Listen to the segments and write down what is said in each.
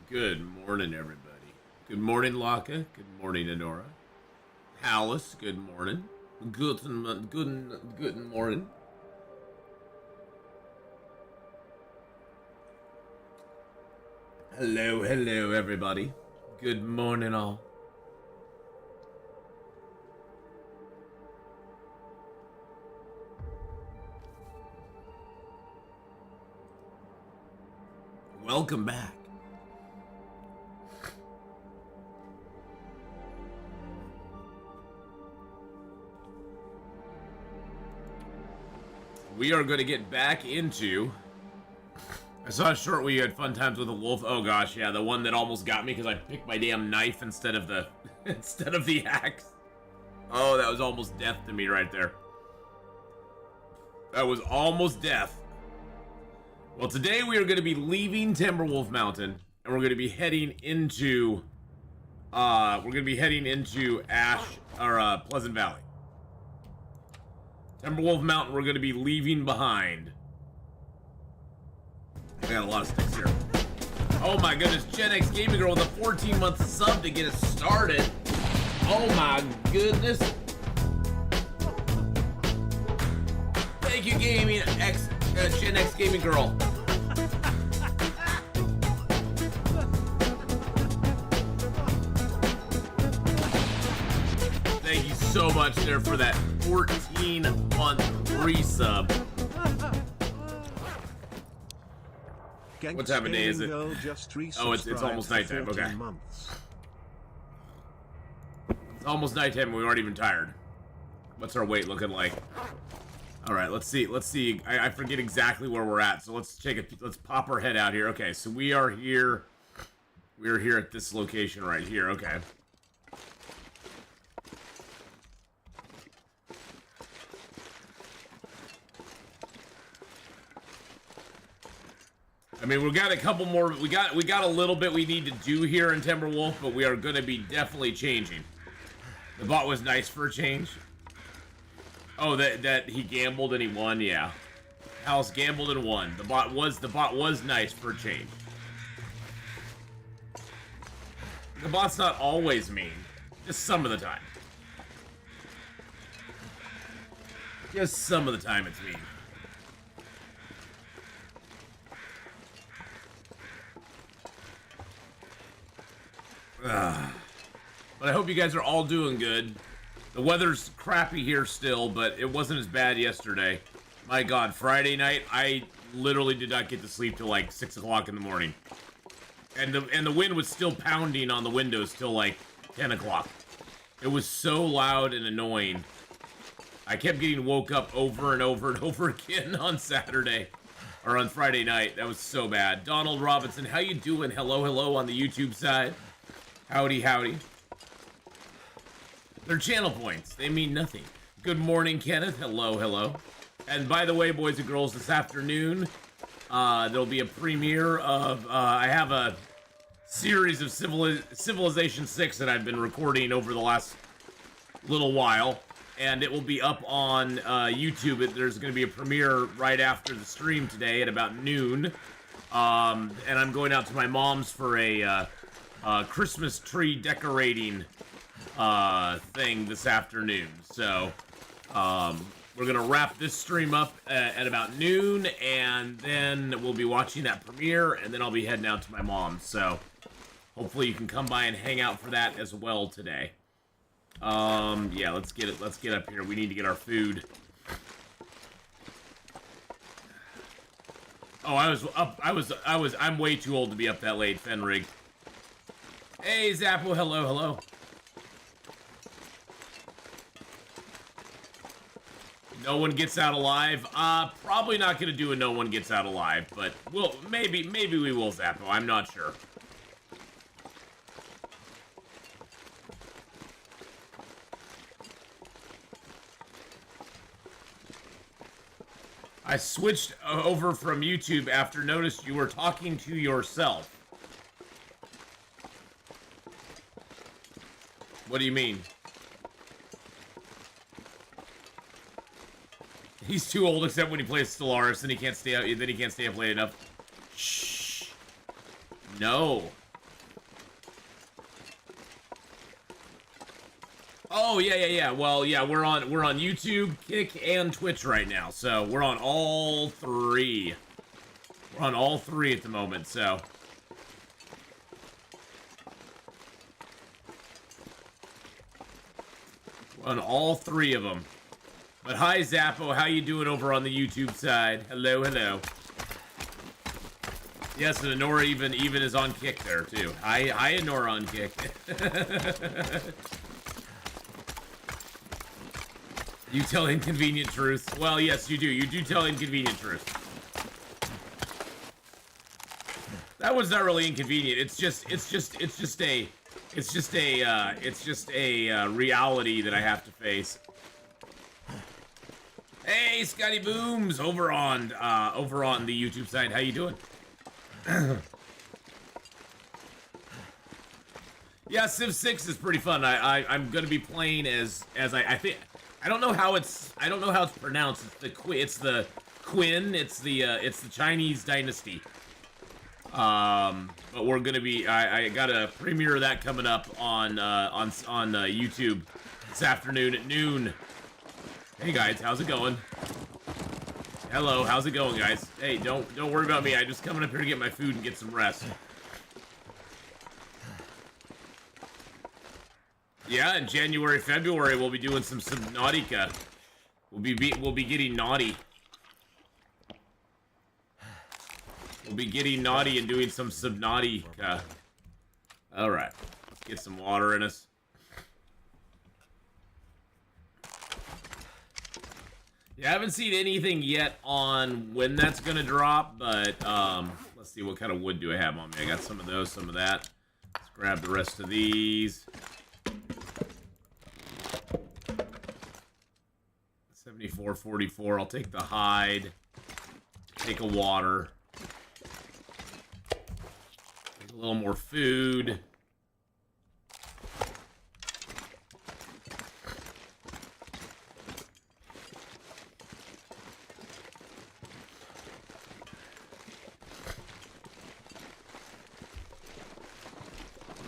Good morning, everybody. Good morning, Laka. Good morning, Honora. Alice, good morning. Good morning. Hello, everybody. Good morning, all. Welcome back. We are going to get back into... I saw a short where you had fun times with a wolf. Oh gosh, yeah, the one that almost got me because I picked my damn knife instead of the axe. Oh, that was almost death to me right there. That was almost death. Well, today we are going to be leaving Timberwolf Mountain, and we're going to be heading into Pleasant Valley. Timberwolf Mountain we're going to be leaving behind. I got a lot of sticks here. Oh my goodness, Gen X Gaming Girl with a 14-month sub to get us started. Oh my goodness. Thank you, Gen X Gaming Girl. Thank you so much there for that 14-month resub. What time of day is it? Oh, it's almost nighttime. Okay. It's almost nighttime and we aren't even tired. What's our weight looking like? All right, let's see. I forget exactly where we're at, so let's pop our head out here. Okay, so we are here. We are here at this location right here. Okay. I mean, we got a couple more. We got a little bit we need to do here in Timberwolf, but we are going to be definitely changing. The bot was nice for a change. Oh, that he gambled and he won. Yeah, House gambled and won. The bot was nice for a change. The bot's not always mean, just some of the time. Just some of the time it's mean. But I hope you guys are all doing good. The weather's crappy here still, but it wasn't as bad yesterday. My God, Friday night, I literally did not get to sleep till like 6 o'clock in the morning. And the wind was still pounding on the windows till like 10 o'clock. It was so loud and annoying. I kept getting woke up over and over and over again on Saturday. Or on Friday night. That was so bad. Donald Robinson, how you doing? Hello on the YouTube side. Howdy. They're channel points. They mean nothing. Good morning, Kenneth. Hello. And by the way, boys and girls, this afternoon, there'll be a premiere of, I have a series of Civilization 6 that I've been recording over the last little while, and it will be up on YouTube. There's going to be a premiere right after the stream today at about noon, and I'm going out to my mom's for a Christmas tree decorating thing this afternoon. So we're gonna wrap this stream up at about noon, and then we'll be watching that premiere, and then I'll be heading out to my mom's. So hopefully you can come by and hang out for that as well today. Yeah, let's get up here. We need to get our food. Oh, I'm way too old to be up that late, Fenrig. Hey, Zappo, hello. No one gets out alive. Probably not gonna do a no one gets out alive, but maybe we will, Zappo. I'm not sure. I switched over from YouTube after noticed you were talking to yourself. What do you mean? He's too old, except when he plays Stellaris, and he can't stay up. Then he can't stay up late enough. Shh. No. Oh yeah. Well, yeah, we're on YouTube, Kick, and Twitch right now, so we're on all three. We're on all three at the moment, so. We're on all three of them. But hi, Zappo, how you doing over on the YouTube side? Hello, hello. Yes, and Honora even is on Kick there too. Hi, Honora on Kick. You tell inconvenient truths. Well, yes, you do. You do tell inconvenient truths. That one's not really inconvenient. It's just a reality that I have to face. Hey, Scotty Booms, over on the YouTube side. How you doing? Yeah, Civ 6 is pretty fun. I'm gonna be playing as I think. I don't know how it's pronounced. It's the Qin. It's the Chinese dynasty. But we're gonna be. I got a premiere of that coming up on YouTube this afternoon at noon. Hey guys, how's it going? Hello, how's it going, guys? Hey, don't worry about me. I'm just coming up here to get my food and get some rest. Yeah, in January, February, we'll be doing some Subnautica. We'll be getting naughty. We'll be getting naughty and doing some Subnautica. All right, let's get some water in us. Yeah, I haven't seen anything yet on when that's gonna drop, but let's see, what kind of wood do I have on me? I got some of those, some of that. Let's grab the rest of these. 74.44. I'll take the hide. Take a water. Take a little more food.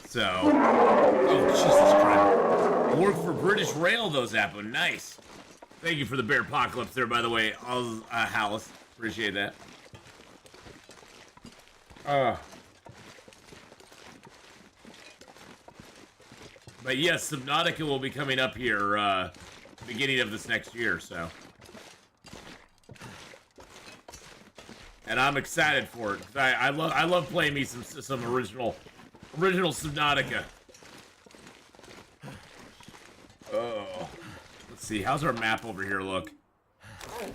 So, oh Jesus Christ! I work for British Rail, though, Zappo. Nice. Thank you for the bear apocalypse there, by the way, Hallis. Appreciate that. But yes, Subnautica will be coming up here beginning of this next year, so. And I'm excited for it. I love playing me some original Subnautica. Oh, let's see. How's our map over here look?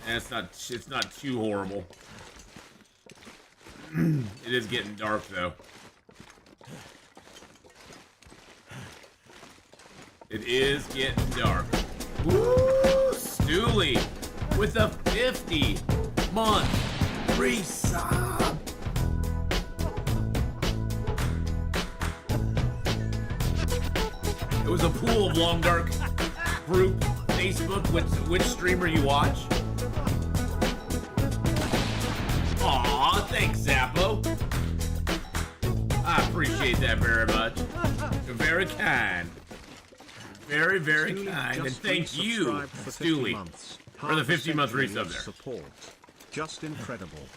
And it's not too horrible. It is getting dark though. It is getting dark. Woo! Stooley with a 50-month resub. It was a pool of Long Dark group, Facebook, which streamer you watch. Aw, thanks, Zappo. I appreciate that very much. You're very kind. Very, very kind. And thank you, Stooley, for the 50-month resub there. Support. Just incredible.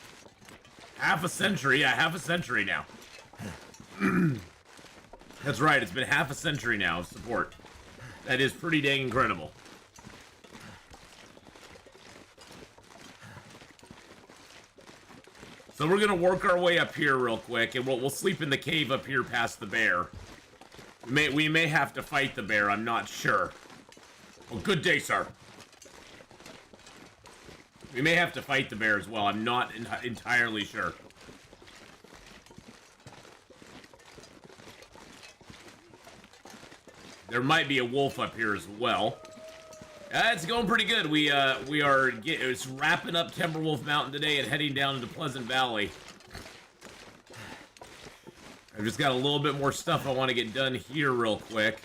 Half a century, yeah, half a century now. That's right, it's been half a century now of support. That is pretty dang incredible. So we're gonna work our way up here real quick, and we'll sleep in the cave up here past the bear. We may have to fight the bear, I'm not sure. Well, good day, sir. We may have to fight the bear as well, I'm not entirely sure. There might be a wolf up here as well. It's going pretty good. It's wrapping up Timberwolf Mountain today and heading down into Pleasant Valley. I've just got a little bit more stuff I want to get done here real quick.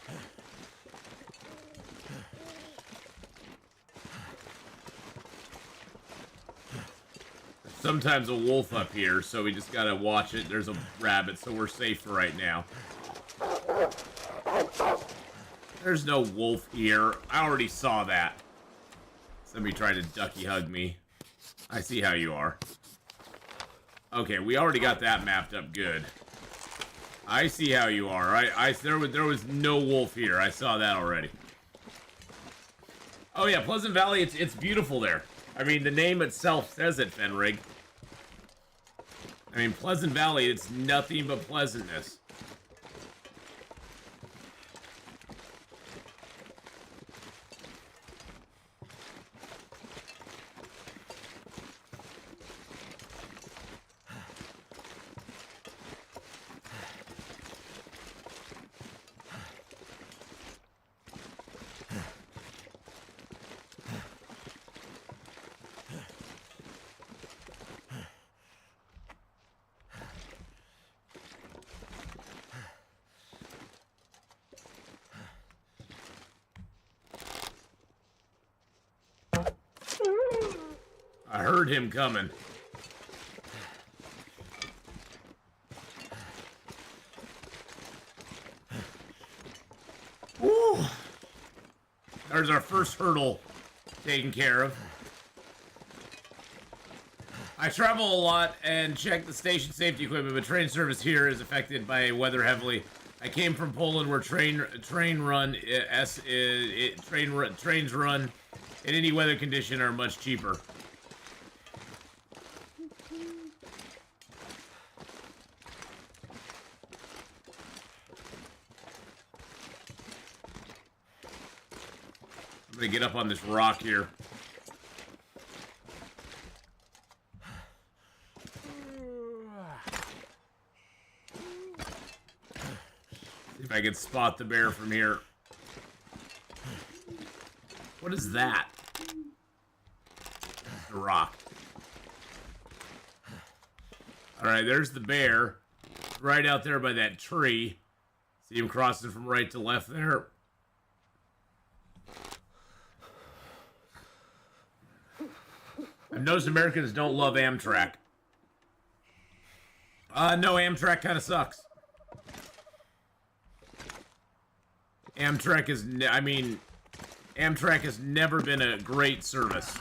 Sometimes a wolf up here, so we just gotta watch it. There's a rabbit, so we're safe for right now. There's no wolf here. I already saw that. Somebody tried to ducky hug me. I see how you are. Okay, we already got that mapped up good. I see how you are. There was no wolf here. I saw that already. Oh yeah, Pleasant Valley, it's beautiful there. I mean, the name itself says it, Fenrig. I mean, Pleasant Valley, it's nothing but pleasantness. I heard him coming. Woo! There's our first hurdle taken care of. I travel a lot and check the station safety equipment, but train service here is affected by weather heavily. I came from Poland where trains run in any weather condition are much cheaper. I'm gonna get up on this rock here. See if I can spot the bear from here. What is that? The rock. Alright, there's the bear. Right out there by that tree. See him crossing from right to left there. I've noticed Americans don't love Amtrak. No, Amtrak kind of sucks. Amtrak has never been a great service.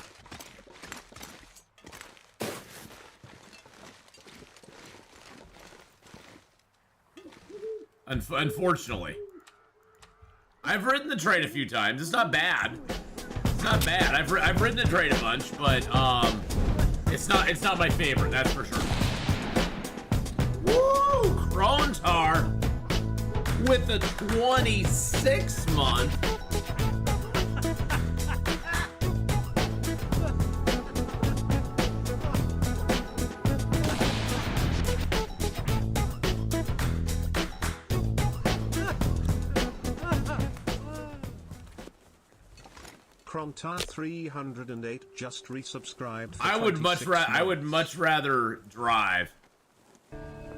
Unfortunately. I've ridden the train a few times. It's not bad. It's not bad. I've ridden the train a bunch, but it's not my favorite, that's for sure. Woo! Krontar with a 26 month. Krontar 308 just resubscribed. For I would much rather drive.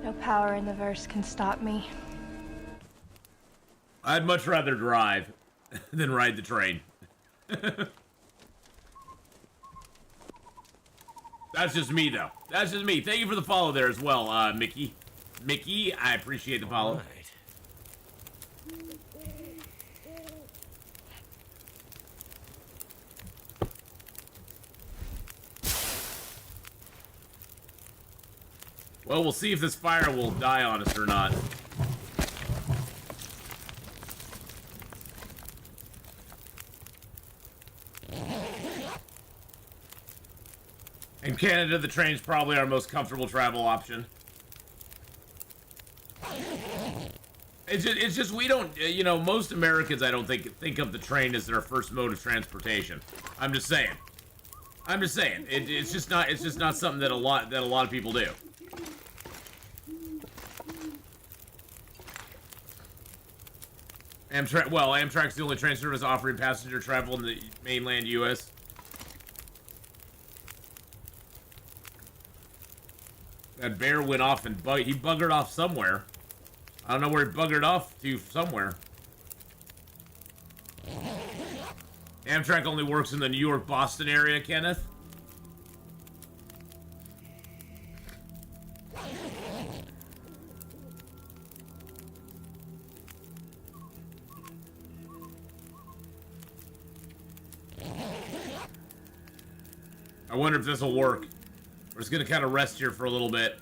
No power in the verse can stop me. I'd much rather drive than ride the train. That's just me, though. That's just me. Thank you for the follow there as well, Mickey. Mickey, I appreciate the follow. Right. Well, we'll see if this fire will die on us or not. In Canada, the train's probably our most comfortable travel option. It's just we don't, you know, most Americans I don't think of the train as their first mode of transportation. I'm just saying. It's just not something that a lot of people do. Amtrak's the only train service offering passenger travel in the mainland U.S. That bear went off and he buggered off somewhere. I don't know where he buggered off to somewhere. Amtrak only works in the New York-Boston area, Kenneth. I wonder if this will work. We're just gonna kind of rest here for a little bit.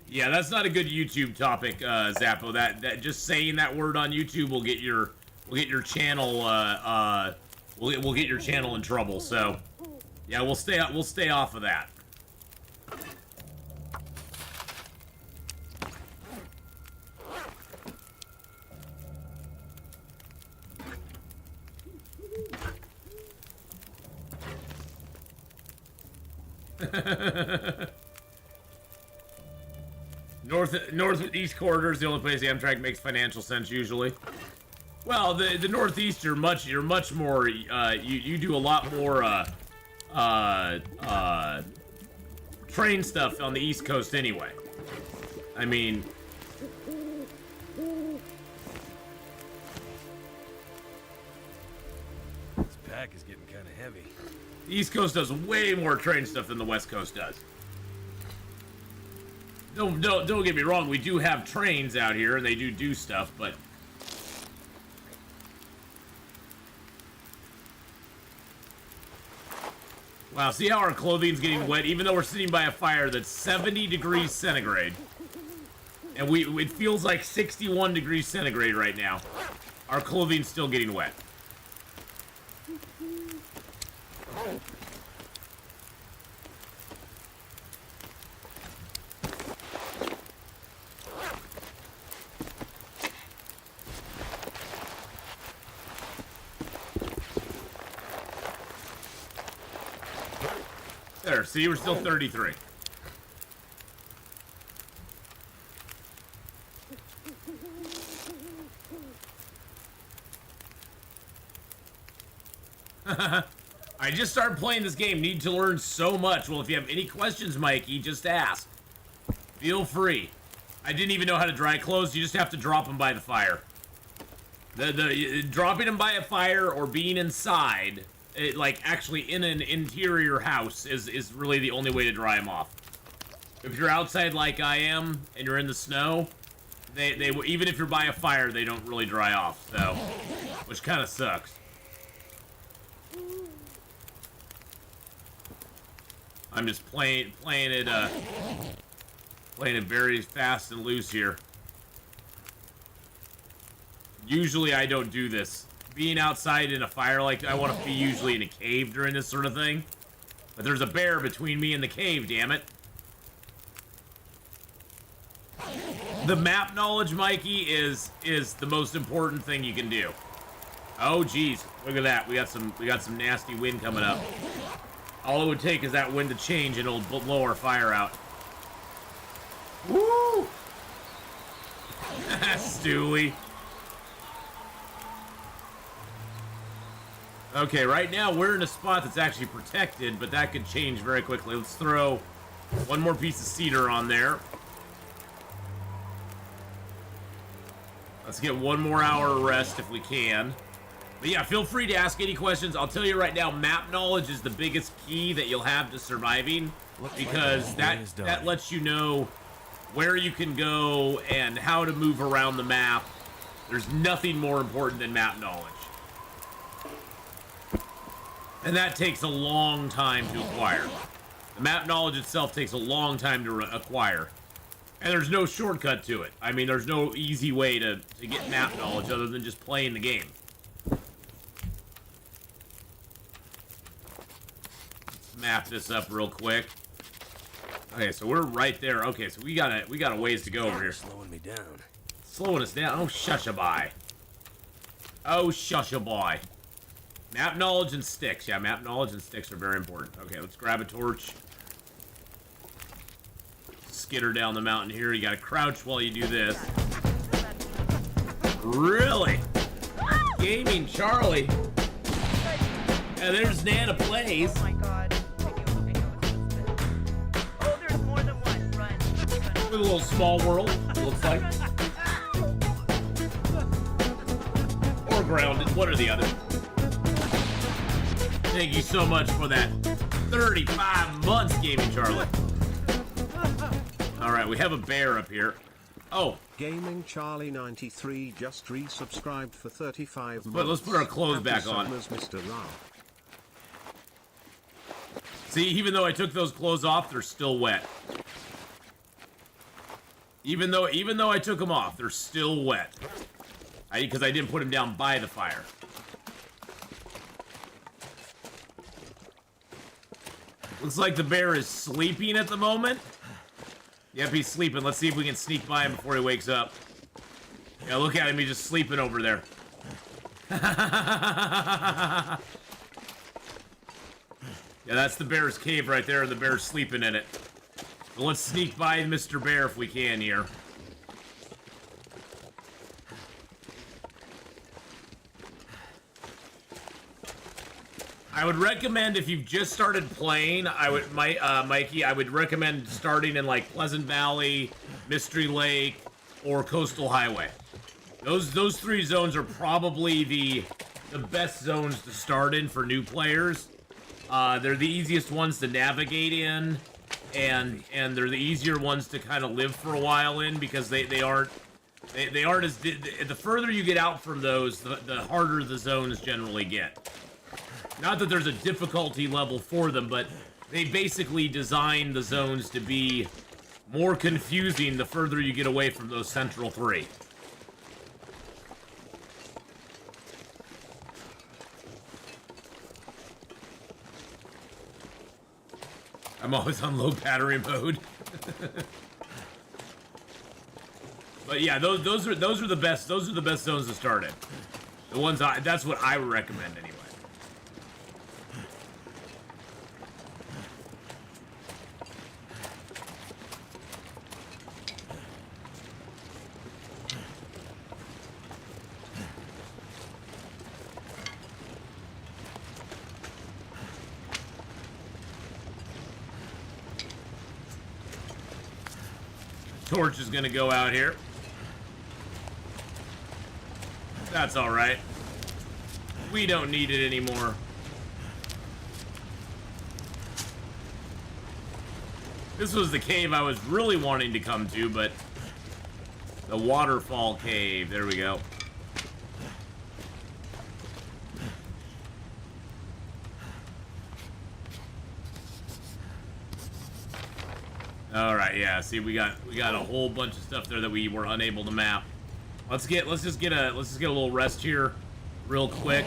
Yeah, that's not a good YouTube topic, Zappo. That just saying that word on YouTube will get your channel we'll get your channel in trouble. So yeah, we'll stay off of that. Northeast corridor is the only place Amtrak makes financial sense usually. Well, the Northeast you're much more you do a lot more train stuff on the East Coast anyway. I mean, This pack is getting kind of heavy. the East Coast does way more train stuff than the West Coast does. Don't get me wrong, we do have trains out here and they do stuff, but wow, see how our clothing's getting wet even though we're sitting by a fire that's 70 degrees centigrade. And it feels like 61 degrees centigrade right now. Our clothing's still getting wet. There, see, we're still 33. I just started playing this game, need to learn so much. Well, if you have any questions, Mikey, just ask. Feel free. I didn't even know how to dry clothes, you just have to drop them by the fire. Dropping them by a fire or being inside, like actually in an interior house, is really the only way to dry them off. If you're outside like I am and you're in the snow, they even if you're by a fire, they don't really dry off. So, which kind of sucks. I'm just playing it very fast and loose here. Usually I don't do this. Being outside in a fire like I want to be usually in a cave during this sort of thing. But there's a bear between me and the cave, damn it. The map knowledge, Mikey, is the most important thing you can do. Oh geez, look at that. We got some nasty wind coming up. All it would take is that wind to change and it'll blow our fire out. Woo! Stewie. Okay, right now we're in a spot that's actually protected, but that could change very quickly. Let's throw one more piece of cedar on there. Let's get one more hour of rest if we can. But yeah, feel free to ask any questions. I'll tell you right now, map knowledge is the biggest key that you'll have to surviving, because that lets you know where you can go and how to move around the map. There's nothing more important than map knowledge. And that takes a long time to acquire. The map knowledge itself takes a long time to acquire. And there's no shortcut to it. I mean, there's no easy way to get map knowledge other than just playing the game. Let's map this up real quick. Okay, so we're right there. Okay, so we got a ways to go over here. Slowing me down. Slowing us down. Oh, shush-a-bye. Oh, shush-a-bye. Map knowledge and sticks. Yeah, map knowledge and sticks are very important. Okay, let's grab a torch. Skitter down the mountain here. You gotta crouch while you do this. Really? Gaming Charlie. And there's Nana Plays. Oh my god. Oh, there's more than one. Run. With a little small world, it looks like. Or grounded, one or the other. Thank you so much for that 35 months, Gaming Charlie. Alright, we have a bear up here. Oh, Gaming Charlie 93 just resubscribed for 35 months. but let's put our clothes back on. Summers, Mr. Ra. See, even though I took those clothes off, they're still wet. Even though I took them off, they're still wet. Because I didn't put them down by the fire. Looks like the bear is sleeping at the moment. Yep, he's sleeping. Let's see if we can sneak by him before he wakes up. Yeah, look at him. He's just sleeping over there. Yeah, that's the bear's cave right there. The bear's sleeping in it. So let's sneak by Mr. Bear if we can here. I would recommend, if you've just started playing, Mikey, I would recommend starting in like Pleasant Valley, Mystery Lake, or Coastal Highway. Those three zones are probably the best zones to start in for new players. They're the easiest ones to navigate in, and they're the easier ones to kind of live for a while in, because they aren't as the further you get out from those, the harder the zones generally get. Not that there's a difficulty level for them, but they basically design the zones to be more confusing the further you get away from those central three. I'm always on low battery mode. But yeah, those are the best zones to start in. The ones that's what I would recommend anyway. Torch is gonna go out here. That's all right. We don't need it anymore. This was the cave I was really wanting to come to, but the Waterfall Cave. There we go. All right, yeah. See, we got a whole bunch of stuff there that we were unable to map. Let's just get a little rest here, real quick.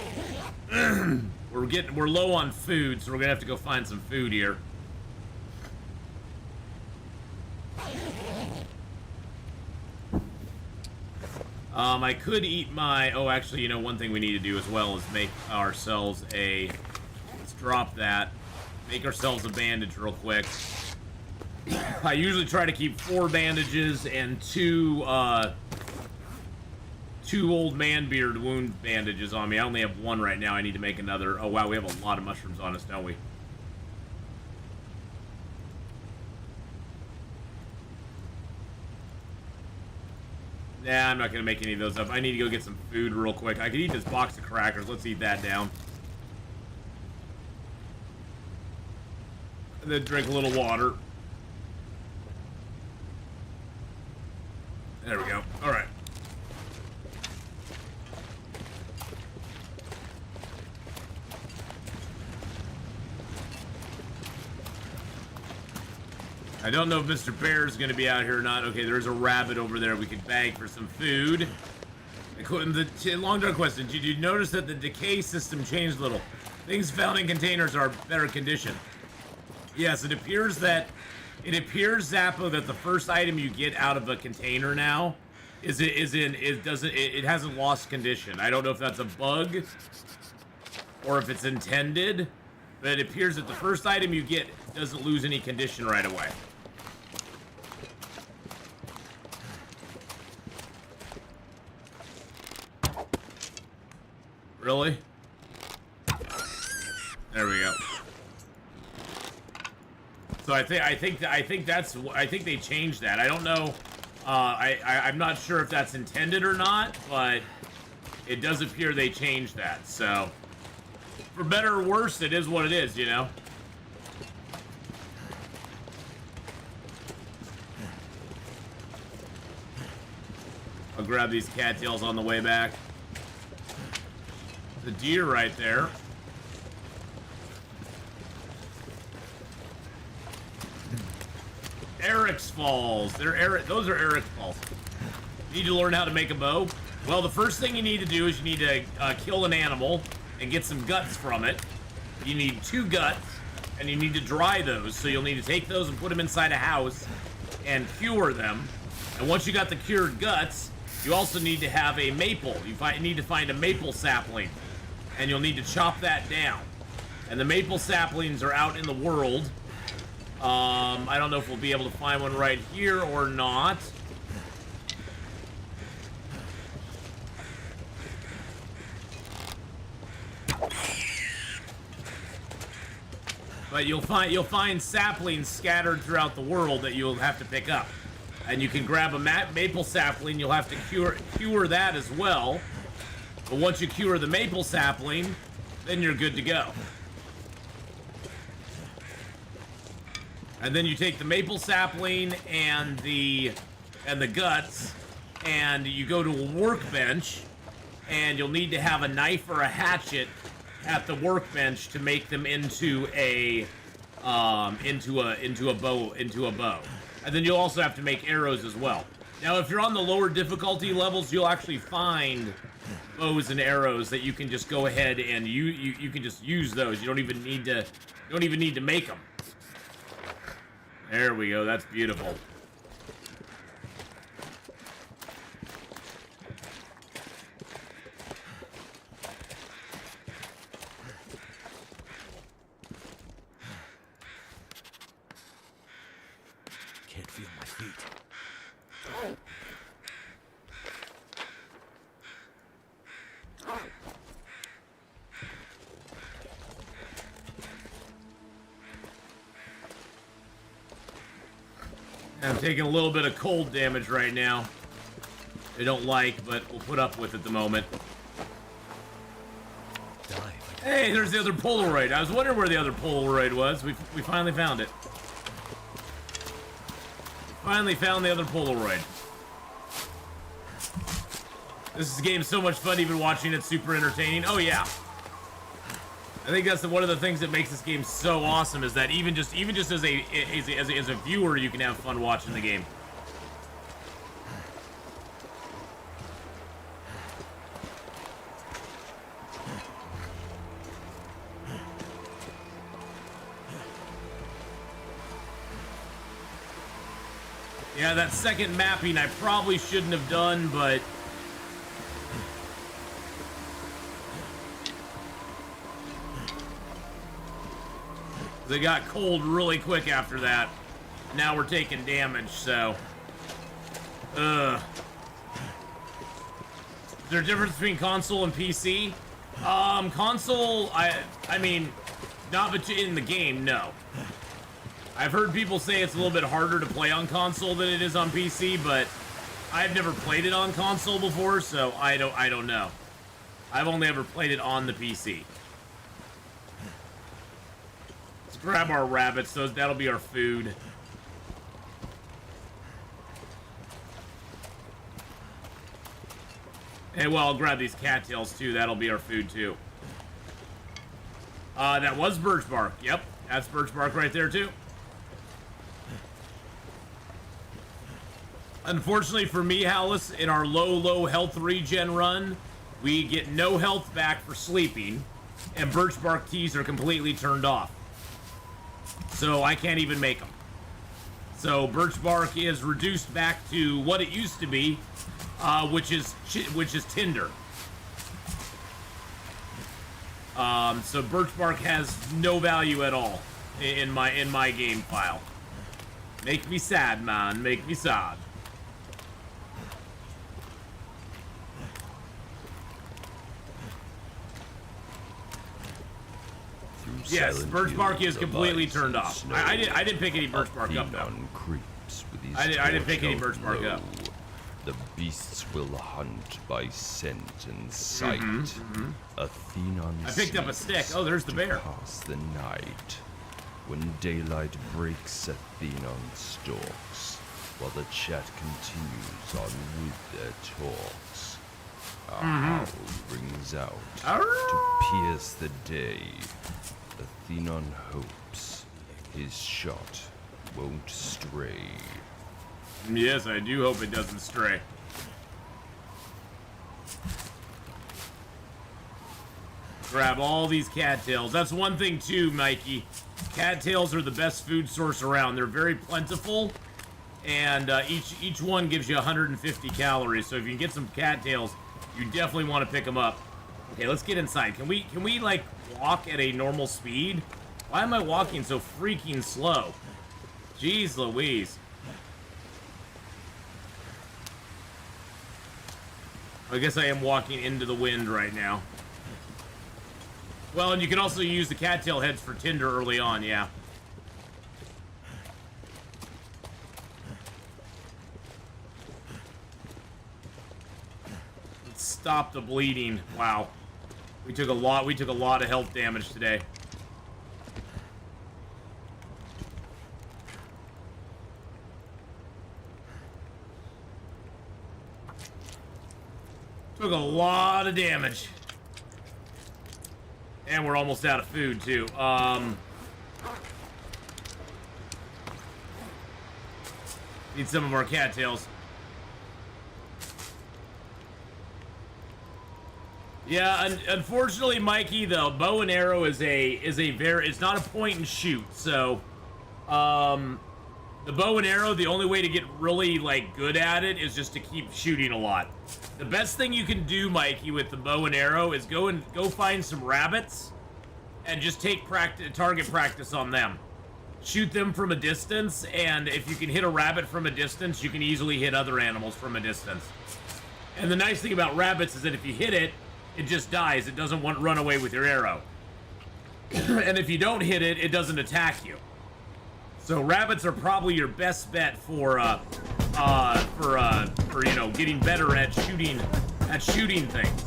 We're low on food, so we're gonna have to go find some food here. I could eat my. Oh, actually, you know, one thing we need to do as well is make ourselves a. Let's drop that. Make ourselves a bandage real quick. I usually try to keep 4 bandages and 2 old man beard wound bandages on me. I only have 1 right now. I need to make another. Oh wow, we have a lot of mushrooms on us, don't we? Nah, I'm not gonna make any of those up. I need to go get some food real quick. I could eat this box of crackers. Let's eat that down. And then drink a little water. There we go. All right. I don't know if Mr. Bear is going to be out here or not. Okay, there's a rabbit over there. We could bag for some food. Long-term question. Did you notice that the decay system changed a little? Things found in containers are better condition. Yes, it appears, Zappo, that the first item you get out of a container now it hasn't lost condition. I don't know if that's a bug or if it's intended, but it appears that the first item you get doesn't lose any condition right away. Really? There we go. So I think they changed that. I don't know. I'm not sure if that's intended or not, but it does appear they changed that. So for better or worse, it is what it is, you know. I'll grab these cattails on the way back. The deer right there. Eric's Falls. Those are Eric's Falls. You need to learn how to make a bow. Well, the first thing you need to do is you need to kill an animal and get some guts from it. You need 2 guts, and you need to dry those. So you'll need to take those and put them inside a house and cure them. And once you got the cured guts, you also need to have a maple. You need to find a maple sapling, and you'll need to chop that down. And the maple saplings are out in the world. I don't know if we'll be able to find one right here or not. But you'll find saplings scattered throughout the world that you'll have to pick up. And you can grab a maple sapling, you'll have to cure that as well. But once you cure the maple sapling, then you're good to go. And then you take the maple sapling and the guts, and you go to a workbench, and you'll need to have a knife or a hatchet at the workbench to make them into a bow. And then you'll also have to make arrows as well. Now, if you're on the lower difficulty levels, you'll actually find bows and arrows that you can just go ahead and you can just use those. You don't even need to make them. There we go. That's beautiful. Can't feel my feet. I'm taking a little bit of cold damage right now. I don't like, but we'll put up with it at the moment. Hey, there's the other Polaroid. I was wondering where the other Polaroid was. We finally found it. Finally found the other Polaroid. This game's so much fun, even watching it. Super entertaining. Oh yeah. I think that's one of the things that makes this game so awesome, is that even just as a viewer, you can have fun watching the game. Yeah, that second mapping I probably shouldn't have done, but they got cold really quick after that. Now we're taking damage, so is there a difference between console and PC? Console, I mean, not in the game, no. I've heard people say it's a little bit harder to play on console than it is on PC, but I've never played it on console before, so I don't know. I've only ever played it on the PC. Let's grab our rabbits, that'll be our food. And well, I'll grab these cattails too, that'll be our food too. That was birch bark, yep, that's birch bark right there too. Unfortunately for me, Hallis, in our low health regen run, we get no health back for sleeping, and birch bark teas are completely turned off. So I can't even make them. So birch bark is reduced back to what it used to be, which is tinder. So birch bark has no value at all in my game file. Make me sad, man. Make me sad. Yes, birch bark is completely turned off. I didn't pick any birch bark up though. I didn't pick any birch bark up. The beasts will hunt by scent and sight. Atheenon I picked up a stick. Oh, there's the bear. Pass the night. When daylight breaks, Atheenon stalks. while the chat continues on with their talks. A howl rings out to pierce the day. Atheenon hopes his shot won't stray. Yes, I do hope it doesn't stray. Grab all these cattails. That's one thing too, Mikey. Cattails are the best food source around. They're very plentiful, and each one gives you 150 calories. So if you can get some cattails, you definitely want to pick them up. Okay, let's get inside. Can we like walk at a normal speed? Why am I walking so freaking slow? Jeez Louise. I guess I am walking into the wind right now. Well, and you can also use the cattail heads for tinder early on, yeah. Let's stop the bleeding. Wow. We took a lot of health damage today. Took a lot of damage. And we're almost out of food, too. Need some of our cattails. Yeah, unfortunately, Mikey, the bow and arrow is it's not a point and shoot, so, the bow and arrow, the only way to get really, like, good at it is just to keep shooting a lot. The best thing you can do, Mikey, with the bow and arrow is go find some rabbits and just take target practice on them. Shoot them from a distance, and if you can hit a rabbit from a distance, you can easily hit other animals from a distance. And the nice thing about rabbits is that if you hit it, it just dies. It doesn't run away with your arrow. And if you don't hit it, it doesn't attack you. So rabbits are probably your best bet for you know, getting better at shooting things.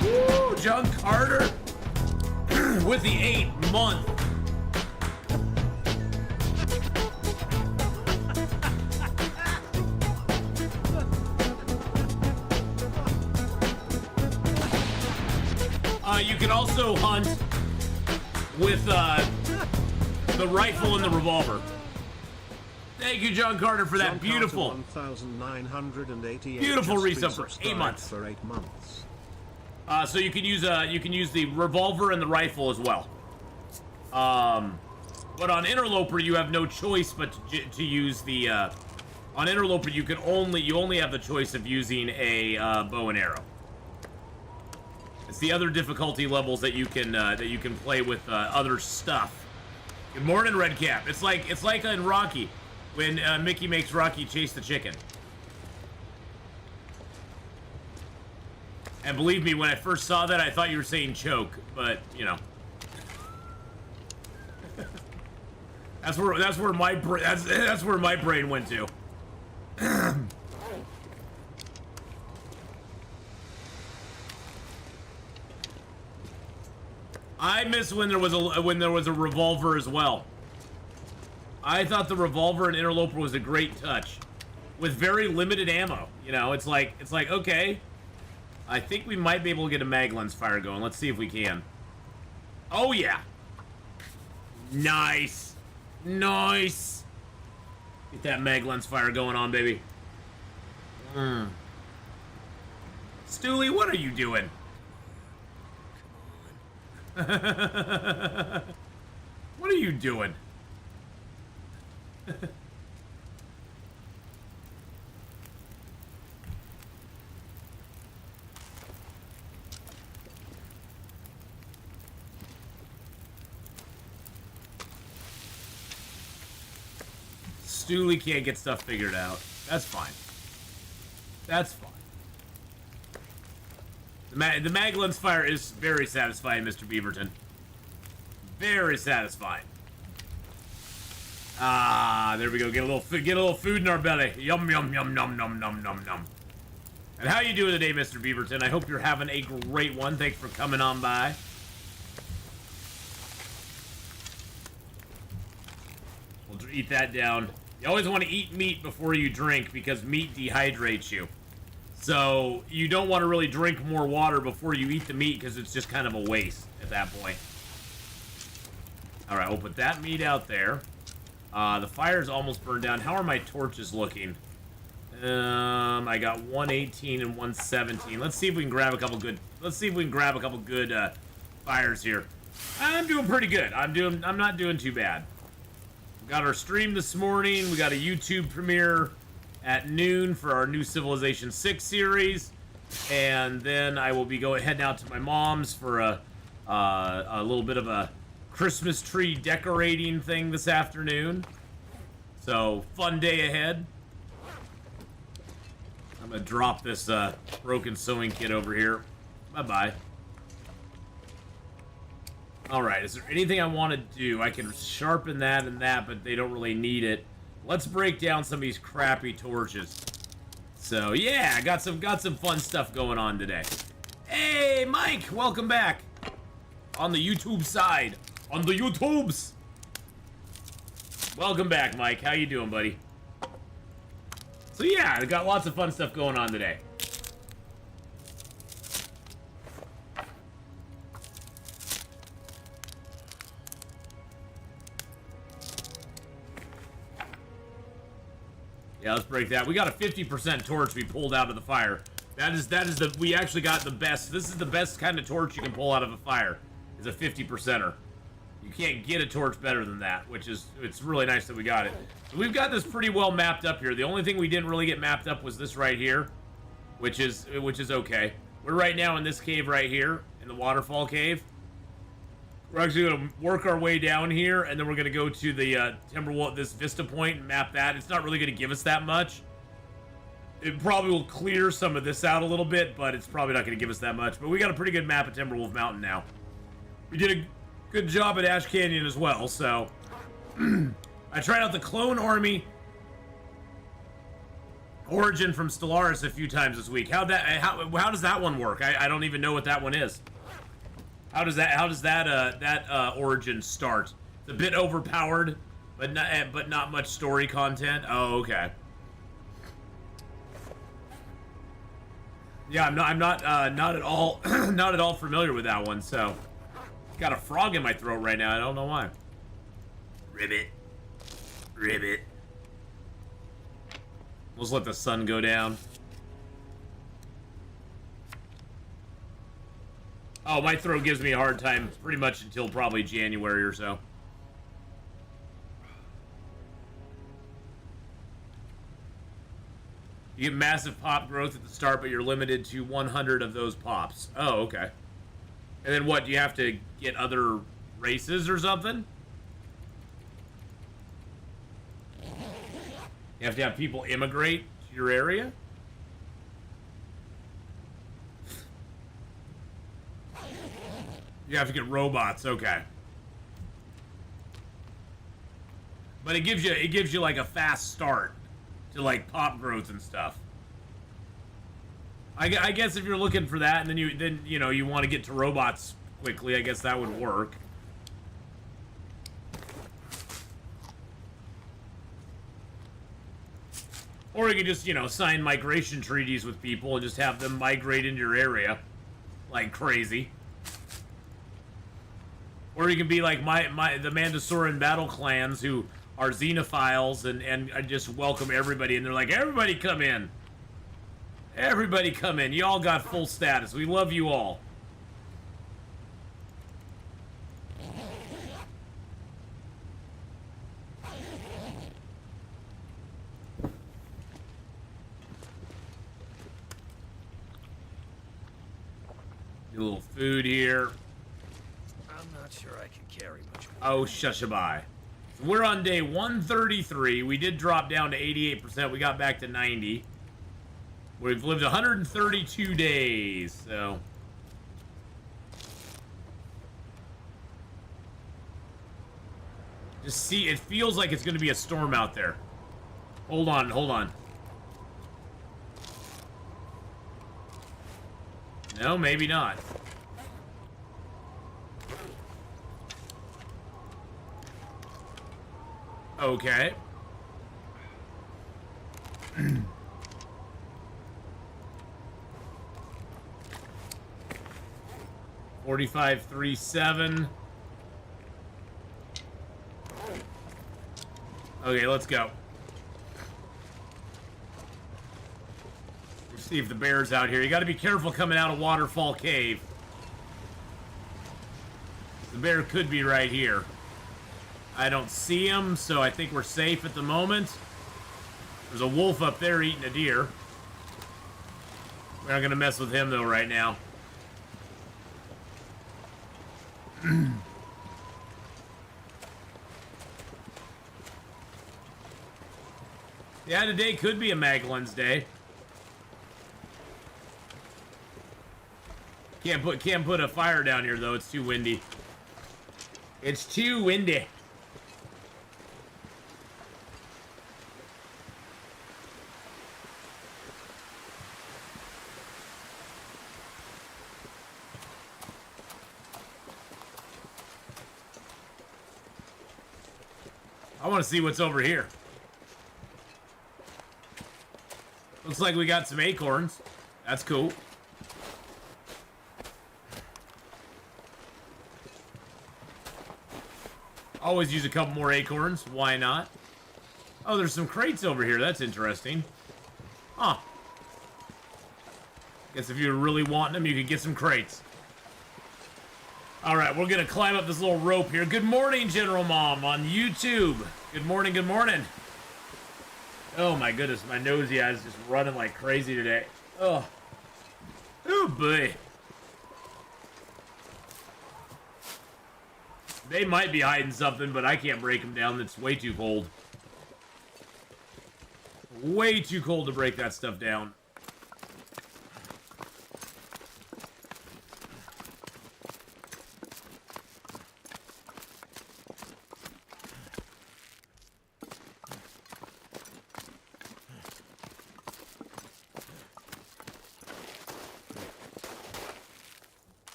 Woo, John Carter with the 8-month. You can also hunt with the rifle and the revolver. Thank you, John Carter, for that beautiful, beautiful resub for 8 months. For 8 months. So you can use the revolver and the rifle as well. But on Interloper you have no choice but to use the. On Interloper you only have the choice of using a bow and arrow. It's the other difficulty levels that you can play with other stuff. Good morning, Redcap. It's like in Rocky when Mickey makes Rocky chase the chicken. And believe me, when I first saw that, I thought you were saying choke, but you know, that's where my brain went to. I miss when there was a revolver as well. I thought the revolver in Interloper was a great touch, with very limited ammo. You know, it's like okay, I think we might be able to get a mag lens fire going. Let's see if we can. Oh yeah, nice, nice. Get that mag lens fire going on, baby. Stooley, what are you doing? What are you doing? Stooley can't get stuff figured out. That's fine. That's fine. The mag lens fire is very satisfying, Mr. Beaverton. Very satisfying. Ah, there we go. Get a little food in our belly. Yum yum yum yum yum yum yum yum. And how you doing today, Mr. Beaverton? I hope you're having a great one. Thanks for coming on by. We'll eat that down. You always want to eat meat before you drink because meat dehydrates you. So you don't want to really drink more water before you eat the meat because it's just kind of a waste at that point. Alright, we'll put that meat out there. The fire's almost burned down. How are my torches looking? I got 118 and 117. Let's see if we can grab a couple good. Let's see if we can grab a couple good fires here. I'm doing pretty good. I'm not doing too bad. We got our stream this morning. We got a YouTube premiere at noon for our new Civilization 6 series, and then I will be heading out to my mom's for a little bit of a Christmas tree decorating thing this afternoon. So fun day ahead. I'm gonna drop this broken sewing kit over here. Bye-bye. Alright, is there anything I want to do? I can sharpen that and that, but they don't really need it. Let's break down some of these crappy torches. So, yeah, got some fun stuff going on today. Hey, Mike! Welcome back! On the YouTube side. On the YouTubes! Welcome back, Mike. How you doing, buddy? So yeah, I got lots of fun stuff going on today. Yeah, let's break that. We got a 50% torch we pulled out of the fire. We actually got the best. This is the best kind of torch you can pull out of a fire. Is a 50%er. You can't get a torch better than that, it's really nice that we got it. So we've got this pretty well mapped up here. The only thing we didn't really get mapped up was this right here, which is okay. We're right now in this cave right here, in the Waterfall Cave. We're actually going to work our way down here, and then we're going to go to the Timberwolf, this Vista Point, and map that. It's not really going to give us that much. It probably will clear some of this out a little bit, but it's probably not going to give us that much. But we got a pretty good map of Timberwolf Mountain now. We did a good job at Ash Canyon as well, so I tried out the Clone Army Origin from Stellaris a few times this week. How does that one work? I don't even know what that one is. How does that Origin start? It's a bit overpowered, but not much story content. Oh, okay. Yeah, I'm not at all not at all familiar with that one, so. Got a frog in my throat right now. I don't know why. Ribbit. Ribbit. Let's let the sun go down. Oh, my throat gives me a hard time pretty much until probably January or so. You get massive pop growth at the start, but you're limited to 100 of those pops. Oh, okay. And then what, do you have to get other races or something? You have to have people immigrate to your area? You have to get robots, okay. But it gives you like a fast start to like pop growth and stuff. I guess if you're looking for that, and then you want to get to robots quickly, I guess that would work. Or you could just, sign migration treaties with people and just have them migrate into your area like crazy. Or you can be like the Mandasoran battle clans who are xenophiles and just welcome everybody, and they're like, everybody come in. Everybody come in. You all got full status. We love you all. A little food here. I'm not sure I can carry much more. Oh, shushabai. So we're on day 133. We did drop down to 88%. We got back to 90. We've lived 132 days, so. Just see, it feels like it's going to be a storm out there. Hold on, hold on. No, maybe not. Okay. 4537. Okay, let's go. Let's see if the bear's out here. You got to be careful coming out of Waterfall Cave. The bear could be right here. I don't see him, so I think we're safe at the moment. There's a wolf up there eating a deer. We're not going to mess with him, though, right now. Yeah, today could be a Maglins day. Can't put a fire down here though. It's too windy. It's too windy. I want to see what's over here. Looks like we got some acorns. That's cool. Always use a couple more acorns. Why not? Oh, there's some crates over here. That's interesting. Huh. Guess if you're really wanting them, you could get some crates. Alright, we're gonna climb up this little rope here. Good morning, General Mom on YouTube. Good morning, good morning. Oh my goodness, my nosy eyes just running like crazy today. Oh. Oh boy. They might be hiding something, but I can't break them down. It's way too cold. Way too cold to break that stuff down.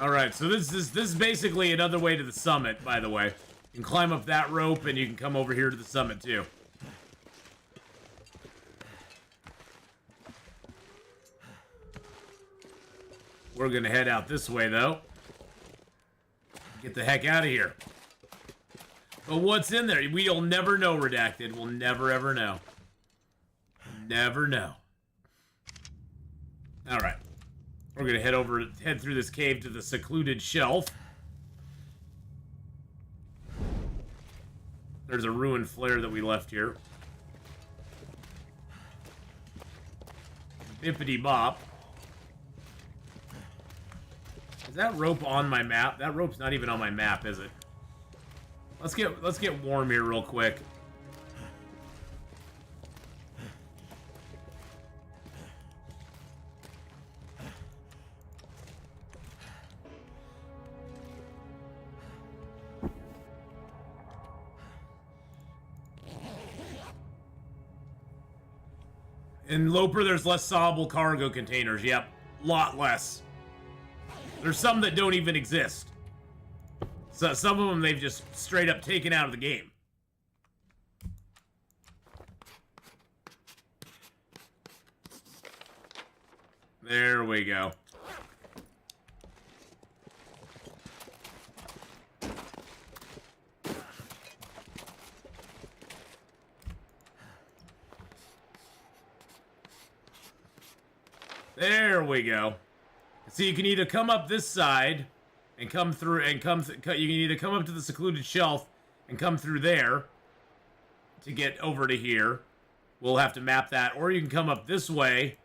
Alright, so this is basically another way to the summit, by the way. You can climb up that rope and you can come over here to the summit too. We're gonna head out this way though. Get the heck out of here. But what's in there? We'll never know, Redacted. We'll never ever know. Never know. Alright. We're gonna head through this cave to the secluded shelf. There's a ruined flare that we left here. Bippity bop. Is that rope on my map? That rope's not even on my map, is it? Let's get warm here real quick. In Loper, there's less soluble cargo containers. Yep, lot less. There's some that don't even exist. So some of them they've just straight up taken out of the game. There we go. There we go. So you can either come up this side and come through and you can either come up to the secluded shelf and come through there to get over to here. We'll have to map that, or you can come up this way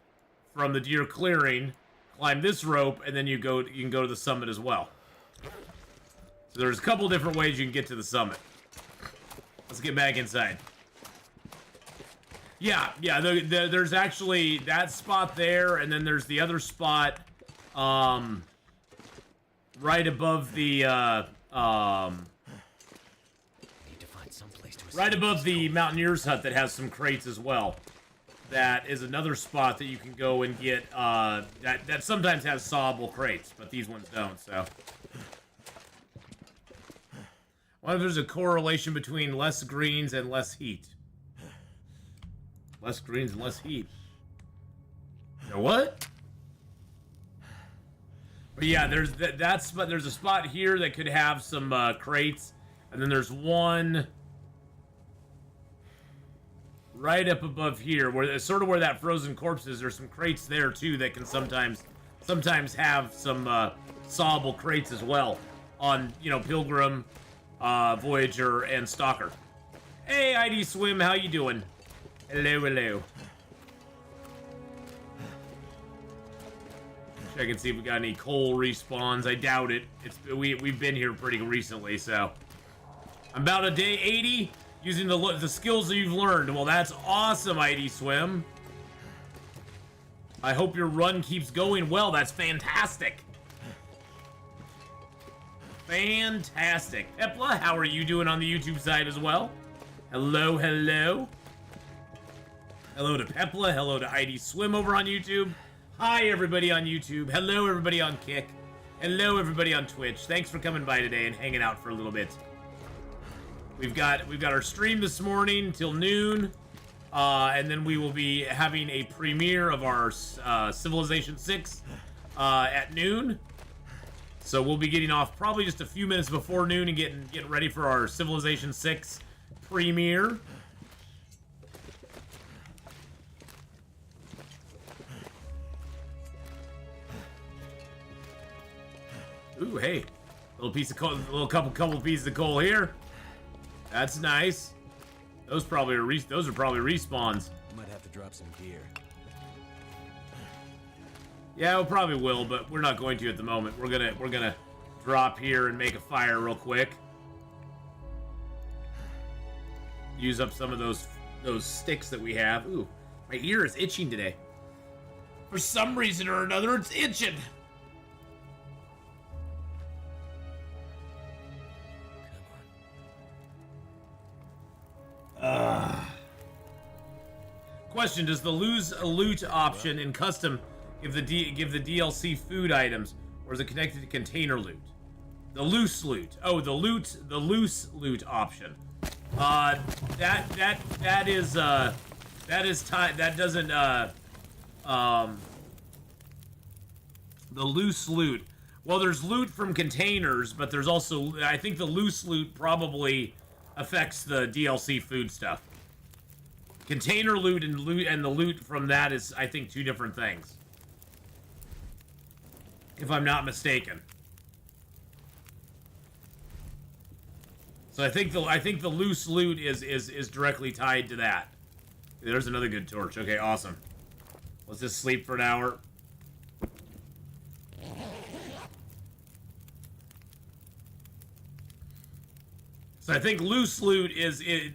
from the deer clearing, climb this rope, and then you can go to the summit as well. So there's a couple different ways you can get to the summit. Let's get back inside. Yeah, there's actually that spot there, and then there's the other spot, right above the, right above the Mountaineer's hut that has some crates as well. That is another spot that you can go and get, that sometimes has sawable crates, but these ones don't, so. What if there's a correlation between less greens and less heat? Less greens and less heat. You know what? But yeah, there's there's a spot here that could have some crates, and then there's one right up above here, where sort of where that frozen corpse is. There's some crates there too that can sometimes have some sawable crates as well on, you know, Pilgrim, Voyager, and Stalker. Hey, ID Swim, how you doing? Hello, hello. Check and see if we got any coal respawns. I doubt it. We've been here pretty recently, so I'm about a day 80 using the skills that you've learned. Well, that's awesome, ID Swim. I hope your run keeps going well. That's fantastic. Fantastic. Pepla, how are you doing on the YouTube side as well? Hello, hello. Hello to Pepla. Hello to ID Swim over on YouTube. Hi, everybody on YouTube. Hello, everybody on Kick. Hello, everybody on Twitch. Thanks for coming by today and hanging out for a little bit. We've got our stream this morning till noon, and then we will be having a premiere of our Civilization 6 at noon. So we'll be getting off probably just a few minutes before noon and getting ready for our Civilization 6 premiere. Ooh, hey, little piece of coal, couple pieces of coal here. That's nice. Those are probably respawns. Might have to drop some gear. Yeah, we probably will, but we're not going to at the moment. We're gonna drop here and make a fire real quick. Use up some of those sticks that we have. Ooh, my ear is itching today. For some reason or another, it's itching. Question: does the lose a loot option in custom give the DLC food items, or is it connected to container loot? The loose loot. Oh, the loose loot option. That doesn't the loose loot. Well, there's loot from containers, but there's also, I think the loose loot probably affects the DLC food stuff. Container loot and the loot from that is, I think, two different things, if I'm not mistaken. So I think the loose loot is directly tied to that. There's another good torch. Okay, awesome. Let's just sleep for an hour. So I think loose loot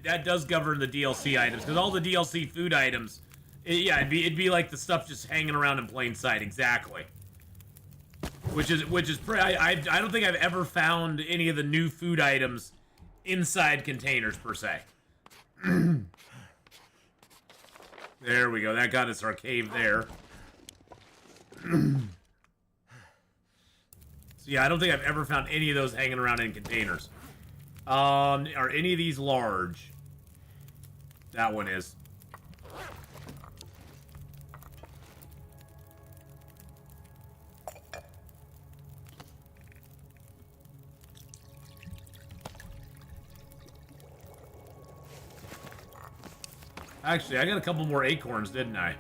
that does govern the DLC items, because all the DLC food items, it'd be like the stuff just hanging around in plain sight. Exactly. Which is I don't think I've ever found any of the new food items inside containers per se. There we go. That got us our cave there. So yeah, I don't think I've ever found any of those hanging around in containers. Are any of these large? That one is. Actually, I got a couple more acorns, didn't I?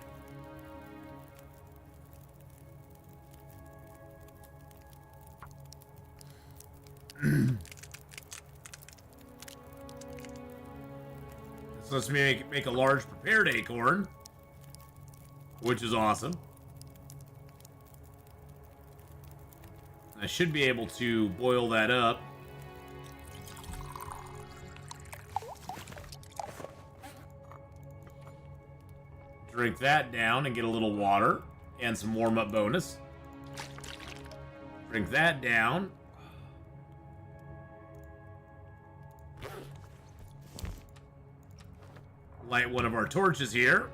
So let's make a large prepared acorn, which is awesome. I should be able to boil that up. Drink that down and get a little water and some warm-up bonus. Drink that down. Light one of our torches here.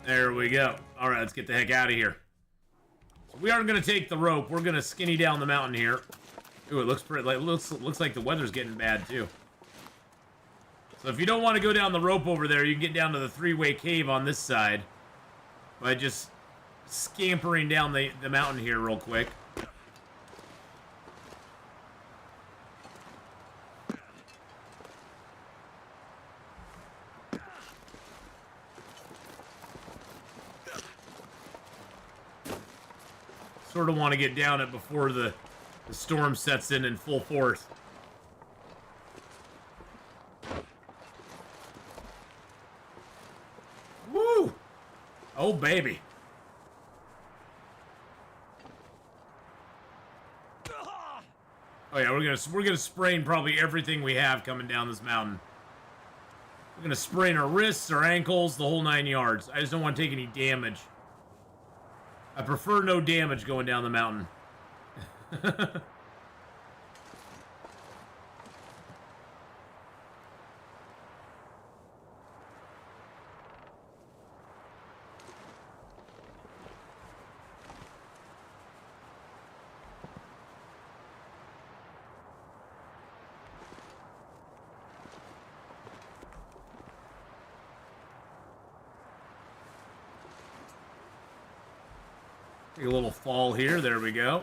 There we go. All right, let's get the heck out of here. So we aren't going to take the rope. We're going to skinny down the mountain here. Ooh, it looks pretty. Like, looks like the weather's getting bad too. So if you don't want to go down the rope over there, you can get down to the three-way cave on this side by just scampering down the mountain here real quick. Sort of want to get down it before the storm sets in full force. Woo! Oh baby. Oh yeah, we're gonna sprain probably everything we have coming down this mountain. We're gonna sprain our wrists, our ankles, the whole 9 yards. I just don't want to take any damage. I prefer no damage going down the mountain. Take a little fall here. There we go.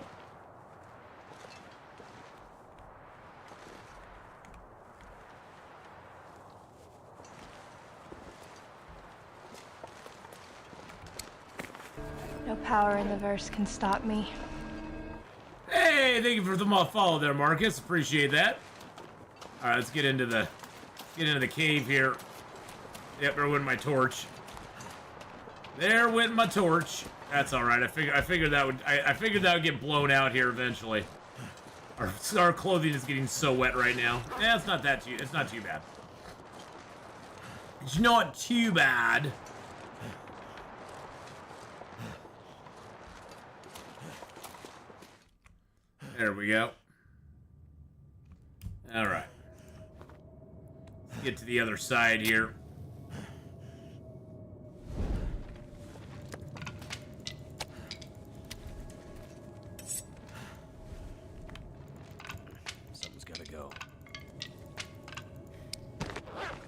No power in the verse can stop me. Hey, thank you for the follow there, Marcus. Appreciate that. All right, let's get into the cave here. Yep, there went my torch. There went my torch. That's all right. I figured that would get blown out here eventually. Our clothing is getting so wet right now. Yeah, it's not too bad. It's not too bad. There we go. All right. Let's get to the other side here.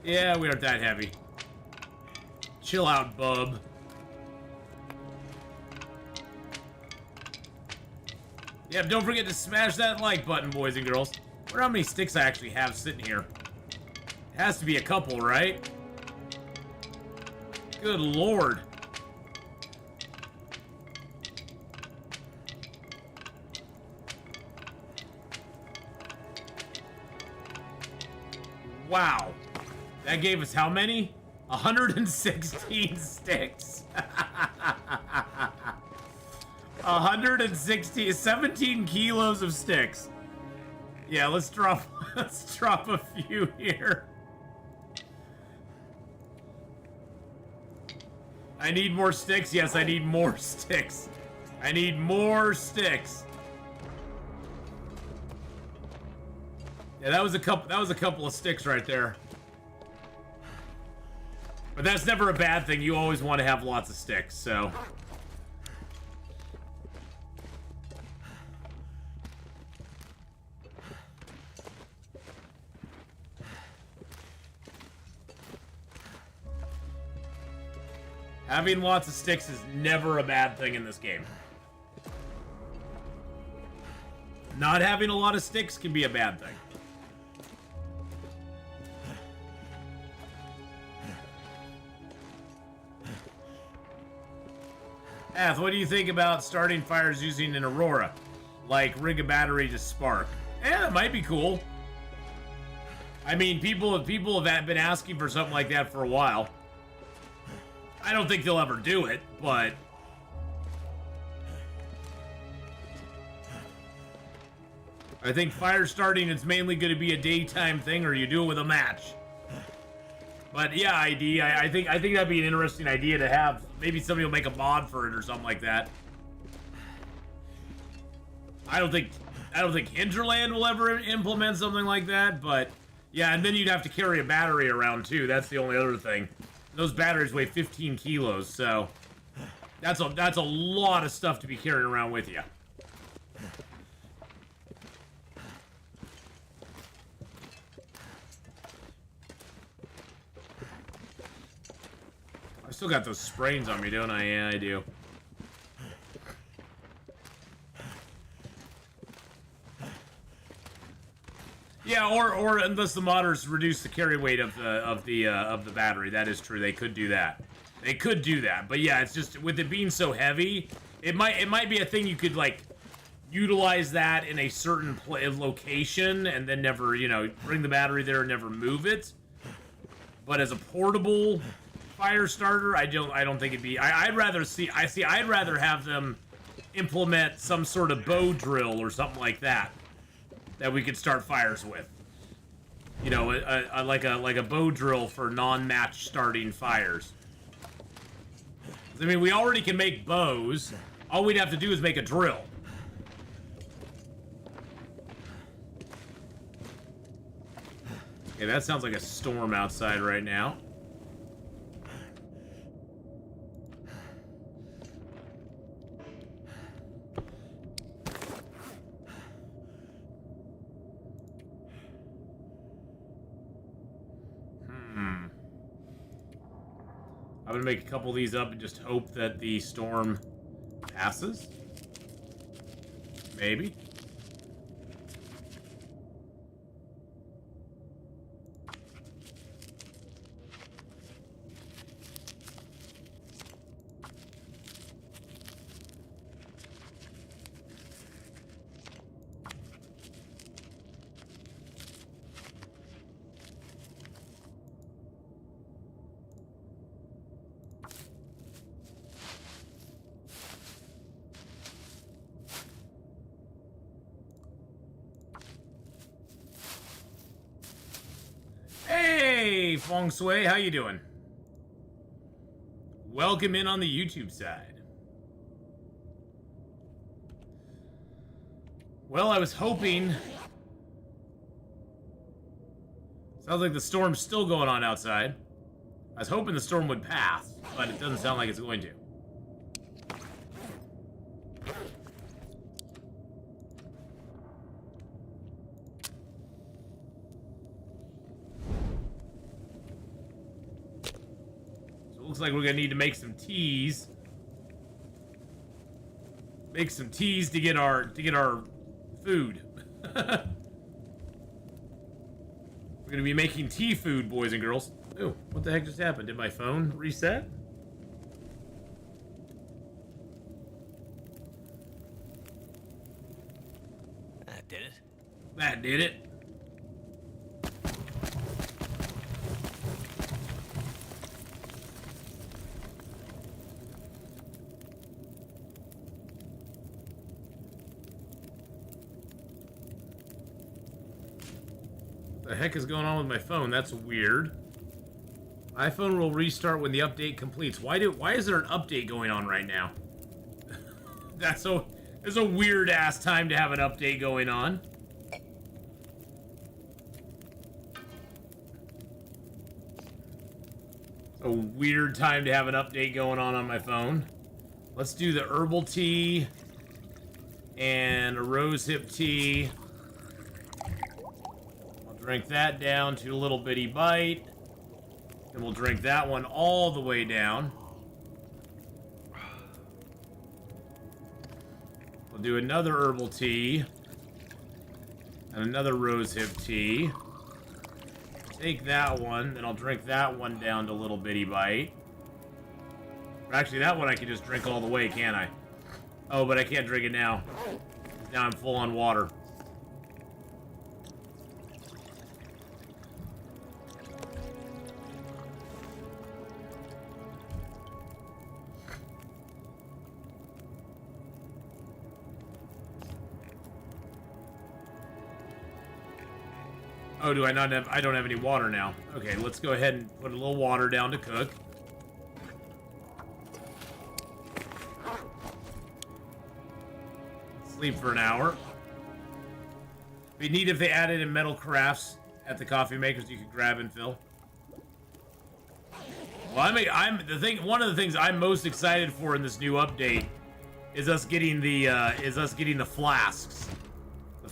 Yeah, we aren't that heavy. Chill out, bub. Yeah, don't forget to smash that like button, boys and girls. I wonder how many sticks I actually have sitting here. It has to be a couple, right? Good lord. Wow. That gave us how many? 116 sticks. 17 kilos of sticks. Yeah, let's drop a few here. I need more sticks. Yes, I need more sticks. I need more sticks. Yeah, that was a couple of sticks right there. But that's never a bad thing. You always want to have lots of sticks, so. Having lots of sticks is never a bad thing in this game. Not having a lot of sticks can be a bad thing. Ath, what do you think about starting fires using an Aurora? Like, rig a battery to spark. Yeah, it might be cool. I mean, people have been asking for something like that for a while. I don't think they'll ever do it, but... I think fire starting is mainly going to be a daytime thing, or you do it with a match. But yeah, ID, I think that'd be an interesting idea to have. Maybe somebody will make a mod for it or something like that. I don't think Hinterland will ever implement something like that, but yeah, and then you'd have to carry a battery around too. That's the only other thing. Those batteries weigh 15 kilos, so that's a lot of stuff to be carrying around with you. Still got those sprains on me, don't I? Yeah, I do. Yeah, or unless the modders reduce the carry weight of the battery, that is true. They could do that. They could do that, but yeah, it's just with it being so heavy, it might be a thing you could like utilize that in a certain location and then never, you know, bring the battery there and never move it. But as a portable fire starter, I don't think it'd be. I'd rather have them implement some sort of bow drill or something like that we could start fires with. You know, like a bow drill for non-match starting fires. I mean, we already can make bows. All we'd have to do is make a drill. Okay, that sounds like a storm outside right now. I'm gonna make a couple of these up and just hope that the storm passes. Maybe. Hey, Feng Shui, how you doing? Welcome in on the YouTube side. Well, I was hoping... Sounds like the storm's still going on outside. I was hoping the storm would pass, but it doesn't sound like it's going to. Looks like we're gonna need to make some teas. Make some teas to get our food. We're gonna be making tea food, boys and girls. Ooh, what the heck just happened? Did my phone reset? That did it. That did it. The heck is going on with my phone? That's weird. iPhone will restart when the update completes. Why is there an update going on right now? That's a weird ass time to have an update going on. A weird time to have an update going on my phone. Let's do the herbal tea and a rosehip tea. Drink that down to a little bitty bite. And we'll drink that one all the way down. We'll do another herbal tea. And another rosehip tea. Take that one, then I'll drink that one down to a little bitty bite. Or actually, that one I can just drink all the way, can't I? Oh, but I can't drink it now. Now I'm full on water. Oh, do I not have... I don't have any water now. Okay, let's go ahead and put a little water down to cook. Sleep for an hour. It'd be neat if they added in metal carafes at the coffee makers you could grab and fill. Well, one of the things I'm most excited for in this new update is us getting the flasks.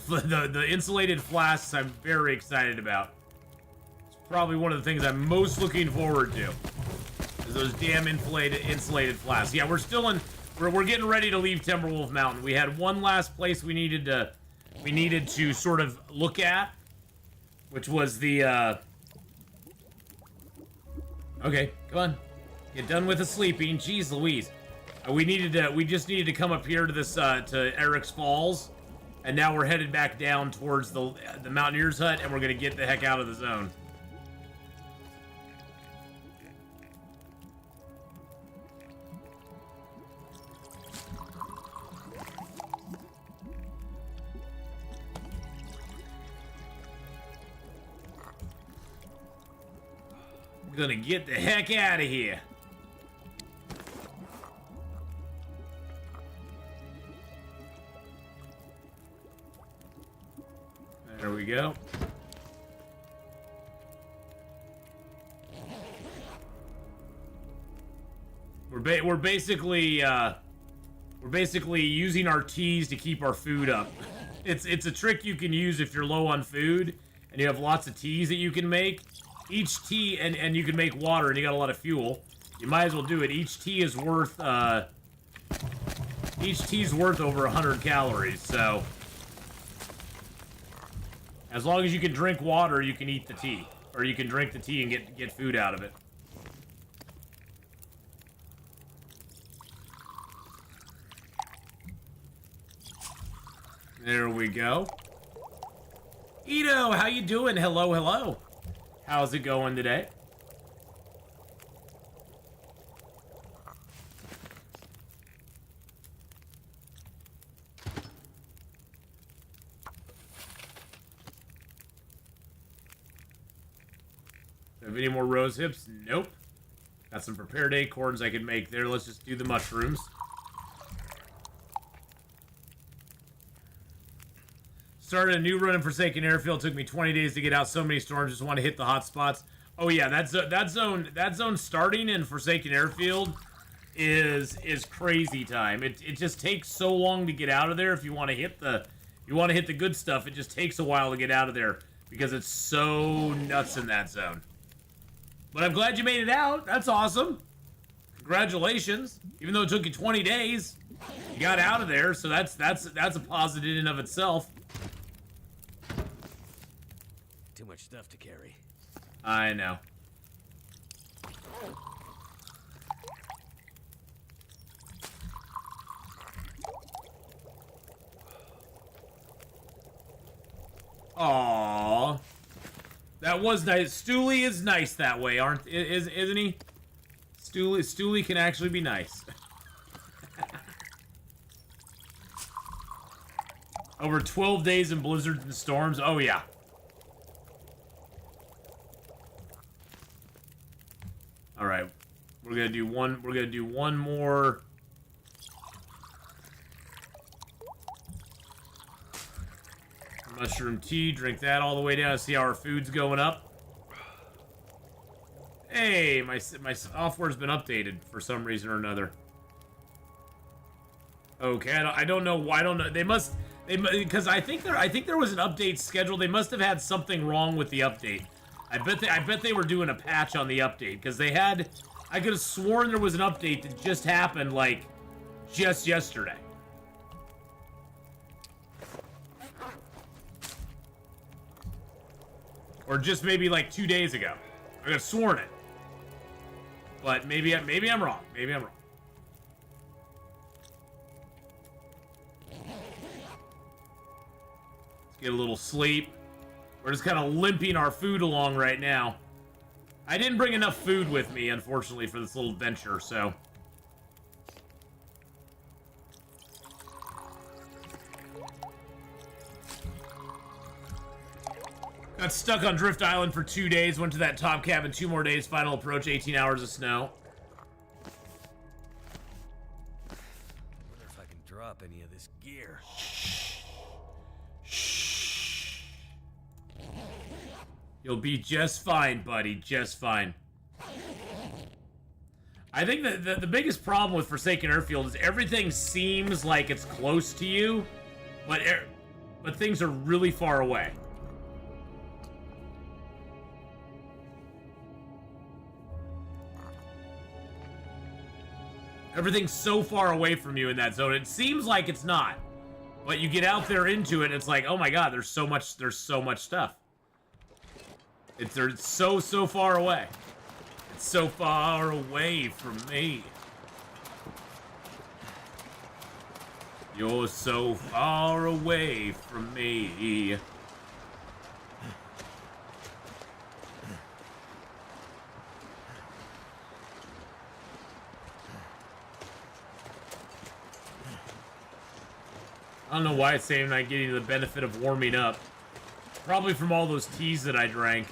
The insulated flasks I'm very excited about. It's probably one of the things I'm most looking forward to. Is those damn insulated flasks. Yeah, we're still in. We're getting ready to leave Timberwolf Mountain. We had one last place we needed to sort of look at, which was the. Okay, come on, get done with the sleeping. Jeez Louise, we just needed to come up here to this to Eric's Falls, and now we're headed back down towards the Mountaineer's hut, and we're gonna get the heck out of the zone. We're gonna get the heck out of here. There we go. We're basically using our teas to keep our food up. It's a trick you can use if you're low on food and you have lots of teas that you can make. Each tea, and you can make water, and you got a lot of fuel. You might as well do it. Each tea is worth over 100 calories, so as long as you can drink water, you can eat the tea. Or you can drink the tea and get food out of it. There we go. Ito, how you doing? Hello, hello. How's it going today? Have any more rose hips? Nope. Got some prepared acorns I could make there. Let's just do the mushrooms. Started a new run in Forsaken Airfield. Took me 20 days to get out. So many storms. Just want to hit the hot spots. Oh yeah, that zone starting in Forsaken Airfield is crazy time. It just takes so long to get out of there. If you want to hit the good stuff, it just takes a while to get out of there because it's so nuts in that zone. But I'm glad you made it out. That's awesome. Congratulations. Even though it took you 20 days, you got out of there. So that's a positive in and of itself. Too much stuff to carry. I know. Aww. That was nice. Stooley is nice that way, isn't he? Stooley can actually be nice. Over 12 days in blizzards and storms. Oh yeah. All right, we're gonna do one more. Mushroom tea. Drink that all the way down. See how our food's going up. Hey, my software's been updated for some reason or another. Okay, I don't know why. I don't know. Because I think there was an update scheduled. They must have had something wrong with the update. I bet they were doing a patch on the update because they had. I could have sworn there was an update that just happened like just yesterday. Or just maybe like 2 days ago. I could have sworn it. But maybe I'm wrong. Maybe I'm wrong. Let's get a little sleep. We're just kind of limping our food along right now. I didn't bring enough food with me, unfortunately, for this little venture, so. Got stuck on Drift Island for 2 days, went to that top cabin 2 more days, final approach, 18 hours of snow. I wonder if I can drop any of this gear. You'll be just fine, buddy. Just fine. I think that the biggest problem with Forsaken Airfield is everything seems like it's close to you, but things are really far away. Everything's so far away from you in that zone. It seems like it's not. But you get out there into it, and it's like, oh my god, there's so much stuff. They're so far away. It's so far away from me. You're so far away from me. I don't know why it's saying I'm not getting the benefit of warming up. Probably from all those teas that I drank.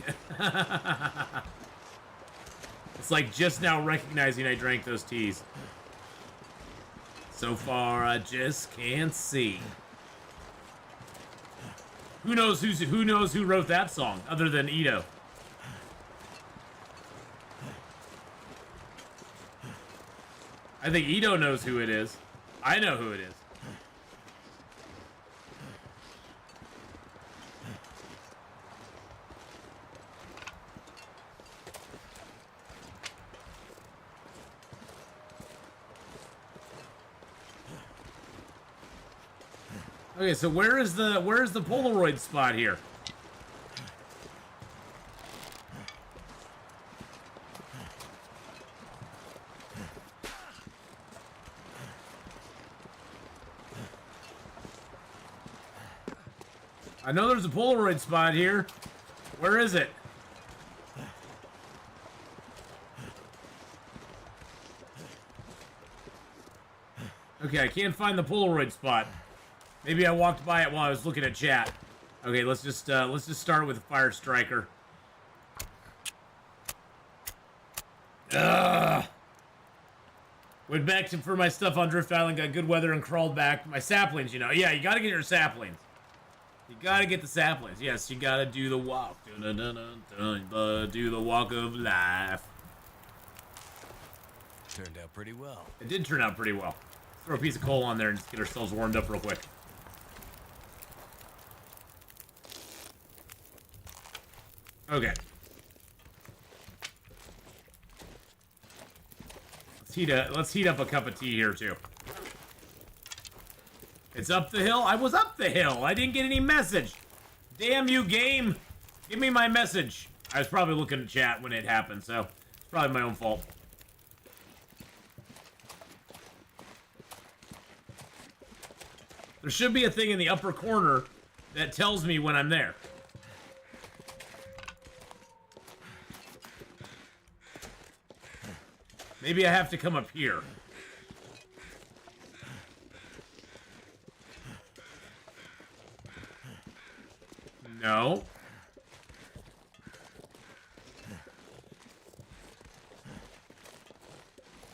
It's like just now recognizing I drank those teas. So far, I just can't see. Who knows who wrote that song other than Ito? I think Ito knows who it is. I know who it is. Okay, so where is the Polaroid spot here? I know there's a Polaroid spot here. Where is it? Okay, I can't find the Polaroid spot. Maybe I walked by it while I was looking at chat. Okay, let's just start with a fire striker. Ugh. Went back for my stuff on Drift Island, got good weather, and crawled back. My saplings, you know. Yeah, you gotta get your saplings. You gotta get the saplings. Yes, you gotta do the walk. Do the walk of life. Turned out pretty well. It did turn out pretty well. Throw a piece of coal on there and just get ourselves warmed up real quick. Okay. Let's heat up a cup of tea here too. It's up the hill. I was up the hill. I didn't get any message. Damn you, game. Give me my message. I was probably looking at chat when it happened, so it's probably my own fault. There should be a thing in the upper corner that tells me when I'm there. Maybe I have to come up here. No.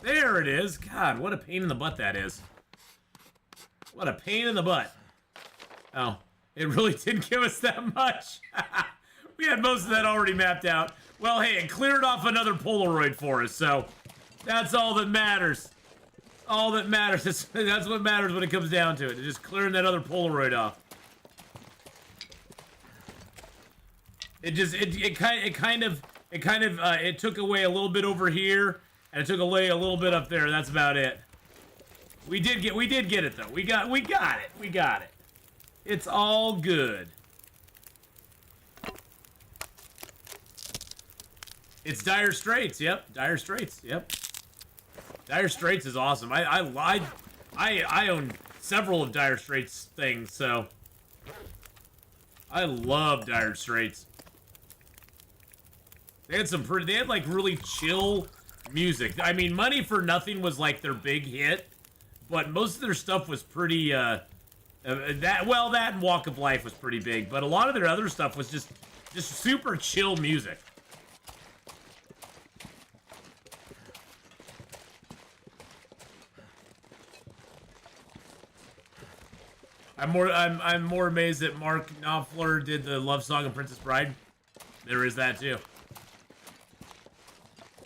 There it is. God, what a pain in the butt that is. What a pain in the butt. Oh, it really didn't give us that much. We had most of that already mapped out. Well, hey, it cleared off another Polaroid for us, so that's all that matters. All that matters. That's what matters when it comes down to it. Just clearing that other Polaroid off. It took away a little bit over here, and it took away a little bit up there. That's about it. We did get it though. We got it. It's all good. It's Dire Straits. Yep, Dire Straits. Yep. Dire Straits is awesome. I own several of Dire Straits things, so I love Dire Straits. They had like really chill music. I mean, Money for Nothing was like their big hit, but most of their stuff was pretty that and Walk of Life was pretty big, but a lot of their other stuff was just super chill music. I'm more amazed that Mark Knopfler did the love song of Princess Bride. There is that too.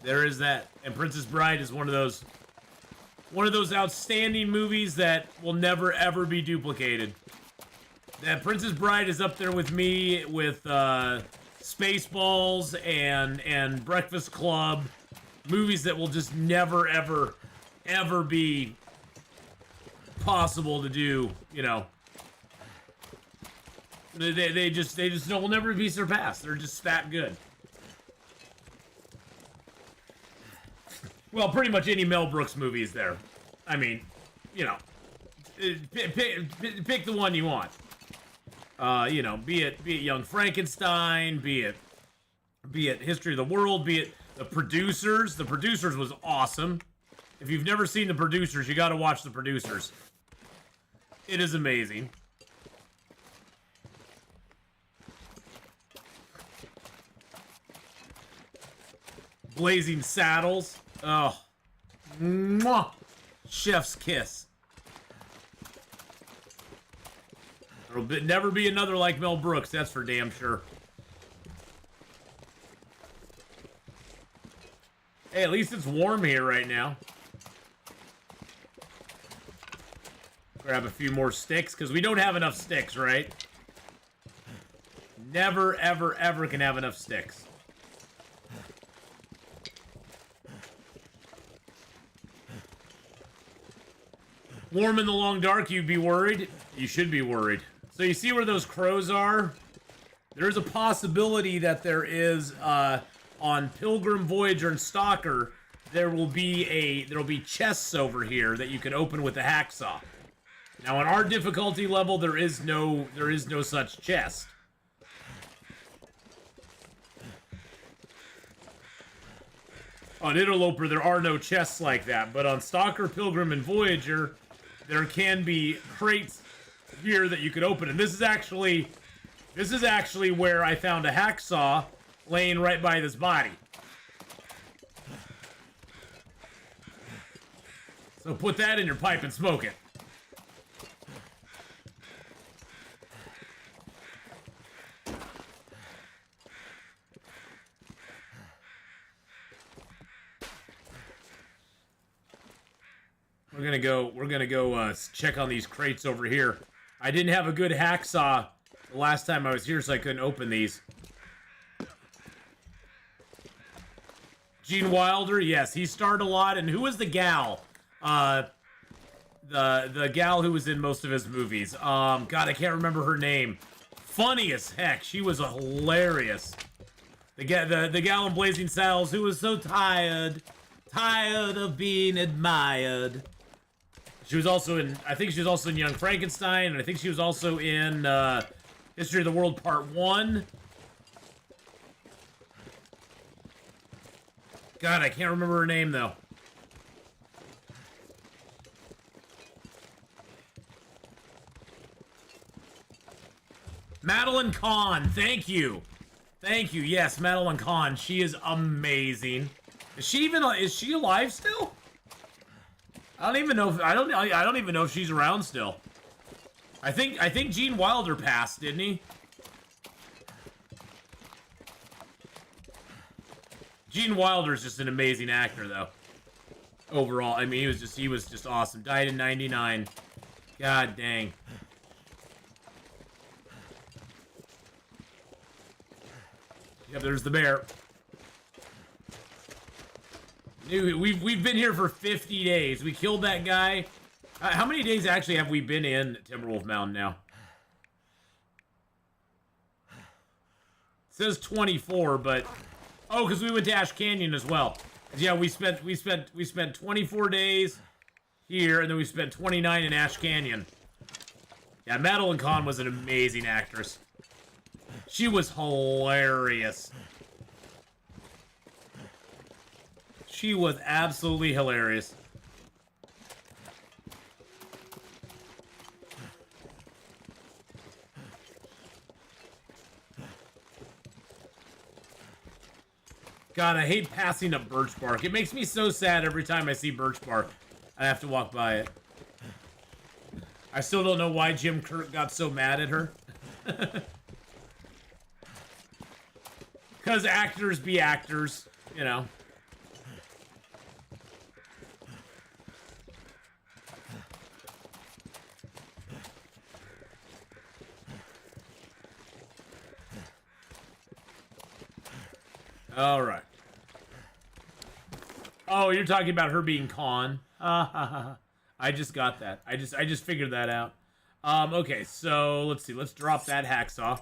There is that. And Princess Bride is one of those outstanding movies that will never ever be duplicated. That Princess Bride is up there with me with Spaceballs and Breakfast Club, movies that will just never ever ever be possible to do, you know. They just will never be surpassed. They're just that good. Well, pretty much any Mel Brooks movie is there. I mean, you know, pick the one you want. You know, be it Young Frankenstein, be it History of the World, be it The Producers. The Producers was awesome. If you've never seen The Producers, you got to watch The Producers. It is amazing. Blazing Saddles. Oh. Mwah. Chef's kiss. There'll never be another like Mel Brooks, that's for damn sure. Hey, at least it's warm here right now. Grab a few more sticks, because we don't have enough sticks, right? Never, ever, ever can have enough sticks. Warm in the long dark, you'd be worried? You should be worried. So you see where those crows are? There's a possibility that there is, on Pilgrim, Voyager, and Stalker, there'll be chests over here that you can open with a hacksaw. Now on our difficulty level, there is no such chest. On Interloper, there are no chests like that, but on Stalker, Pilgrim, and Voyager, there can be crates here that you could open. And this is actually where I found a hacksaw laying right by this body. So put that in your pipe and smoke it. We're gonna go check on these crates over here. I didn't have a good hacksaw the last time I was here, so I couldn't open these. Gene Wilder, yes, he starred a lot. And who was the gal? The gal who was in most of his movies. God, I can't remember her name. Funny as heck. She was hilarious. The gal in Blazing Saddles who was so tired of being admired. She was also in, I think she was also in Young Frankenstein, and I think she was also in History of the World Part 1. God, I can't remember her name, though. Madeline Kahn, thank you. Thank you, yes, Madeline Kahn. She is amazing. Is she alive still? I don't even know if she's around still. I think Gene Wilder passed, didn't he? Gene Wilder's just an amazing actor, though. Overall, I mean, he was just awesome. Died in '99. God dang. Yep, there's the bear. We've been here for 50 days. We killed that guy. How many days actually have we been in Timberwolf Mountain now? It says 24, but oh, because we went to Ash Canyon as well. Yeah, we spent 24 days here, and then we spent 29 in Ash Canyon. Yeah, Madeline Kahn was an amazing actress. She was hilarious. She was absolutely hilarious. God, I hate passing up birch bark. It makes me so sad every time I see birch bark. I have to walk by it. I still don't know why Jim Kirk got so mad at her. Because actors be actors, you know. All right. Oh, you're talking about her being Khan. I just got that. I just figured that out. Okay, so let's see. Let's drop that hacksaw.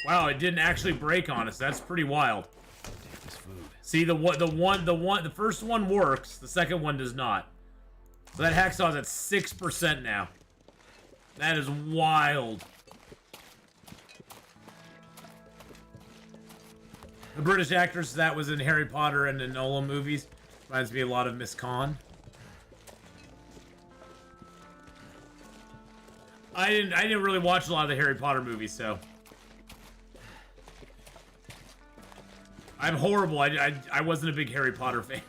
Wow, it didn't actually break on us. That's pretty wild. Take this food. See, the first one works. The second one does not. So that hacksaw's at 6% now. That is wild. The British actress that was in Harry Potter and the Nolan movies reminds me a lot of Miss Khan. I didn't really watch a lot of the Harry Potter movies, so I'm horrible. I wasn't a big Harry Potter fan.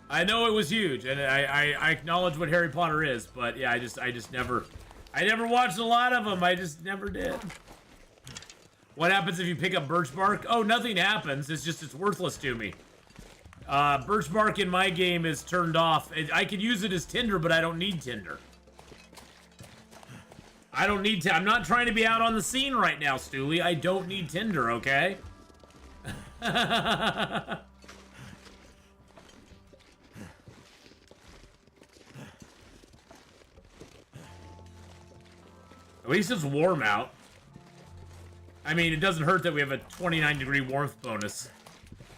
I know it was huge, and I acknowledge what Harry Potter is, but yeah, I never watched a lot of them. I just never did. What happens if you pick up birch bark? Oh, nothing happens. It's worthless to me. Birch bark in my game is turned off. I could use it as tinder, but I don't need tinder. I don't need to. I'm not trying to be out on the scene right now, Stooley. I don't need tinder, okay? At least it's warm out. I mean, it doesn't hurt that we have a 29-degree warmth bonus.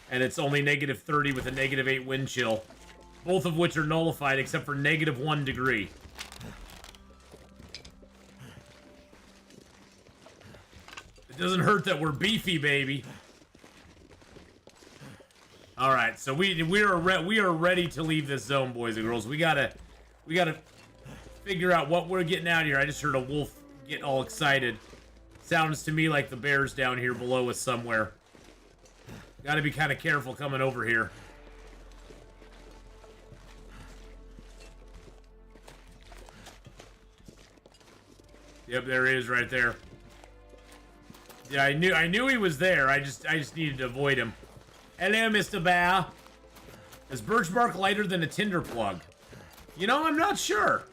And it's only -30 with a -8 wind chill. Both of which are nullified except for -1 degree. It doesn't hurt that we're beefy, baby. Alright, so we are ready to leave this zone, boys and girls. We gotta figure out what we're getting out of here. I just heard a wolf get all excited. Sounds to me like the bear's down here below us somewhere. Gotta be kind of careful coming over here. Yep, there he is right there. Yeah, I knew he was there. I just needed to avoid him. Hello, Mr. Bear. Is birch bark lighter than a tinder plug? You know, I'm not sure.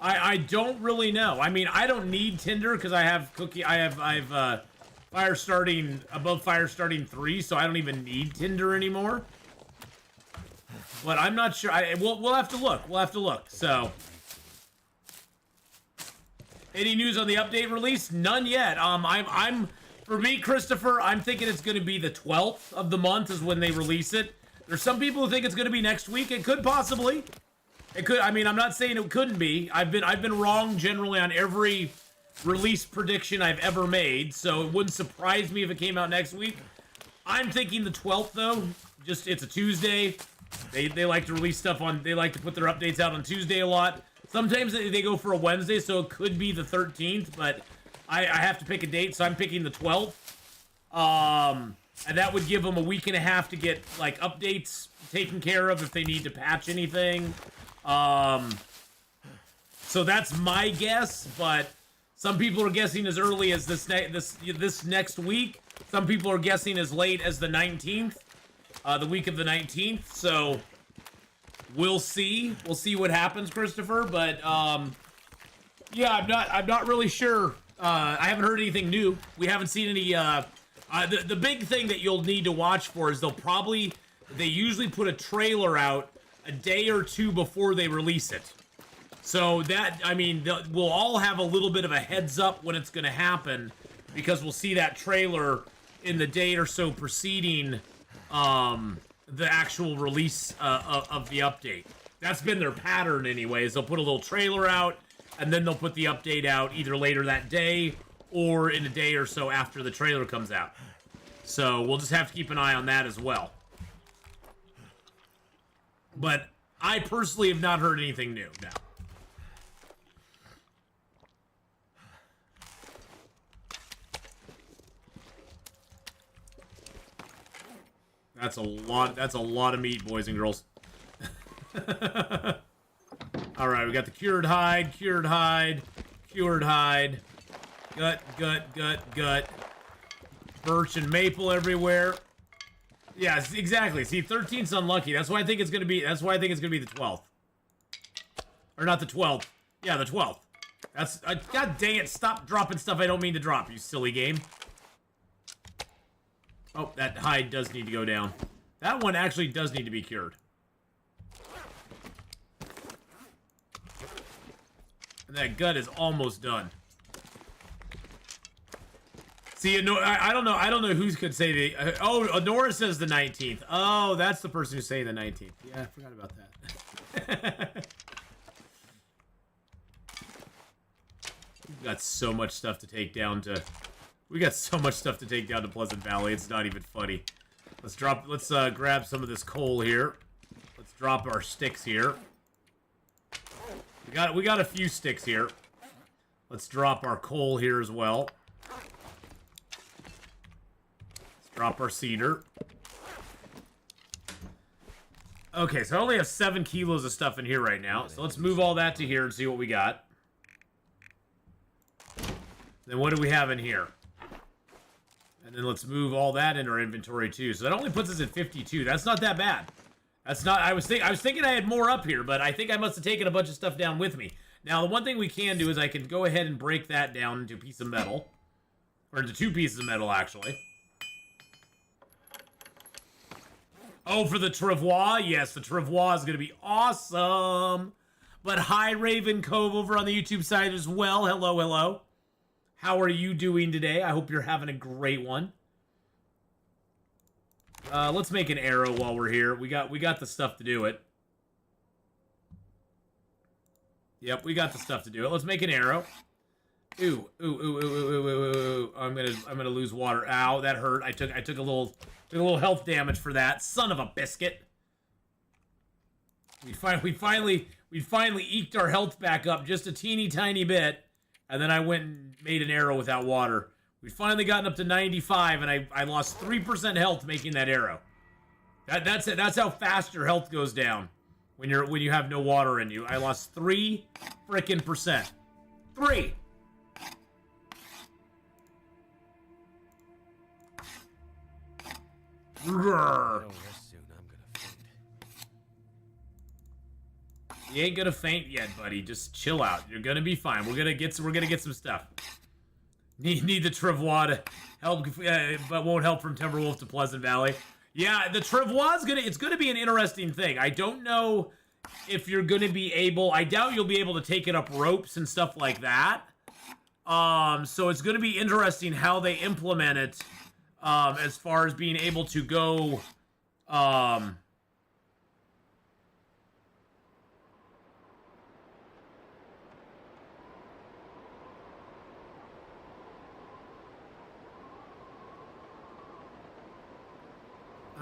I don't really know. I mean, I don't need tinder because I have fire starting above fire starting 3, so I don't even need tinder anymore. But I'm not sure. We'll have to look. We'll have to look. So, any news on the update release? None yet. For me, Christopher, I'm thinking it's going to be the 12th of the month is when they release it. There's some people who think it's going to be next week. It could possibly. It could. I mean, I'm not saying it couldn't be. I've been wrong generally on every release prediction I've ever made, so it wouldn't surprise me if it came out next week. I'm thinking the 12th though. Just it's a Tuesday. They like to release stuff on. They like to put their updates out on Tuesday a lot. Sometimes they go for a Wednesday, so it could be the 13th, but I have to pick a date, so I'm picking the 12th. And that would give them a week and a half to get like updates taken care of if they need to patch anything. So that's my guess, but some people are guessing as early as this next week. Some people are guessing as late as the 19th, the week of the 19th. So we'll see. We'll see what happens, Christopher. But yeah, I'm not really sure. I haven't heard anything new. We haven't seen any. The big thing that you'll need to watch for is they usually put a trailer out a day or two before they release it. So that, I mean, we'll all have a little bit of a heads up when it's going to happen because we'll see that trailer in the day or so preceding the actual release of the update. That's been their pattern anyways. They'll put a little trailer out and then they'll put the update out either later that day or in a day or so after the trailer comes out. So we'll just have to keep an eye on that as well. But I personally have not heard anything new now. That's a lot of meat, boys and girls. Alright, we got the cured hide, cured hide, cured hide. Gut. Birch and maple everywhere. Yeah, exactly. See, 13's unlucky. That's why I think it's gonna be. That's why I think it's gonna be the 12th. Or not the 12th. Yeah, the 12th. That's. God dang it! Stop dropping stuff I don't mean to drop, you silly game. Oh, that hide does need to go down. That one actually does need to be cured. And that gut is almost done. See, I don't know. I don't know who could say the. Oh, Honora says the 19th. Oh, that's the person who's saying the 19th. Yeah, I forgot about that. We've got so much stuff to take down to. We got so much stuff to take down to Pleasant Valley. It's not even funny. Let's drop. Let's grab some of this coal here. Let's drop our sticks here. We got a few sticks here. Let's drop our coal here as well. Drop our cedar. Okay, so I only have 7 kilos of stuff in here right now. So let's move all that to here and see what we got. Then what do we have in here? And then let's move all that in our inventory too. So that only puts us at 52. That's not that bad. That's not. I was thinking I had more up here, but I think I must have taken a bunch of stuff down with me. Now the one thing we can do is I can go ahead and break that down into a piece of metal, or into 2 pieces of metal actually. Oh, for the travois? Yes, the travois is going to be awesome. But hi, Raven Cove over on the YouTube side as well. Hello, hello. How are you doing today? I hope you're having a great one. Let's make an arrow while we're here. We got the stuff to do it. Yep, we got the stuff to do it. Let's make an arrow. Ooh. I'm gonna lose water. Ow, that hurt. I took a little health damage for that. Son of a biscuit. We finally eked our health back up just a teeny tiny bit, and then I went and made an arrow without water. We finally gotten up to 95, and I lost 3% health making that arrow. That's it. That's how fast your health goes down when you have no water in you. I lost 3 frickin' percent. 3. Grrr. You ain't gonna faint yet, buddy. Just chill out. You're gonna be fine. We're gonna get some stuff. Need the travois to help, but won't help from Timberwolf to Pleasant Valley. Yeah, the travois is gonna be an interesting thing. I don't know if you're gonna be able. I doubt you'll be able to take it up ropes and stuff like that. So it's gonna be interesting how they implement it, as far as being able to go,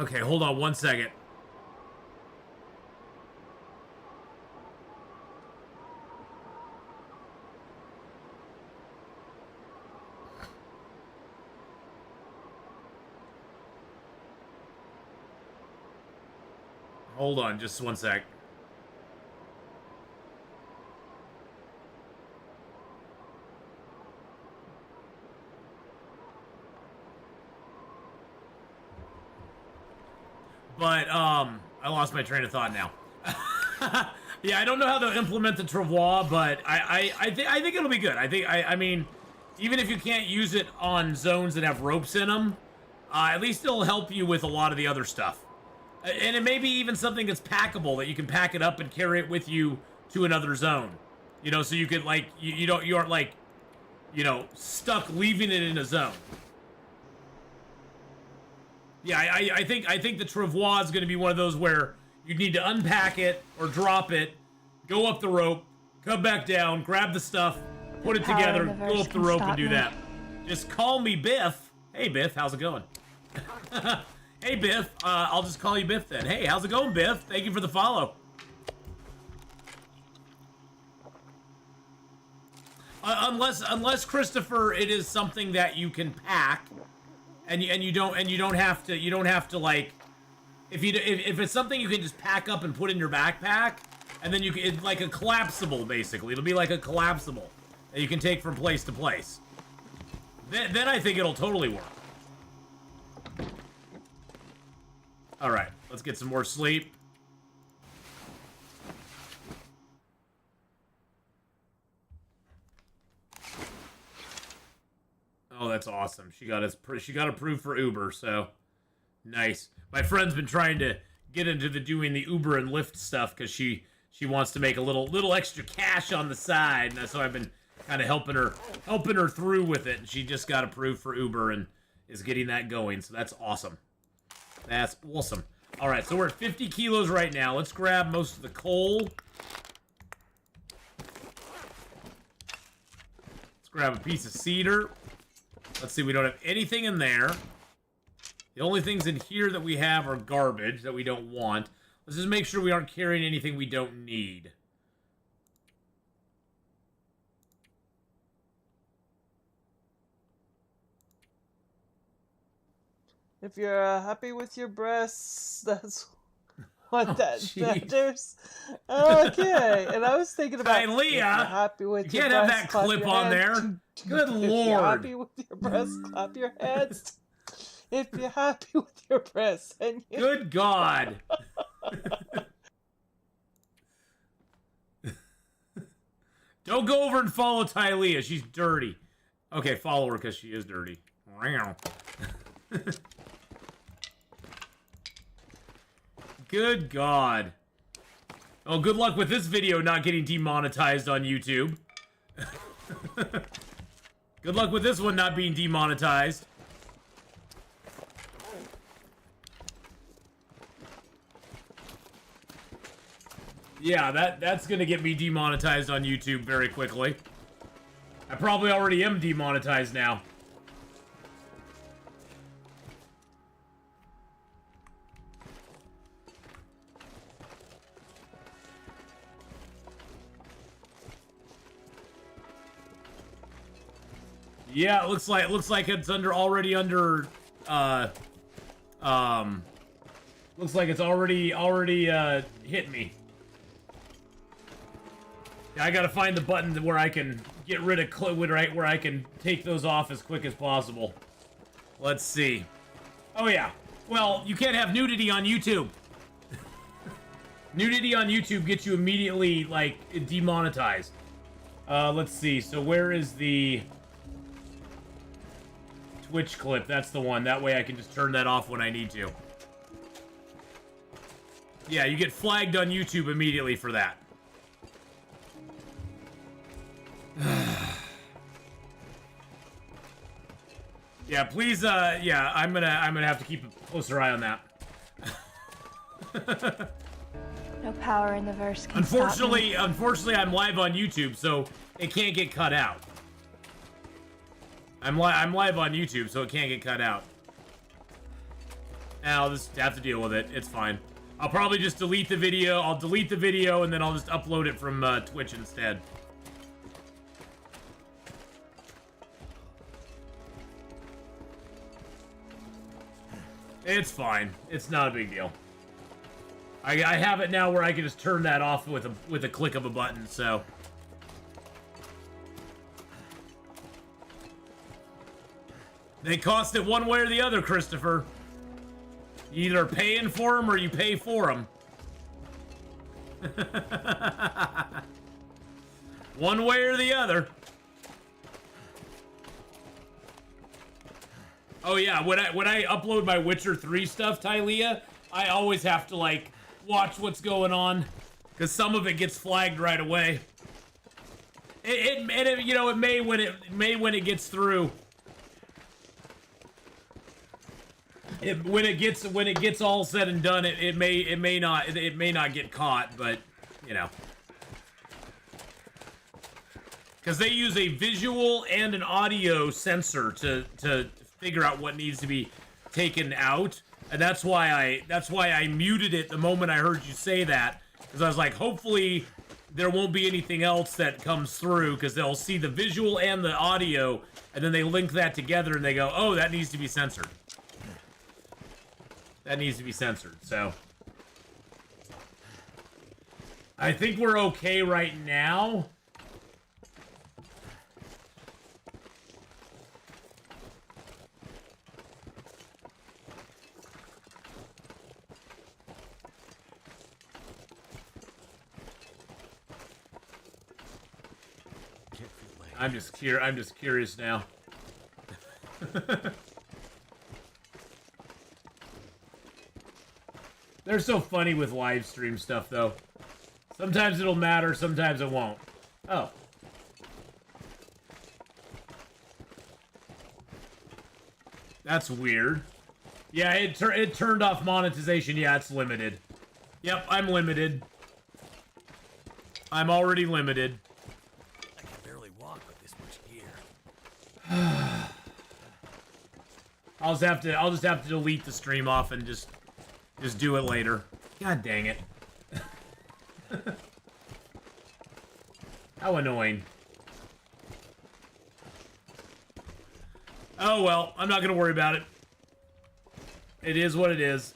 Okay, hold on 1 second. Hold on just 1 sec. But, I lost my train of thought now. Yeah, I don't know how they'll implement the travois, but I think it'll be good. I mean, even if you can't use it on zones that have ropes in them, at least it'll help you with a lot of the other stuff. And it may be even something that's packable, that you can pack it up and carry it with you to another zone. You know, so you could, like, you aren't, like, you know, stuck leaving it in a zone. Yeah, I think the travois is going to be one of those where you need to unpack it or drop it, go up the rope, come back down, grab the stuff, put it together, go up the rope and do that. Just call me Biff. Hey, Biff, how's it going? Hey, Biff. I'll just call you Biff then. Hey, how's it going, Biff? Thank you for the follow. Unless Christopher, it is something that you can pack, and you don't have to like, if it's something you can just pack up and put in your backpack, and then it's like a collapsible basically. It'll be like a collapsible that you can take from place to place. Then I think it'll totally work. All right, let's get some more sleep. Oh, that's awesome. She got approved for Uber, so nice. My friend's been trying to get into doing the Uber and Lyft stuff because she wants to make a little extra cash on the side, and so I've been kind of helping her through with it. And she just got approved for Uber and is getting that going, so that's awesome. That's awesome. All right, so we're at 50 kilos right now. Let's grab most of the coal. Let's grab a piece of cedar. Let's see, we don't have anything in there. The only things in here that we have are garbage that we don't want. Let's just make sure we aren't carrying anything we don't need. If you're happy with your breasts, that's what that is. Okay, and I was thinking about hey, Leah, if you're happy with you your can't breasts, have that clip on there. Good if lord. If you're happy with your breasts, clap your hands. If you're happy with your breasts, and you... Good God. Don't go over and follow Tylea. She's dirty. Okay, follow her because she is dirty. Good God. Oh, good luck with this video not getting demonetized on YouTube. Good luck with this one not being demonetized. Yeah, that's gonna get me demonetized on YouTube very quickly. I probably already am demonetized now. Yeah, it looks like it's already under looks like it's already hit me. Yeah, I gotta find the button where I can get rid of where I can take those off as quick as possible. Let's see. Oh yeah. Well, you can't have nudity on YouTube. Nudity on YouTube gets you immediately like demonetized. Let's see. So where is the Twitch clip? That's the one. That way I can just turn that off when I need to. Yeah, you get flagged on YouTube immediately for that. Yeah, please, yeah, I'm gonna have to keep a closer eye on that. No power in the verse can stop me. Unfortunately, I'm live on YouTube, so it can't get cut out. I'm live on YouTube, so it can't get cut out. I'll just have to deal with it. It's fine. I'll probably just delete the video. I'll delete the video, and then I'll just upload it from Twitch instead. It's fine. It's not a big deal. I have it now where I can just turn that off with a click of a button, so. They cost it one way or the other, Christopher. You either paying for them or you pay for them. One way or the other. Oh yeah, when I upload my Witcher 3 stuff, Tylea, I always have to like watch what's going on because some of it gets flagged right away. It you know, it may when it gets through. When it gets all said and done, it may not get caught, but you know, because they use a visual and an audio sensor to figure out what needs to be taken out, and that's why I muted it the moment I heard you say that, because I was like, hopefully there won't be anything else that comes through, because they'll see the visual and the audio, and then they link that together and they go, oh, that needs to be censored. That needs to be censored. So I think we're okay right now. I'm just curious now. They're so funny with live stream stuff, though. Sometimes it'll matter, sometimes it won't. Oh. That's weird. Yeah, it turned off monetization. Yeah, it's limited. Yep, I'm limited. I'm already limited. I can barely walk with this much gear. I'll just have to delete the stream off and just do it later. God dang it. How annoying. Oh well, I'm not gonna worry about it. It is what it is.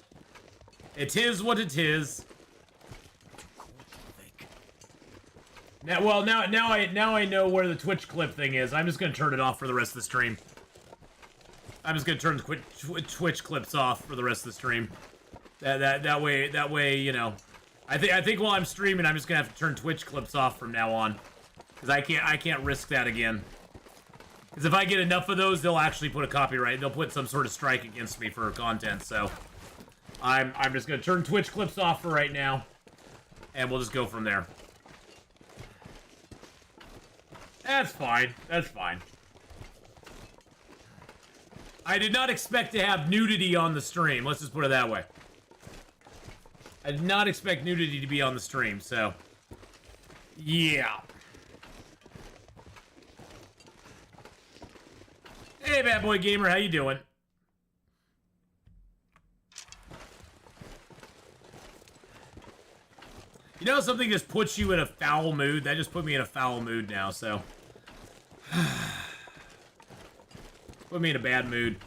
It is what it is. Now, well, now I know where the Twitch clip thing is. I'm just gonna turn it off for the rest of the stream. I'm just gonna turn the Twitch clips off for the rest of the stream. That way, you know. I think while I'm streaming, I'm just gonna have to turn Twitch clips off from now on, because I can't risk that again. Because if I get enough of those, they'll actually put a copyright. They'll put some sort of strike against me for content. So I'm just gonna turn Twitch clips off for right now, and we'll just go from there. That's fine. That's fine. I did not expect to have nudity on the stream. Let's just put it that way. I did not expect nudity to be on the stream, so yeah. Hey, Bad Boy Gamer, how you doing? You know, something just puts you in a foul mood. That just put me in a foul mood now. So, put me in a bad mood.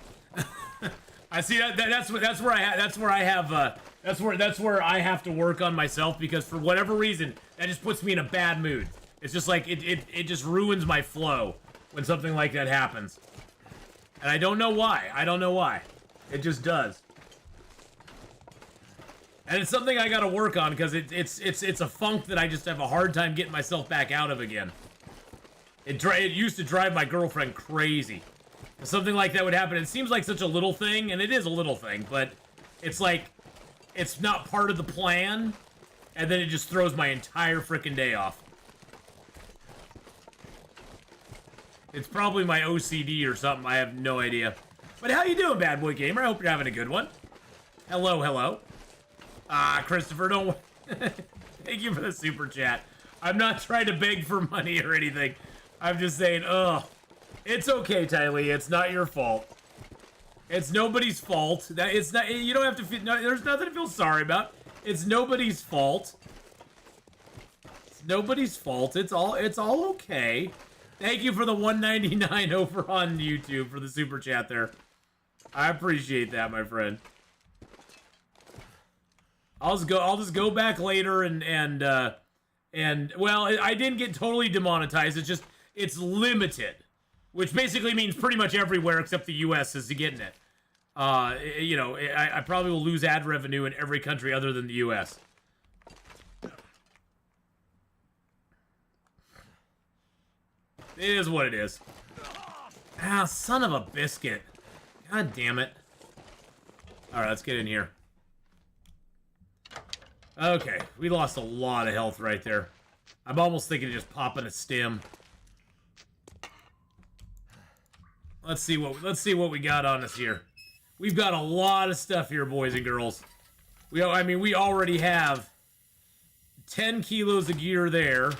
I see that's where I have to work on myself, because for whatever reason that just puts me in a bad mood. It's just like it just ruins my flow when something like that happens. And I don't know why. I don't know why. It just does. And it's something I gotta work on, because it's a funk that I just have a hard time getting myself back out of again. It used to drive my girlfriend crazy. Something like that would happen. It seems like such a little thing, and it is a little thing, but it's like, it's not part of the plan, and then it just throws my entire frickin' day off. It's probably my OCD or something. I have no idea. But how you doing, Bad Boy Gamer? I hope you're having a good one. Hello, hello. Christopher, don't... Thank you for the super chat. I'm not trying to beg for money or anything. I'm just saying, ugh. It's okay, Tylee. It's not your fault. It's nobody's fault. It's not... You don't have to feel... No, there's nothing to feel sorry about. It's nobody's fault. It's nobody's fault. It's all okay. Thank you for the $1.99 over on YouTube for the super chat there. I appreciate that, my friend. I'll just go back later and well, I didn't get totally demonetized. It's limited, which basically means pretty much everywhere except the US is getting it. You know, I probably will lose ad revenue in every country other than the US. It is what it is. Ah, son of a biscuit. God damn it. Alright, let's get in here. Okay, we lost a lot of health right there. I'm almost thinking of just popping a stim. Let's see what we got on us here. We've got a lot of stuff here, boys and girls. I mean, we already have 10 kilos of gear there.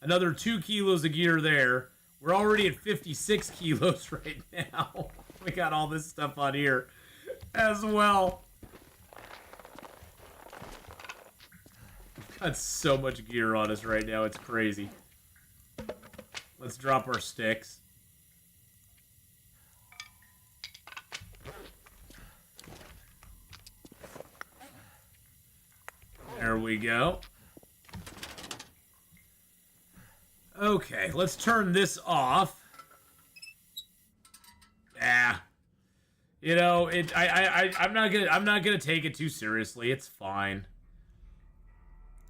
Another 2 kilos of gear there. We're already at 56 kilos right now. We got all this stuff on here as well. We've got so much gear on us right now. It's crazy. Let's drop our sticks. There we go. Okay, let's turn this off. You know, I'm not gonna take it too seriously. It's fine.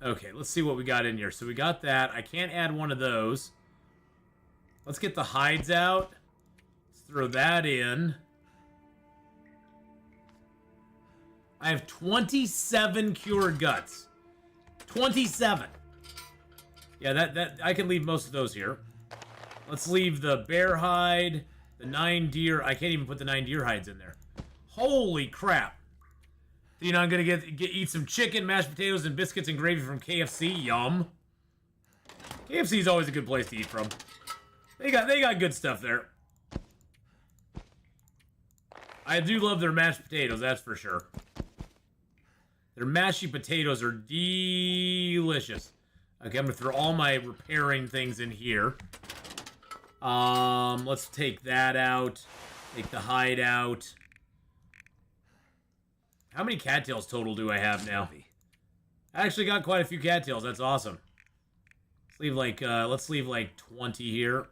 Okay, let's see what we got in here. So we got that. I can't add one of those. Let's get the hides out. Let's throw that in. I have 27 cured guts. 27. Yeah, that I can leave most of those here. Let's leave the bear hide, the 9 deer. I can't even put the 9 deer hides in there. Holy crap. You know, I'm gonna eat some chicken, mashed potatoes, and biscuits and gravy from KFC. Yum. KFC is always a good place to eat from. They got good stuff there. I do love their mashed potatoes, that's for sure. Their mashy potatoes are delicious. Okay, I'm gonna throw all my repairing things in here. Let's take that out. Take the hide out. How many cattails total do I have now? I actually got quite a few cattails. That's awesome. Let's leave like 20 here.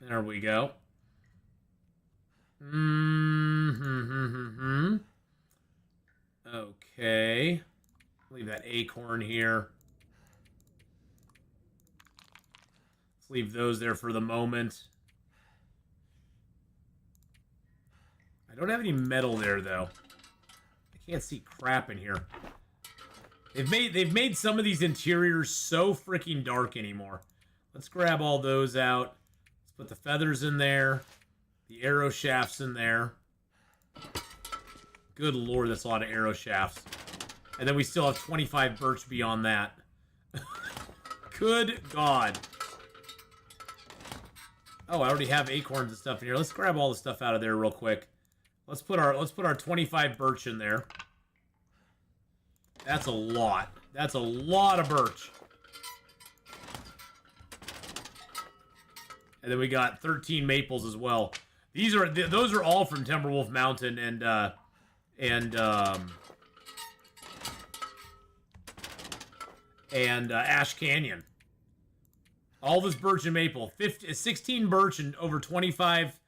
There we go. Okay. Leave that acorn here. Let's leave those there for the moment. I don't have any metal there though. Can't see crap in here. They've made some of these interiors so freaking dark anymore. Let's grab all those out. Let's put the feathers in there. The arrow shafts in there. Good lord, that's a lot of arrow shafts. And then we still have 25 birch beyond that. Good god. Oh, I already have acorns and stuff in here. Let's grab all the stuff out of there real quick. Let's put our 25 birch in there. That's a lot. That's a lot of birch. And then we got 13 maples as well. Those are all from Timberwolf Mountain and Ash Canyon. All this birch and maple. 16 birch and over 25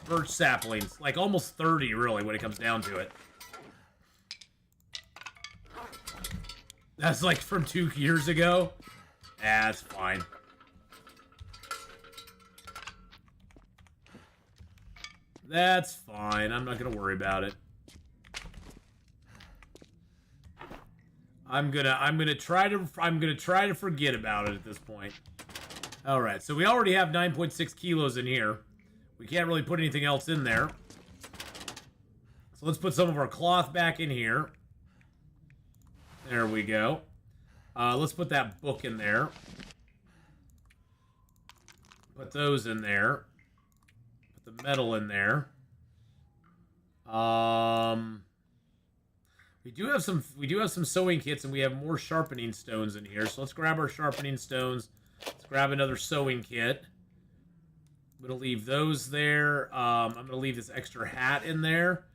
birch saplings. Like almost 30 really when it comes down to it. That's like from 2 years ago. That's fine. That's fine. I'm not gonna worry about it. I'm gonna try to forget about it at this point. All right, so we already have 9.6 kilos in here. We can't really put anything else in there. So let's put some of our cloth back in here. There we go. Let's put that book in there. Put those in there. Put the metal in there. We do have some sewing kits and we have more sharpening stones in here. So let's grab our sharpening stones. Let's grab another sewing kit. I'm going to leave those there. I'm going to leave this extra hat in there.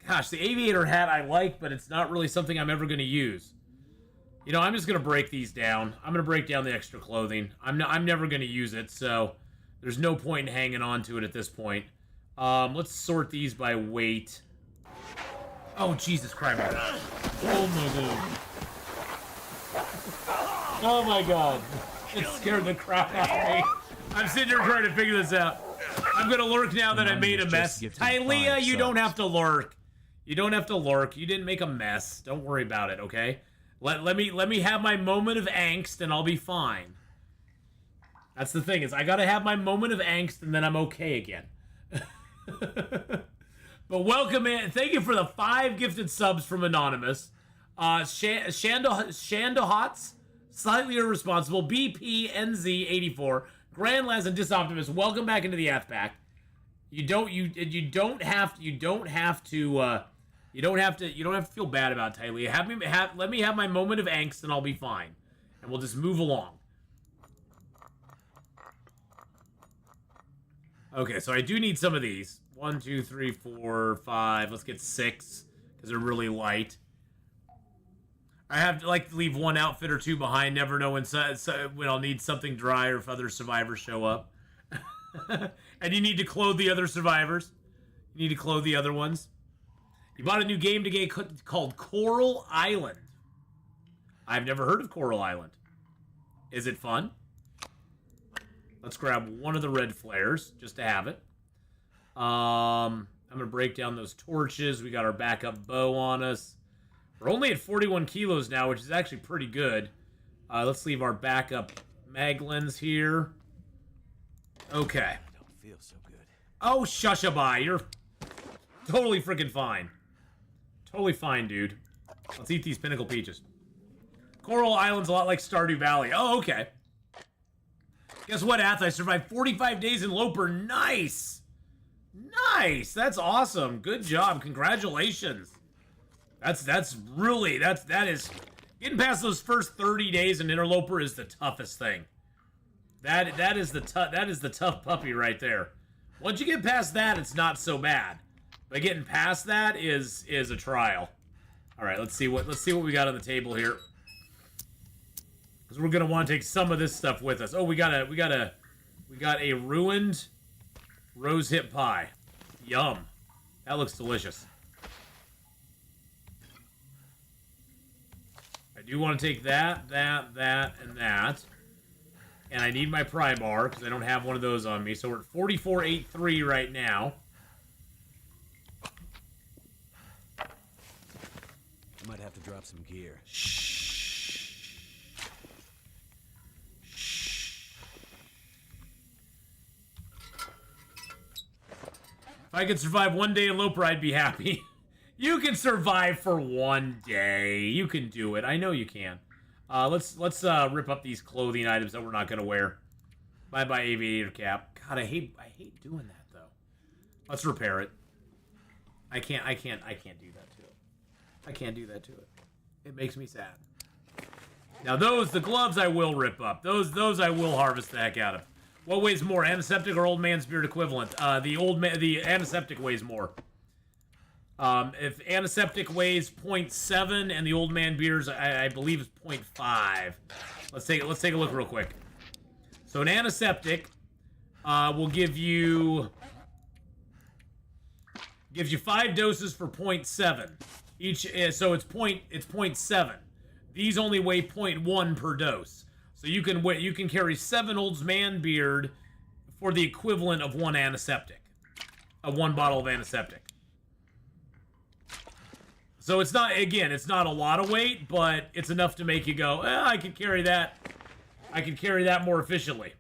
Gosh, the aviator hat I like, but it's not really something I'm ever going to use. You know, I'm just going to break these down. I'm going to break down the extra clothing. I'm never going to use it, so there's no point in hanging on to it at this point. Let's sort these by weight. Oh, Jesus Christ. Oh, my God. Oh, my God. It scared the crap out of me. I'm sitting here trying to figure this out. I'm going to lurk now that I made a mess. Tylea, you don't have to lurk. You don't have to lurk. You didn't make a mess. Don't worry about it, okay? Let me have my moment of angst and I'll be fine. That's the thing, is I gotta have my moment of angst and then I'm okay again. But welcome in. Thank you for the 5 gifted subs from Anonymous. Shandohots, Slightly Irresponsible, BPNZ84, Grand Laz, and Disoptimus. Welcome back into the Athpack. You don't have to feel bad about it, Tylea. Let me have my moment of angst and I'll be fine. And we'll just move along. Okay, so I do need some of these. 1, 2, 3, 4, 5. Let's get 6 because they're really light. I have to leave 1 outfit or 2 behind. Never know when I'll need something dry or if other survivors show up. And you need to clothe the other survivors. You need to clothe the other ones. You bought a new game today called Coral Island. I've never heard of Coral Island. Is it fun? Let's grab one of the red flares, just to have it. I'm going to break down those torches. We got our backup bow on us. We're only at 41 kilos now, which is actually pretty good. Let's leave our backup mag lens here. Okay. I don't feel so good. Oh, shushabai. You're totally freaking fine. Totally fine, dude. Let's eat these pinnacle peaches. Coral Island's a lot like Stardew Valley. Oh, okay. Guess what, Ath? I survived 45 days in Loper. Nice! Nice! That's awesome. Good job. Congratulations. That is... Getting past those first 30 days in Interloper is the toughest thing. That is the tough puppy right there. Once you get past that, it's not so bad. But getting past that is a trial. All right, let's see what we got on the table here. Because we're gonna want to take some of this stuff with us. Oh, we got a ruined rose hip pie. Yum. That looks delicious. I do want to take that, and that. And I need my pry bar, because I don't have one of those on me. So we're at 44.83 right now. I might have to drop some gear. If I could survive one day in Loper, I'd be happy. You can survive for one day. You can do it. I know you can. Let's rip up these clothing items that we're not gonna wear. Bye-bye aviator cap. God, I hate doing that though. Let's repair it. I can't do that to it. I can't do that to it. It makes me sad. Now the gloves I will rip up. Those I will harvest the heck out of. What weighs more, antiseptic or old man's beard equivalent? The antiseptic weighs more. If antiseptic weighs 0.7 and the old man beers, I believe is 0.5. Let's take a look real quick. So an antiseptic will give you 5 doses for 0.7 each. So it's 0.7. These only weigh 0.1 per dose. So you can carry 7 old man beard for the equivalent of 1 antiseptic, one bottle of antiseptic. So it's not a lot of weight, but it's enough to make you go, I could carry that. I could carry that more efficiently.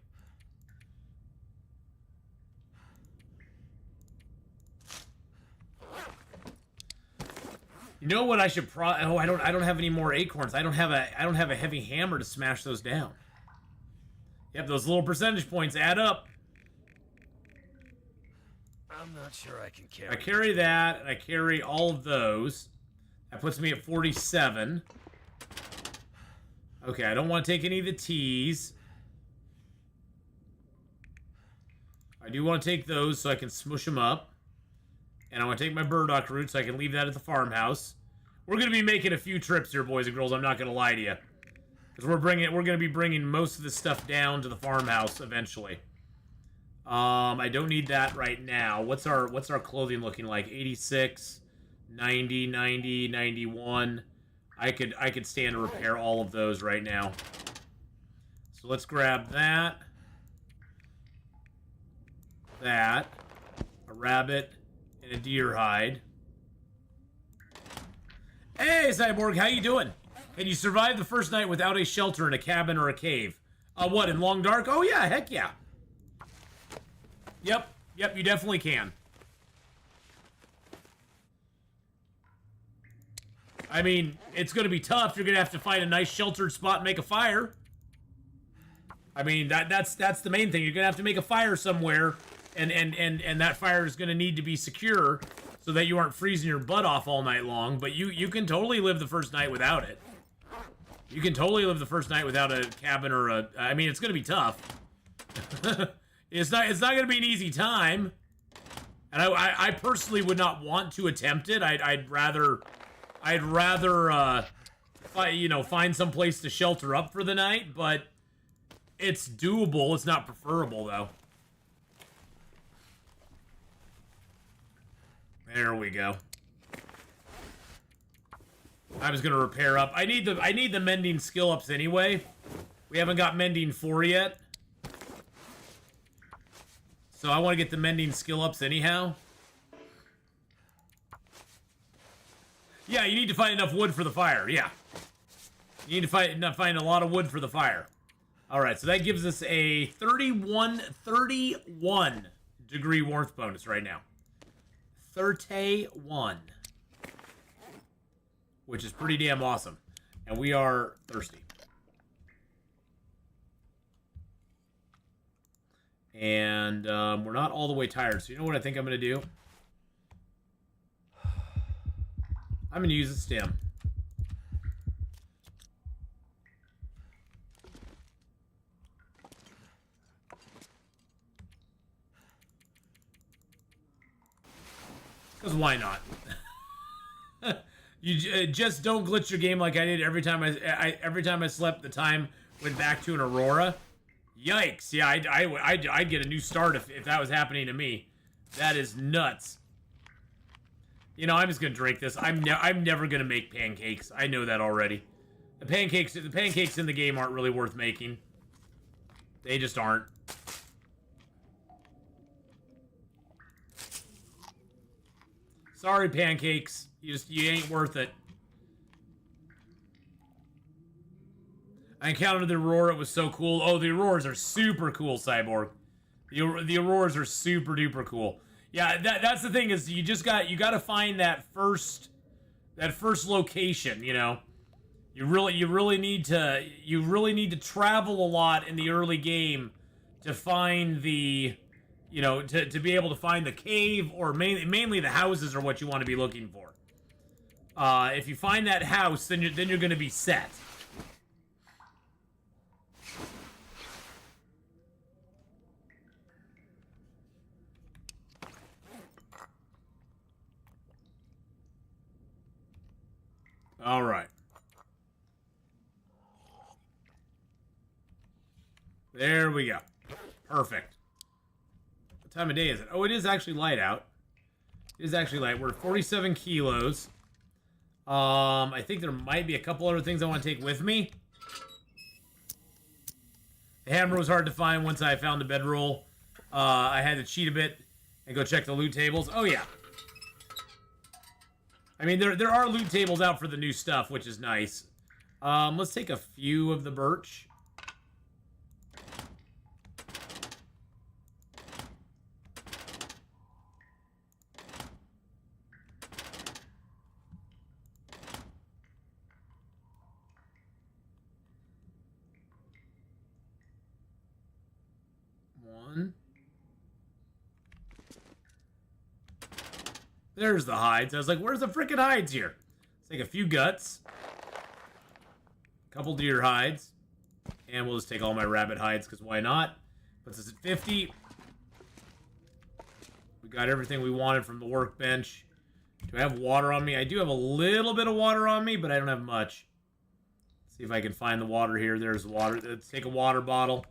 You know what I should I don't have any more acorns. I don't have a heavy hammer to smash those down. Yep, those little percentage points add up. I'm not sure I can carry. I carry that, and I carry all of those. That puts me at 47. Okay, I don't want to take any of the teas. I do want to take those so I can smush them up. And I want to take my burdock root so I can leave that at the farmhouse. We're going to be making a few trips here, boys and girls. I'm not going to lie to you. Because we're going to be bringing most of this stuff down to the farmhouse eventually. I don't need that right now. What's our clothing looking like? 86, 90, 90, 91. I could stand to repair all of those right now. So let's grab that. That. A rabbit. And a deer hide. Hey, Cyborg, how you doing? Can you survive the first night without a shelter in a cabin or a cave? What, in Long Dark? Oh, yeah, heck yeah. Yep, you definitely can. I mean, it's going to be tough. You're going to have to find a nice sheltered spot and make a fire. I mean, that's the main thing. You're going to have to make a fire somewhere. And that fire is going to need to be secure so that you aren't freezing your butt off all night long. But you can totally live the first night without it. You can totally live the first night without a cabin or a... I mean, it's going to be tough. It's not going to be an easy time. And I personally would not want to attempt it. I'd rather find some place to shelter up for the night. But it's doable. It's not preferable, though. There we go. I was gonna repair up. I need the mending skill ups anyway. We haven't got mending 4 yet. So I want to get the mending skill ups anyhow. Yeah, you need to find enough wood for the fire. Yeah. You need to find a lot of wood for the fire. Alright, so that gives us a 31 degree warmth bonus right now. 31. Which is pretty damn awesome. And we are thirsty. And we're not all the way tired. So you know what I think I'm going to do? I'm going to use a stem. Because why not? You just don't glitch your game like I did every time every time I slept. The time went back to an Aurora. Yikes! Yeah, I'd get a new start if that was happening to me. That is nuts. You know, I'm just gonna drink this. I'm never gonna make pancakes. I know that already. The pancakes in the game aren't really worth making. They just aren't. Sorry, pancakes. You ain't worth it. I encountered the Aurora. It was so cool. Oh, the Auroras are super cool, Cyborg. The Auroras are super duper cool. Yeah, that's the thing is you got to find that first location. You know, you really need to travel a lot in the early game to find the. You know, to be able to find the cave, or mainly the houses are what you want to be looking for. If you find that house, then you're going to be set. All right. There we go. Perfect. What time of day is it? Oh, it is actually light out. It is actually light. We're 47 kilos. I think there might be a couple other things I want to take with me. The hammer was hard to find once I found the bedroll. I had to cheat a bit and go check the loot tables. Oh, yeah. I mean, there are loot tables out for the new stuff, which is nice. Let's take a few of the birch. There's the hides. I was like, where's the frickin' hides here? Let's take a few guts. A couple deer hides. And we'll just take all my rabbit hides, because why not? Puts us at 50. We got everything we wanted from the workbench. Do I have water on me? I do have a little bit of water on me, but I don't have much. Let's see if I can find the water here. There's water. Let's take a water bottle.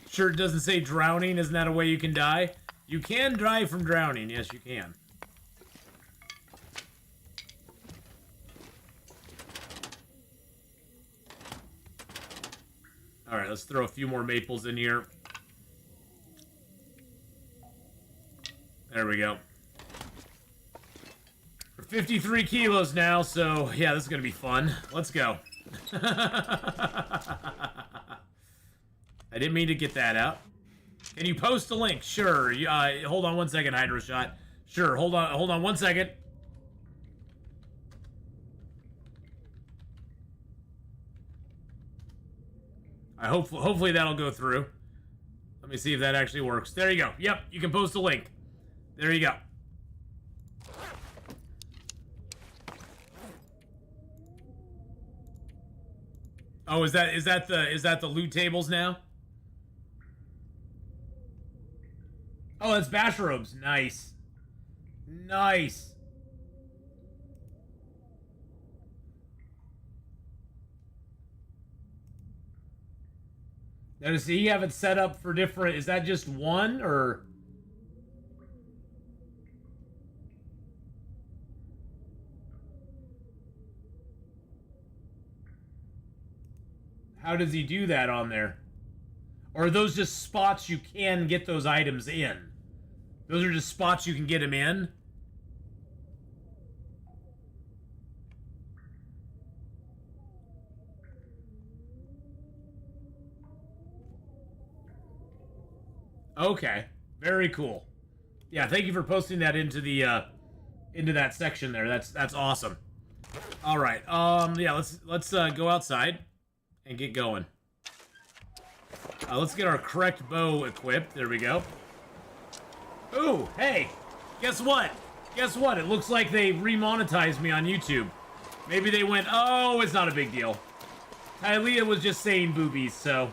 Sure, it doesn't say drowning. Isn't that a way you can die? You can die from drowning. Yes, you can. Alright, let's throw a few more maples in here. There we go. We're 53 kilos now, so yeah, this is going to be fun. Let's go. I didn't mean to get that out. Can you post a link? Sure. Hold on one second, Hydro Shot. Sure. Hold on 1 second. Hopefully that'll go through. Let me see if that actually works. There you go. Yep, you can post a link. There you go. Oh, is that the loot tables now? Oh, that's Bashrobes. Nice. Nice. Now, does he have it set up for different... Is that just one, or... How does he do that on there? Or are those just spots you can get those items in? Those are just spots you can get them in? Okay. Very cool. Yeah, thank you for posting that into the into that section there. That's awesome. All right. Yeah, let's go outside and get going. Let's get our correct bow equipped. There we go. Ooh, hey, guess what? Guess what? It looks like they remonetized me on YouTube. Maybe they went, oh, it's not a big deal. Tylea was just saying boobies, so.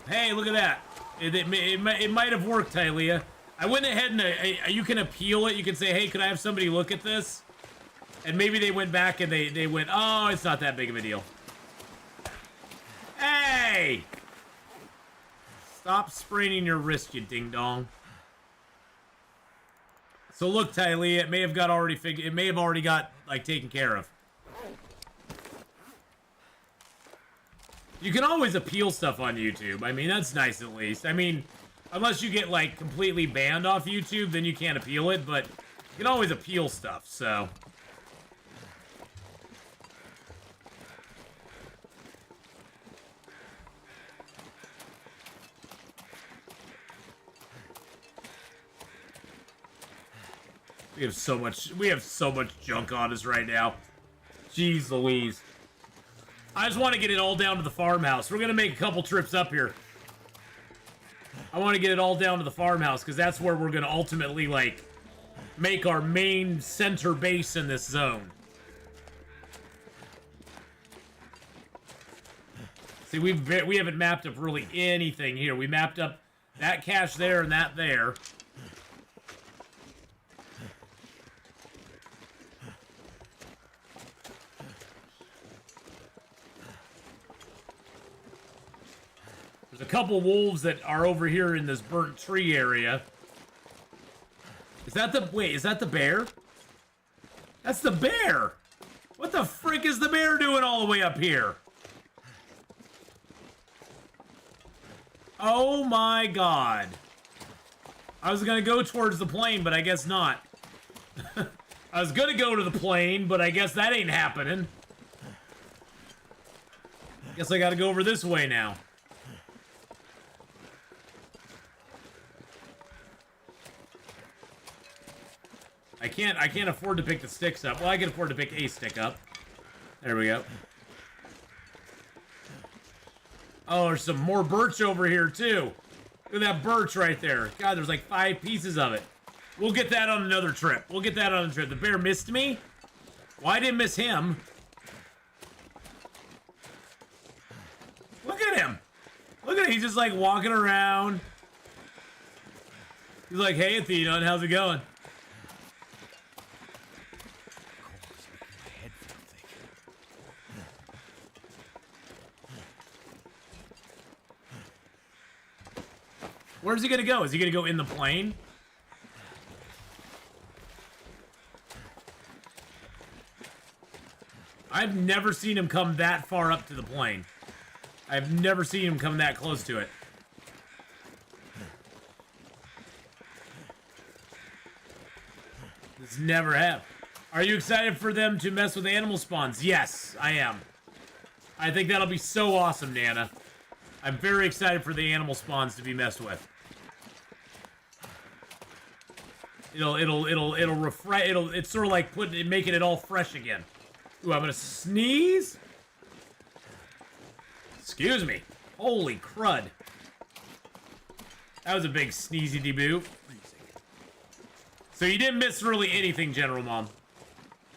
Hey, look at that. It might have worked, Tylea. I went ahead and you can appeal it. You can say, hey, could I have somebody look at this? And maybe they went back and they went, oh, it's not that big of a deal. Hey! Stop spraining your wrist, you ding-dong. So look, Tylea, it may have got already it may have already got, like, taken care of. You can always appeal stuff on YouTube. I mean, that's nice at least. I mean, unless you get, like, completely banned off YouTube, then you can't appeal it, but you can always appeal stuff, so. We have so much junk on us right now. Jeez Louise. I just want to get it all down to the farmhouse. We're going to make a couple trips up here. I want to get it all down to the farmhouse, because that's where we're going to ultimately, like, make our main center base in this zone. See, we haven't mapped up really anything here. We mapped up that cache there and that there. There's a couple wolves that are over here in this burnt tree area. Is that the... Wait, is that the bear? That's the bear! What the frick is the bear doing all the way up here? Oh my god. I was gonna go towards the plane, but I guess not. I was gonna go to the plane, but I guess that ain't happening. Guess I gotta go over this way now. I can't afford to pick the sticks up. Well, I can afford to pick a stick up. There we go. Oh, there's some more birch over here, too. Look at that birch right there. God, there's like 5 pieces of it. We'll get that on another trip. We'll get that on a trip. The bear missed me? Well, I didn't miss him. Look at him. Look at him. He's just like walking around. He's like, hey, Atheenon, how's it going? Where's he gonna go? Is he gonna go in the plane? I've never seen him come that far up to the plane. I've never seen him come that close to it. This never happened. Are you excited for them to mess with animal spawns? Yes, I am. I think that'll be so awesome, Nana. I'm very excited for the animal spawns to be messed with. It's sort of like making it all fresh again. Ooh, I'm gonna sneeze. Excuse me. Holy crud. That was a big sneezy debut. So you didn't miss really anything, General Mom.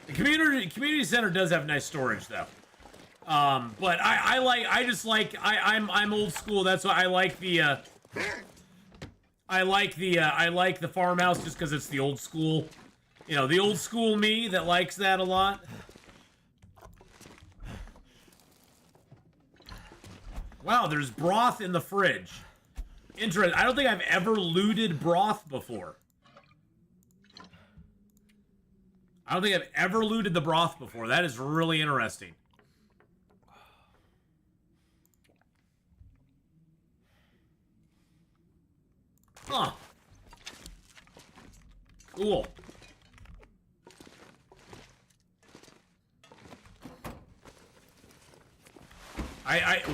The community center does have nice storage though. But I'm old school. That's why I like the farmhouse just because it's the old school. You know, the old school me that likes that a lot. Wow, there's broth in the fridge. Interesting. I don't think I've ever looted broth before. I don't think I've ever looted the broth before. That is really interesting. Huh. Cool.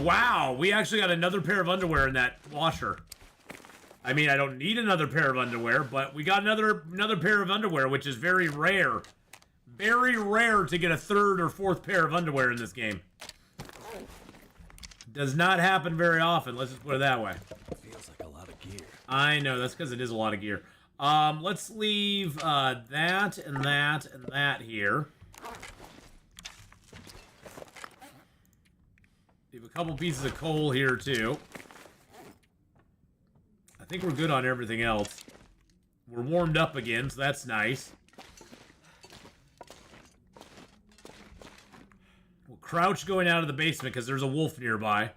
Wow, we actually got another pair of underwear in that washer. I mean, I don't need another pair of underwear, but we got another pair of underwear, which is very rare. Very rare to get a third or fourth pair of underwear in this game. Does not happen very often, let's just put it that way. Feels like a lot of gear. I know, that's because it is a lot of gear. Let's leave that and that and that here. Leave a couple pieces of coal here, too. I think we're good on everything else. We're warmed up again, so that's nice. We'll crouch going out of the basement because there's a wolf nearby.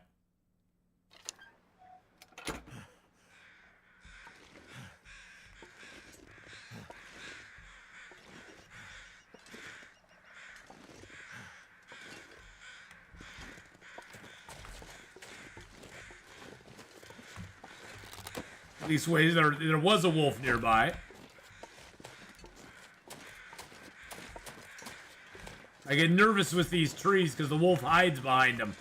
At least wait, there was a wolf nearby. I get nervous with these trees because the wolf hides behind them.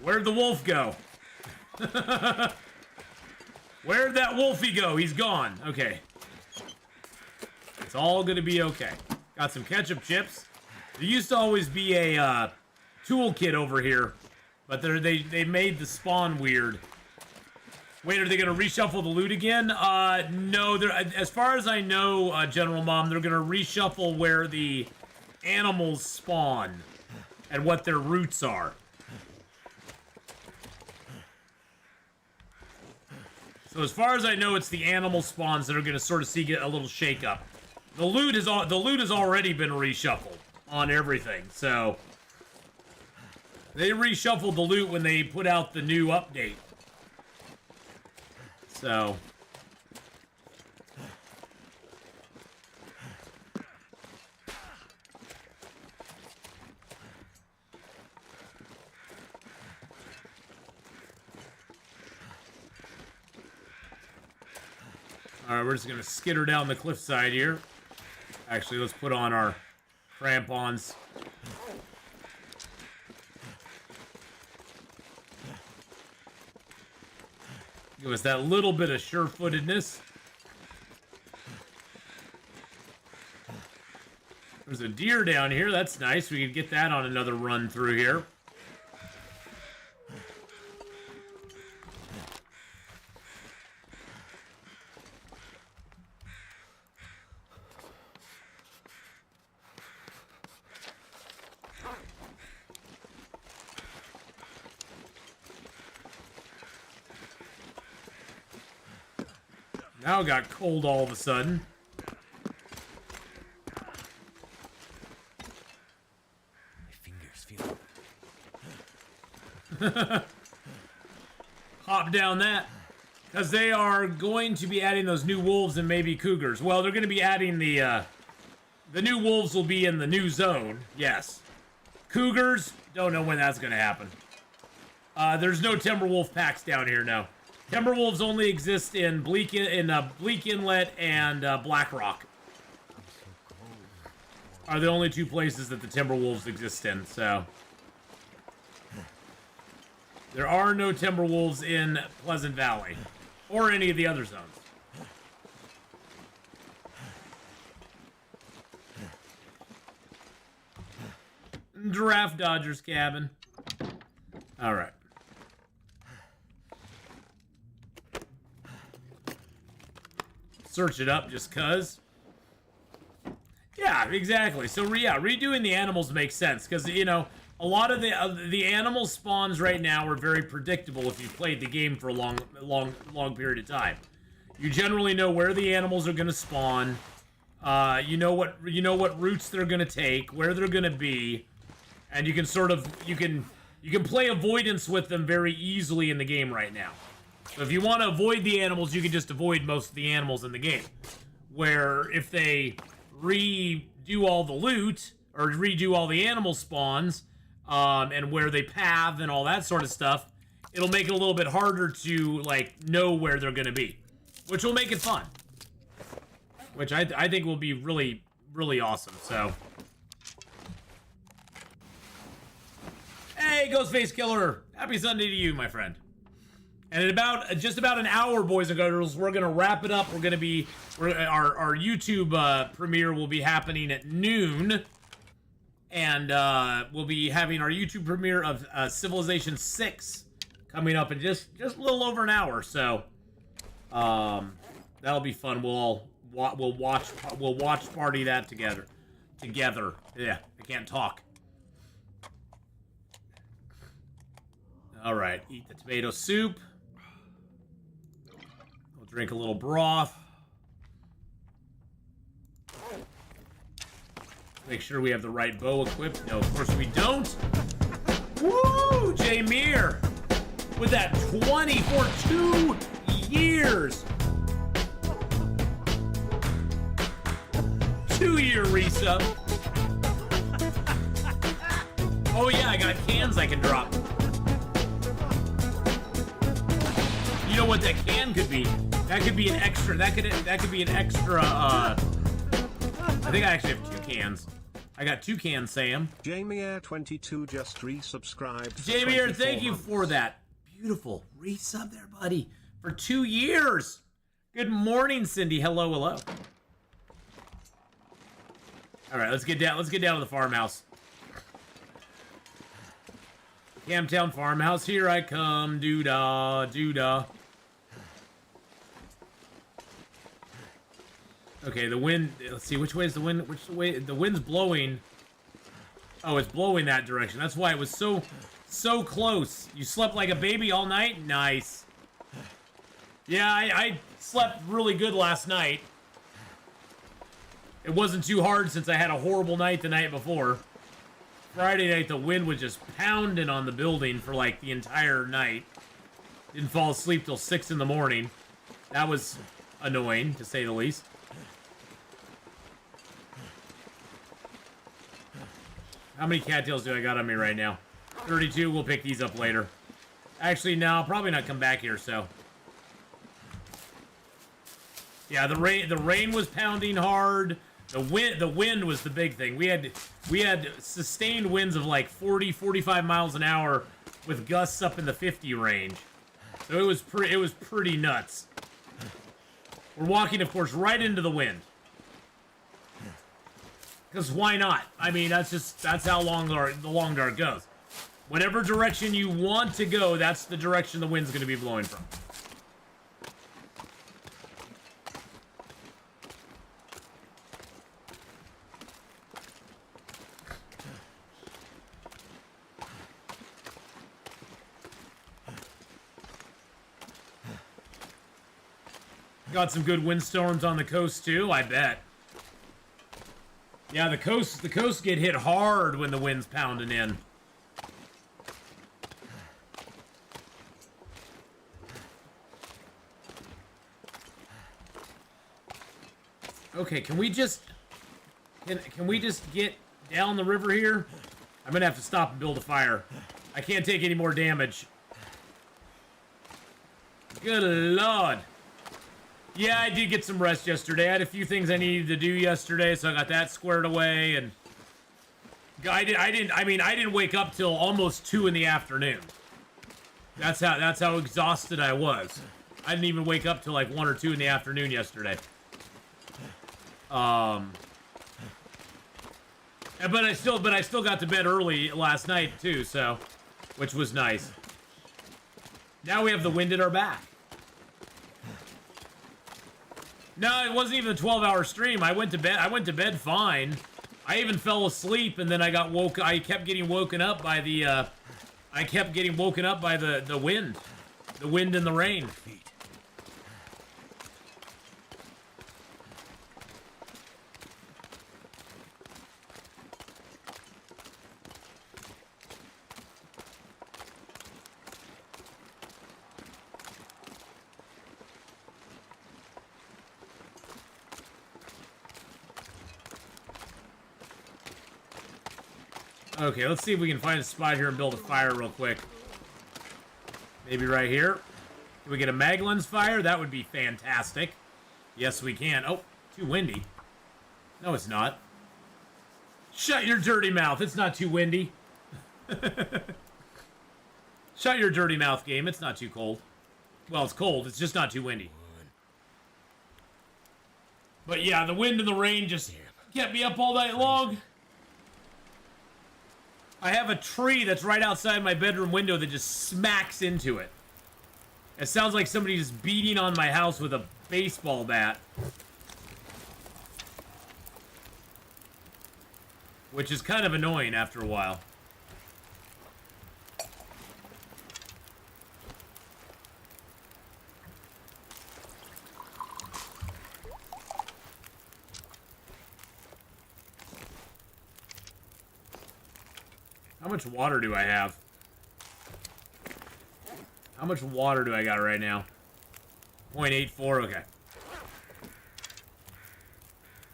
Where'd the wolf go? Where'd that wolfie go? He's gone. Okay. It's all gonna be okay. Got some ketchup chips. There used to always be a toolkit over here. But they made the spawn weird. Wait, are they going to reshuffle the loot again? No. As far as I know, General Mom, they're going to reshuffle where the animals spawn and what their routes are. So as far as I know, it's the animal spawns that are going to sort of see a little shake-up. The loot has already been reshuffled on everything, so... They reshuffled the loot when they put out the new update. So. Alright, we're just going to skitter down the cliffside here. Actually, let's put on our crampons. Give us that little bit of sure-footedness. There's a deer down here. That's nice. We could get that on another run through here. Now it got cold all of a sudden. My fingers feel. Hop down that. Because they are going to be adding those new wolves and maybe cougars. Well, they're going to be adding the new wolves will be in the new zone. Yes. Cougars, don't know when that's going to happen. There's no Timberwolf packs down here now. Timberwolves only exist in Bleak Inlet and Black Rock. Are the only two places that the Timberwolves exist in, so. There are no Timberwolves in Pleasant Valley. Or any of the other zones. Giraffe Dodger's cabin. Alright. Search it up just cuz. Yeah, exactly. So, yeah, redoing the animals makes sense. Because, you know, a lot of the animal spawns right now are very predictable if you've played the game for a long period of time. You generally know where the animals are going to spawn. You know what routes they're going to take, where they're going to be, and you can sort of you can play avoidance with them very easily in the game right now. So if you want to avoid the animals, you can just avoid most of the animals in the game. Where if they redo all the loot or redo all the animal spawns, and where they path and all that sort of stuff, it'll make it a little bit harder to, like, know where they're gonna be. Which will make it fun. Which I think will be really, really awesome, so. Hey, Ghostface Killer! Happy Sunday to you, my friend. And in just about an hour, boys and girls, we're gonna wrap it up. Our YouTube premiere will be happening at noon. And we'll be having our YouTube premiere of Civilization 6 coming up in just a little over an hour. So that'll be fun. We'll watch party that together. Yeah, I can't talk. All right, eat the tomato soup. We'll drink a little broth. Make sure we have the right bow equipped. No, of course we don't. Woo! Jameer! With that 20 for 2 years! 2-year resub. Oh yeah, I got cans I can drop. You know what that can could be? That could be an extra. That could be an extra. I think I actually have 2 cans. I got 2 cans, Sam. Jamie22 just resubscribed. Jamie, thank you for that. Beautiful resub there, buddy. For 2 years. Good morning, Cindy. Hello, hello. All right, let's get down. Let's get down to the farmhouse. Camtown farmhouse, here I come. Doo-dah, doo-dah. Okay, the wind. Let's see, which way is the wind? Which way? The wind's blowing. Oh, it's blowing that direction. That's why it was so close. You slept like a baby all night? Nice. Yeah, I slept really good last night. It wasn't too hard since I had a horrible night the night before. Friday night, the wind was just pounding on the building for like the entire night. Didn't fall asleep till 6 in the morning. That was annoying, to say the least. How many cattails do I got on me right now? 32. We'll pick these up later. Actually, no, I'll probably not come back here, so. Yeah, the rain was pounding hard. The wind was the big thing. We had sustained winds of like 40, 45 miles an hour with gusts up in the 50 range. So it was pretty nuts. We're walking, of course, right into the wind. Because why not? I mean, that's how the long dart goes. Whatever direction you want to go, that's the direction the wind's going to be blowing from. Got some good windstorms on the coast too, I bet. Yeah, the coast get hit hard when the wind's pounding in. Okay, can we just get down the river here? I'm gonna have to stop and build a fire. I can't take any more damage. Good Lord. Yeah, I did get some rest yesterday. I had a few things I needed to do yesterday, so I got that squared away. And I didn't wake up till almost 2 in the afternoon. That's how exhausted I was. I didn't even wake up till like 1 or 2 in the afternoon yesterday. But I still got to bed early last night too, so, which was nice. Now we have the wind at our back. No, it wasn't even a 12-hour stream. I went to bed fine. I even fell asleep, and then I kept getting woken up by the wind. The wind and the rain. Okay, let's see if we can find a spot here and build a fire real quick. Maybe right here. Can we get a mag lens fire? That would be fantastic. Yes, we can. Oh, too windy. No, it's not. Shut your dirty mouth. It's not too windy. Shut your dirty mouth, game. It's not too cold. Well, it's cold. It's just not too windy. But yeah, the wind and the rain just kept me up all night long. I have a tree that's right outside my bedroom window that just smacks into it. It sounds like somebody just beating on my house with a baseball bat. Which is kind of annoying after a while. How much water do I have? How much water do I got right now? 0.84, okay.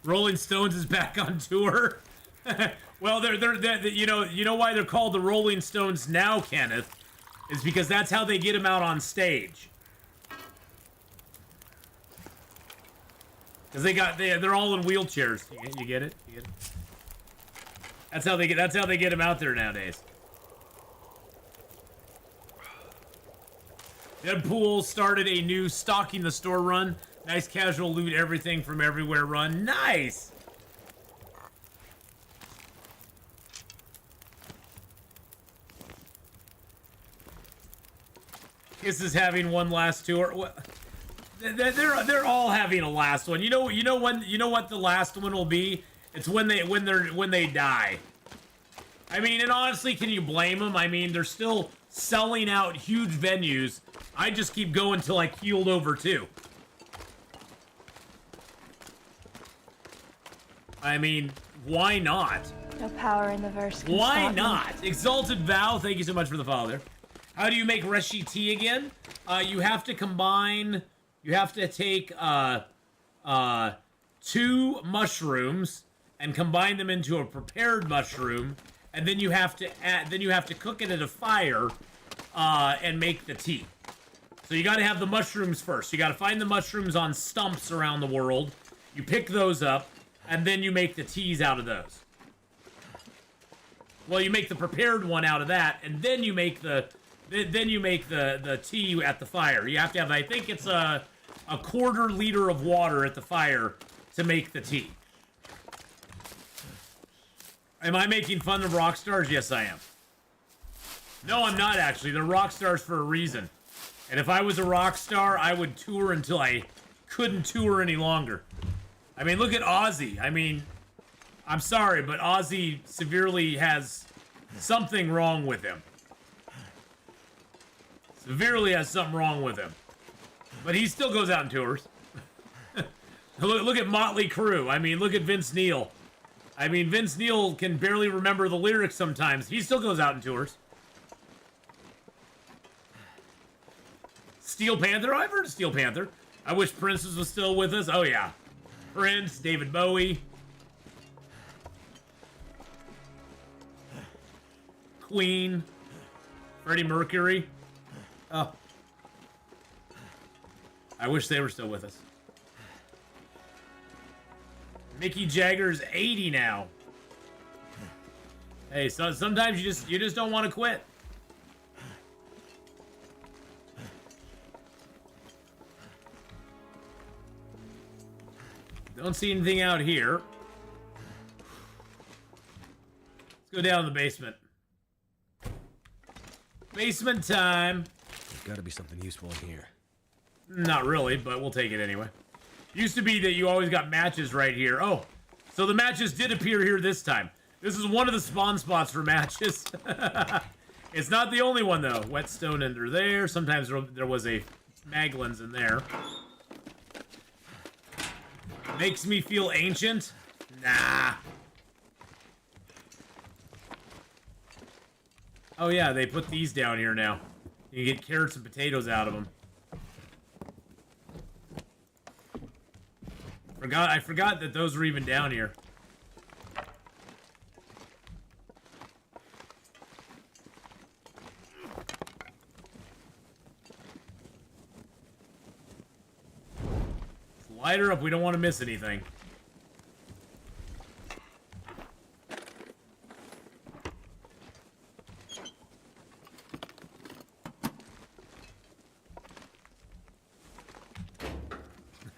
Rolling Stones is back on tour. Well, they're you know why they're called the Rolling Stones now, Kenneth? Is because that's how they get them out on stage. Because they're all in wheelchairs. You get it? You get it? That's how they get them out there nowadays. Deadpool started a new stocking the store run. Nice casual loot everything from everywhere run. Nice. Kiss is having one last tour. They're all having a last one. You know what the last one will be? It's when they die. I mean, and honestly, can you blame them? I mean, they're still selling out huge venues. I just keep going till I keeled over too. I mean, why not? No power in the verse can Why stop me. not? Exalted Vow, thank you so much for the follow there. How do you make Reshi tea again? You have to combine. You have to take 2 mushrooms and combine them into a prepared mushroom, and then you have to add. Then you have to cook it at a fire and make the tea. So you got to have the mushrooms first. You got to find the mushrooms on stumps around the world. You pick those up, and then you make the teas out of those. Well, you make the prepared one out of that, and then you make the tea at the fire. You have to have, I think it's a 1/4 liter of water at the fire to make the tea. Am I making fun of rock stars? Yes, I am. No, I'm not actually. They're rock stars for a reason. And if I was a rock star, I would tour until I couldn't tour any longer. I mean, look at Ozzy. I mean, I'm sorry, but Ozzy severely has something wrong with him. Severely has something wrong with him. But he still goes out and tours. Look at Motley Crue. I mean, look at Vince Neil. I mean, Vince Neil can barely remember the lyrics sometimes. He still goes out and tours. Steel Panther? I've heard of Steel Panther. I wish Prince was still with us. Oh, yeah. Prince, David Bowie. Queen. Freddie Mercury. Oh. I wish they were still with us. Mickey Jagger's 80 now. Hey, so sometimes you just don't want to quit. Don't see anything out here. Let's go down to the basement. Basement time. There's got to be something useful in here. Not really, but we'll take it anyway. Used to be that you always got matches right here. Oh, so the matches did appear here this time. This is one of the spawn spots for matches. It's not the only one, though. Whetstone under there. Sometimes there was a mag lens in there. Makes me feel ancient? Nah. Oh, yeah, they put these down here now. You can get carrots and potatoes out of them. I forgot that those were even down here. Light her up. We don't want to miss anything.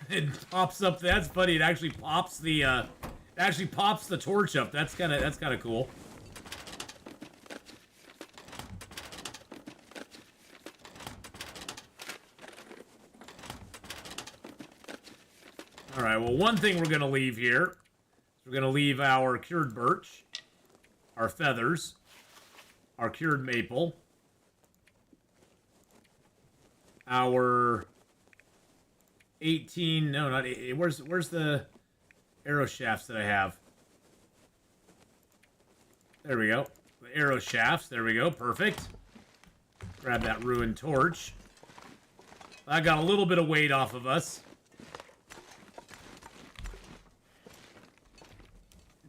It pops up. That's funny. It actually pops the torch up. That's kind of cool. All right. Well, one thing we're gonna leave here. We're gonna leave our cured birch, our feathers, our cured maple, our 18, no, not 18. Where's the arrow shafts that I have? There we go. The arrow shafts, there we go, perfect. Grab that ruined torch. I got a little bit of weight off of us.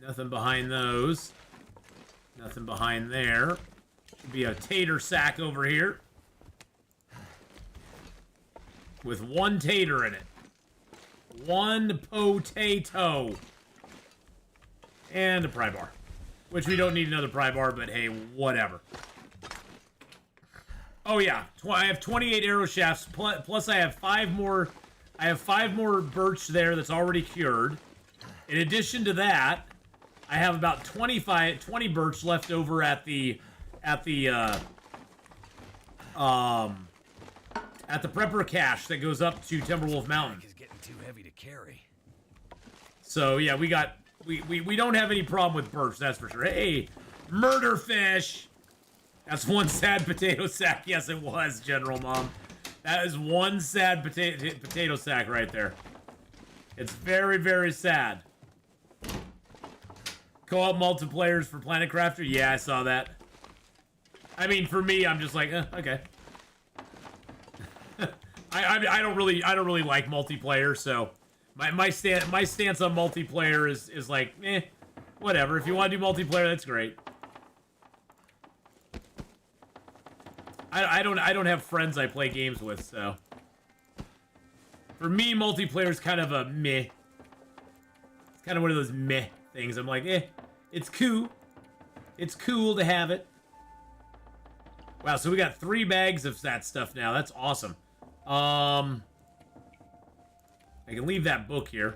Nothing behind those. Nothing behind there. Should be a tater sack over here. With one tater in it. One potato. And a pry bar. Which we don't need another pry bar, but hey, whatever. Oh yeah, I have 28 arrow shafts, plus I have 5 more. I have 5 more birch there that's already cured. In addition to that, I have about 20 birch left over at the prepper cache that goes up to Timberwolf Mountain. It's getting too heavy to carry. So yeah, we don't have any problem with birch, that's for sure. Hey, murder fish. That's one sad potato sack. Yes, it was, General Mom. That is one sad potato sack right there. It's very, very sad. Co-op multiplayers for Planet Crafter? Yeah, I saw that. I mean, for me, I'm just like, okay. I don't really like multiplayer, so my stance on multiplayer is like, whatever. If you want to do multiplayer, that's great. I don't have friends I play games with, so for me, multiplayer is kind of a meh. It's kind of one of those meh things. I'm like, it's cool. It's cool to have it. Wow, so we got 3 bags of that stuff now. That's awesome. I can leave that book here.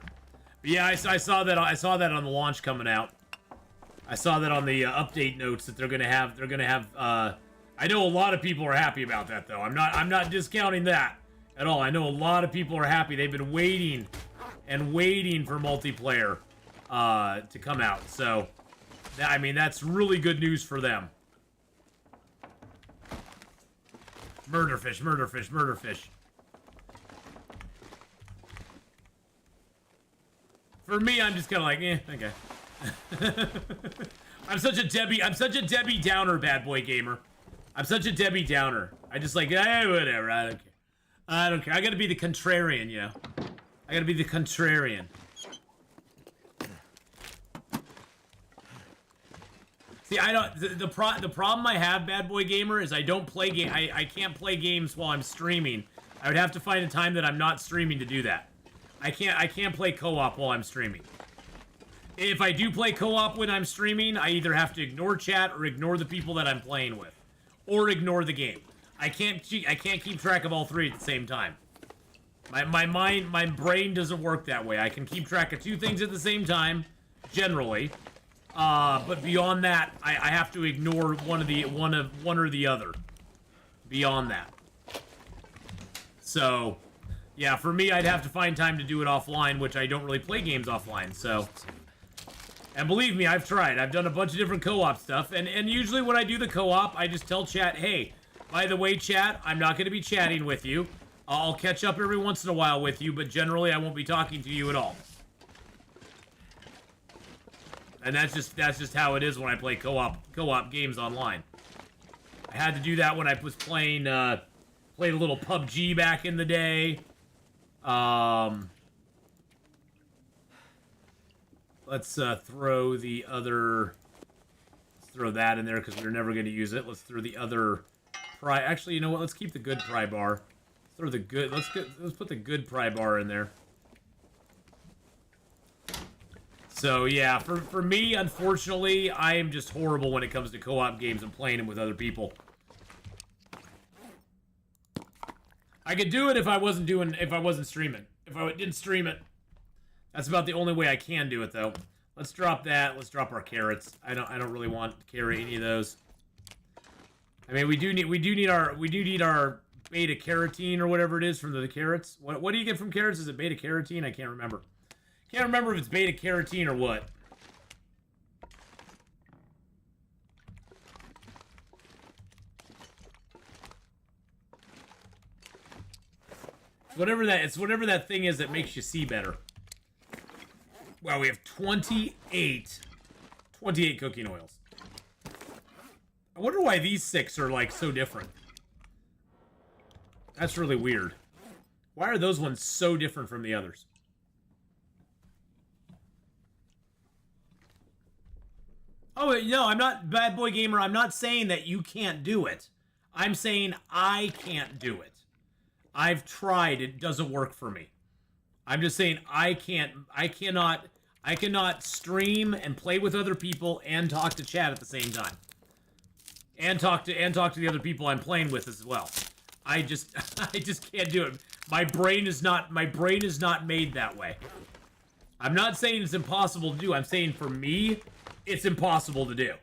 But yeah, I saw that on the launch coming out. I saw that on the update notes that they're gonna have. I know a lot of people are happy about that though. I'm not discounting that at all. I know a lot of people are happy. They've been waiting and waiting for multiplayer to come out. So, I mean, that's really good news for them. Murderfish, murderfish, murderfish. For me, I'm just kind of like, okay. I'm such a Debbie Downer, bad boy gamer. I'm such a Debbie Downer. I just like, whatever, I don't care. I don't care. I gotta be the contrarian, you know. I gotta be the contrarian. See, I don't. The problem I have, bad boy gamer, is I don't play game. I can't play games while I'm streaming. I would have to find a time that I'm not streaming to do that. I can't play co-op while I'm streaming. If I do play co-op when I'm streaming, I either have to ignore chat or ignore the people that I'm playing with, or ignore the game. I can't keep track of all 3 at the same time. My brain doesn't work that way. I can keep track of 2 things at the same time, generally. But beyond that, I have to ignore one or the other. Beyond that. So, yeah, for me, I'd have to find time to do it offline, which I don't really play games offline, so. And believe me, I've tried. I've done a bunch of different co-op stuff, and usually when I do the co-op, I just tell chat, hey, by the way, chat, I'm not going to be chatting with you. I'll catch up every once in a while with you, but generally I won't be talking to you at all. And that's just how it is when I play co-op games online. I had to do that when I was played a little PUBG back in the day. Let's throw the other. Let's throw that in there because we're never going to use it. Let's throw the other pry. Actually, you know what? Let's keep the good pry bar. Let's throw the good. Let's put the good pry bar in there. So yeah, for me, unfortunately, I am just horrible when it comes to co-op games and playing them with other people. I could do it if I wasn't streaming. If I didn't stream it. That's about the only way I can do it, though. Let's drop that. Let's drop our carrots. I don't really want to carry any of those. I mean, we do need our beta carotene or whatever it is from the carrots. What do you get from carrots? Is it beta carotene? I can't remember. Can't remember if it's beta carotene or what. It's whatever that thing is that makes you see better. Wow, we have 28 cooking oils. I wonder why these 6 are like so different. That's really weird. Why are those ones so different from the others? Oh, no, I'm not Bad Boy Gamer. I'm not saying that you can't do it. I'm saying I can't do it. I've tried. It doesn't work for me. I'm just saying I cannot stream and play with other people and talk to chat at the same time. And talk to the other people I'm playing with as well. I just can't do it. My brain is not made that way. I'm not saying it's impossible to do. I'm saying for me, it's impossible to do.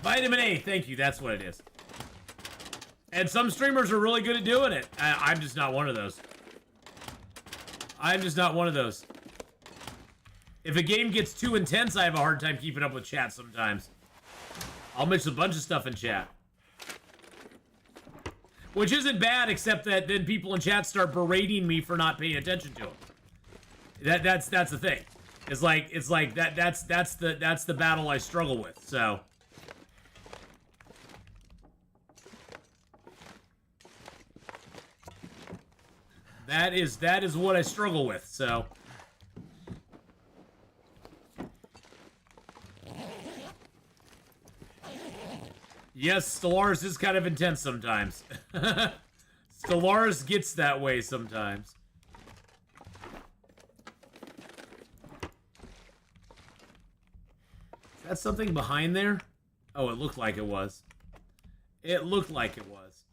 Vitamin A, thank you. That's what it is. And some streamers are really good at doing it. I'm just not one of those. I'm just not one of those. If a game gets too intense, I have a hard time keeping up with chat sometimes. I'll mix a bunch of stuff in chat. Which isn't bad, except that then people in chat start berating me for not paying attention to them. That's the thing. It's like that's the battle I struggle with. So that is what I struggle with. So yes, Stellaris is kind of intense sometimes. Stellaris gets that way sometimes. Is that something behind there? Oh, it looked like it was. It looked like it was.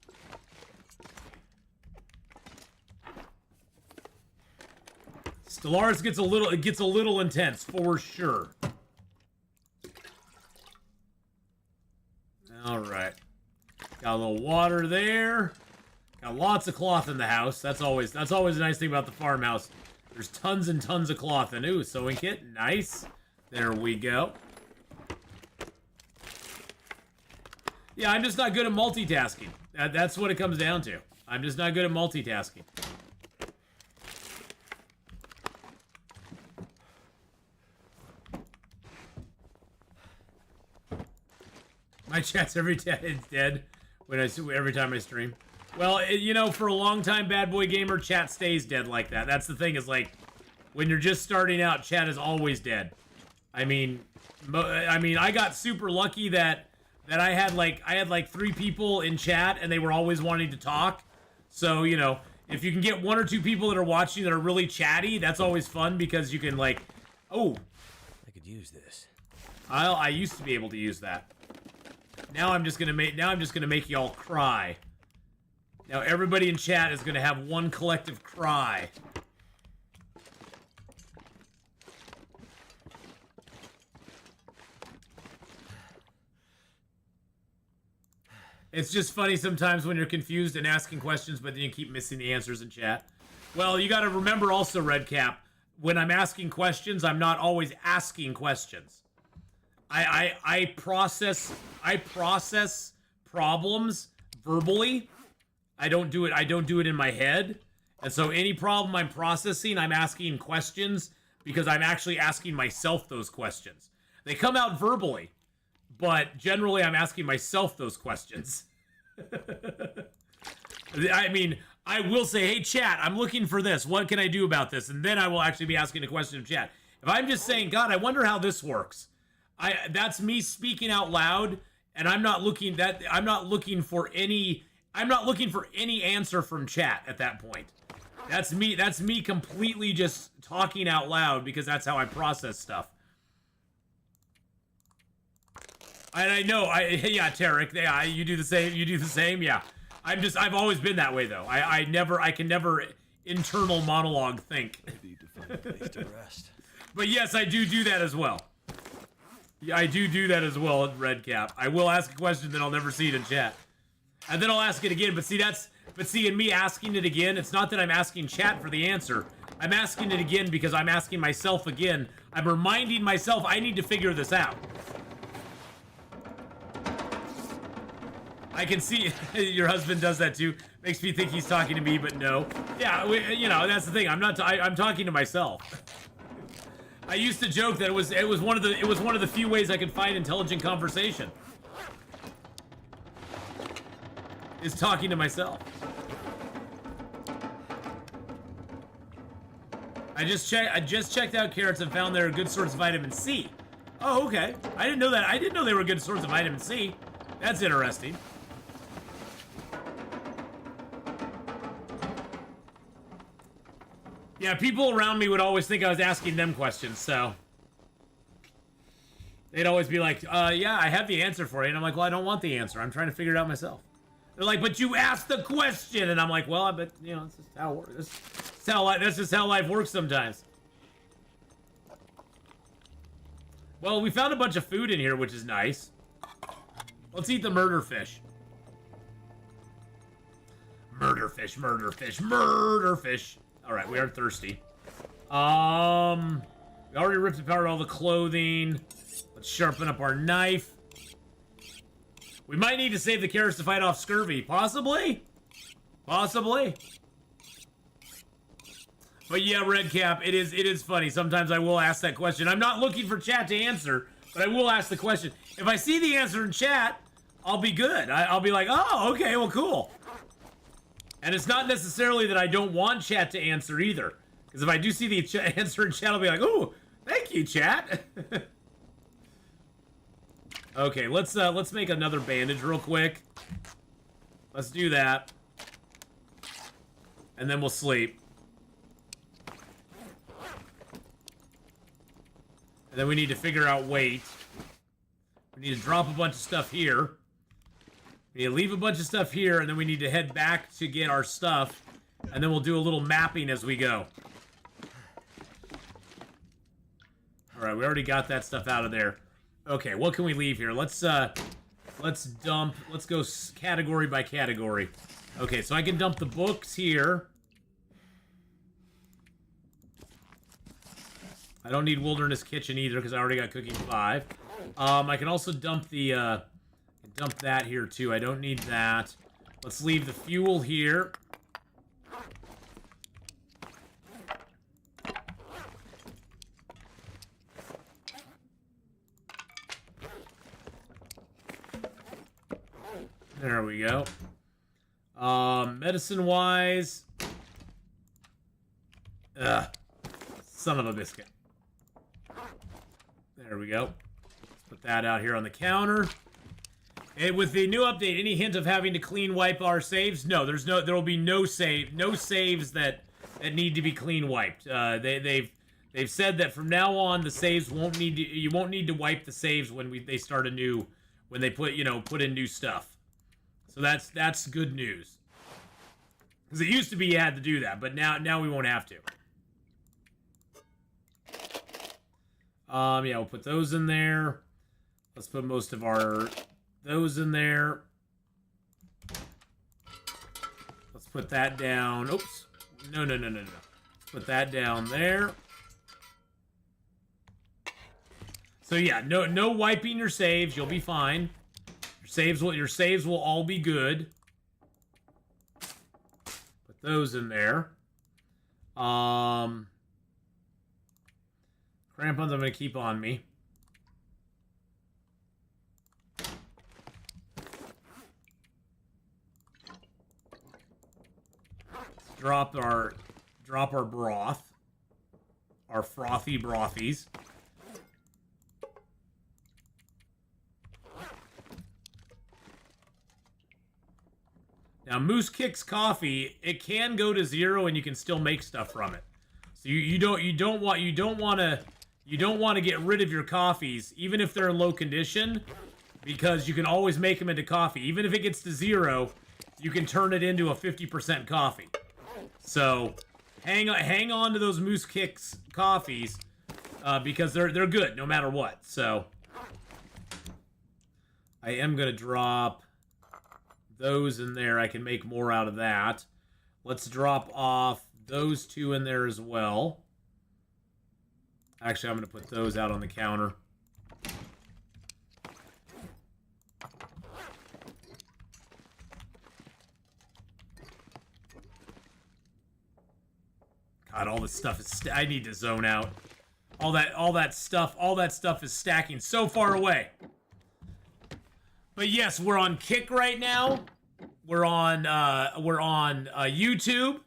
Stellaris gets a little intense for sure. All right. Got a little water there. Got lots of cloth in the house. That's always a nice thing about the farmhouse. There's tons and tons of cloth. And ooh, sewing kit. Nice. There we go. Yeah, I'm just not good at multitasking. That's what it comes down to. I'm just not good at multitasking. My chat's every dead every time I stream. Well, you know, for a long time, Bad Boy Gamer, chat stays dead like that. That's the thing, is like, when you're just starting out, chat is always dead. I mean, I got super lucky that I had like 3 people in chat and they were always wanting to talk. So, you know, if you can get 1 or 2 people that are watching that are really chatty, that's always fun, because you can like, oh, I could use this. I used to be able to use that. Now I'm just gonna make y'all cry. Now everybody in chat is gonna have one collective cry. It's just funny sometimes when you're confused and asking questions, but then you keep missing the answers in chat. Well, you gotta remember also, Redcap, when I'm asking questions, I'm not always asking questions. I process problems verbally. I don't do it in my head. And so any problem I'm processing, I'm asking questions, because I'm actually asking myself those questions. They come out verbally, but generally I'm asking myself those questions. I mean, I will say, hey chat, I'm looking for this. What can I do about this? And then I will actually be asking a question of chat. If I'm just saying, God, I wonder how this works, that's me speaking out loud, and I'm not looking for any answer from chat at that point. That's me completely just talking out loud because that's how I process stuff. And I know, yeah, Tarek, yeah, you do the same, yeah. I've always been that way though. I can never internal monologue think. Need to find a place to rest. But yes, I do that as well. Yeah, I do that as well at Redcap. I will ask a question that I'll never see it in chat. And then I'll ask it again, but see, in me asking it again, it's not that I'm asking chat for the answer. I'm asking it again because I'm asking myself again. I'm reminding myself I need to figure this out. I can see your husband does that too. Makes me think he's talking to me, but no. Yeah, you know, that's the thing. I'm not. I'm talking to myself. I used to joke that it was one of the few ways I could find intelligent conversation. Is talking to myself. I just checked out carrots and found they're a good source of vitamin C. Oh, okay. I didn't know that. I didn't know they were a good source of vitamin C. That's interesting. Yeah, people around me would always think I was asking them questions, so they'd always be like, yeah, I have the answer for you. And I'm like, well, I don't want the answer. I'm trying to figure it out myself. They're like, but you asked the question. And I'm like, well, but, you know, that's just how it works. That's just how life works sometimes. Well, we found a bunch of food in here, which is nice. Let's eat the murder fish. Murder fish, murder fish, murder fish. All right, we are thirsty. We already ripped apart all the clothing. Let's sharpen up our knife. We might need to save the carrots to fight off scurvy. Possibly? Possibly. But yeah, Redcap, it is funny. Sometimes I will ask that question. I'm not looking for chat to answer, but I will ask the question. If I see the answer in chat, I'll be good. I'll be like, oh, okay, well, cool. And it's not necessarily that I don't want chat to answer either. Because if I do see the answer in chat, I'll be like, oh, thank you, chat. Okay, let's make another bandage real quick. Let's do that. And then we'll sleep. And then we need to figure out weight. We need to drop a bunch of stuff here. We need to leave a bunch of stuff here, and then we need to head back to get our stuff. And then we'll do a little mapping as we go. Alright, we already got that stuff out of there. Okay, what can we leave here? Let's dump. Let's go category by category. Okay, so I can dump the books here. I don't need Wilderness Kitchen either because I already got Cooking 5. I can also dump the dump that here too. I don't need that. Let's leave the fuel here. There we go. Medicine-wise... Son of a biscuit. There we go. Let's put that out here on the counter. And with the new update, any hint of having to clean wipe our saves? No, there will be no saves that need to be clean wiped. They've said that from now on the saves won't need to, you won't need to wipe the saves when they start anew, when they put in new stuff. So that's good news. Because it used to be you had to do that, but now we won't have to. Yeah, we'll put those in there. Let's put most of those in there. Let's put that down. Oops. No. Let's put that down there. So yeah, no wiping your saves. You'll be fine. Your saves will all be good. Put those in there. Crampons I'm going to keep on me. Drop our broth. Our frothy brothies. Now, Moose Kicks coffee, it can go to 0 and you can still make stuff from it. So you don't want to get rid of your coffees, even if they're in low condition, because you can always make them into coffee. Even if it gets to 0, you can turn it into a 50% coffee. So hang on to those Moose Kicks coffees because they're good no matter what. So I am gonna drop those in there. I can make more out of that. Let's drop off those 2 in there as well. Actually, I'm going to put those out on the counter. God, all this stuff is... I need to zone out. All that stuff is stacking so far away. But yes, we're on Kick right now. We're on YouTube,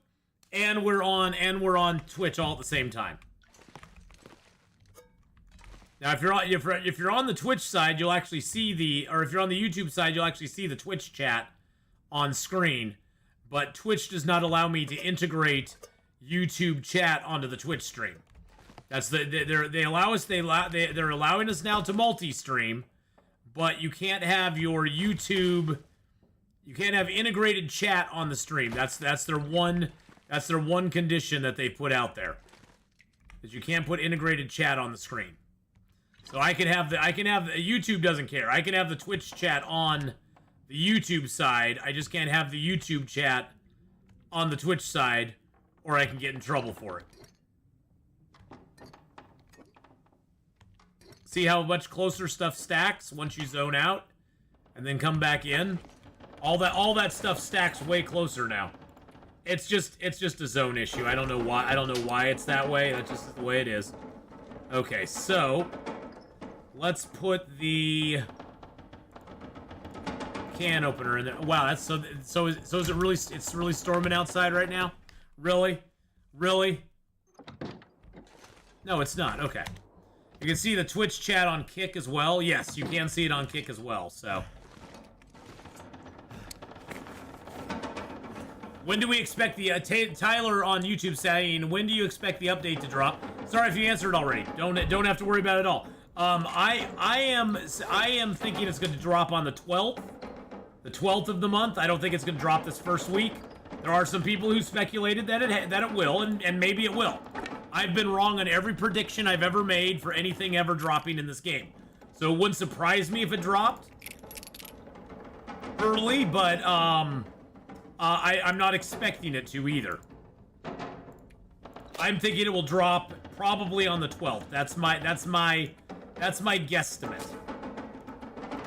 and we're on Twitch all at the same time. Now, if you're on the Twitch side, you'll actually see or if you're on the YouTube side, you'll actually see the Twitch chat on screen. But Twitch does not allow me to integrate YouTube chat onto the Twitch stream. That's they're allowing us now to multi-stream. But you can't have your YouTube. You can't have integrated chat on the stream. That's their one condition that they put out there. Is you can't put integrated chat on the screen. So I can have YouTube doesn't care. I can have the Twitch chat on the YouTube side. I just can't have the YouTube chat on the Twitch side, or I can get in trouble for it. See how much closer stuff stacks once you zone out and then come back in? All that stuff stacks way closer now. It's just a zone issue. I don't know why it's that way. That's just the way it is. Okay, so let's put the can opener in there. Wow, that's so is it really? It's really storming outside right now? Really? No, it's not. Okay. You can see the Twitch chat on Kick as well. Yes, you can see it on Kick as well, so. When do we expect the, Tyler on YouTube saying, when do you expect the update to drop? Sorry if you answered already. Don't have to worry about it at all. I am thinking it's going to drop on the 12th. The 12th of the month. I don't think it's going to drop this first week. There are some people who speculated that it will, and maybe it will. I've been wrong on every prediction I've ever made for anything ever dropping in this game. So it wouldn't surprise me if it dropped early, but I'm not expecting it to either. I'm thinking it will drop probably on the 12th. That's my guesstimate.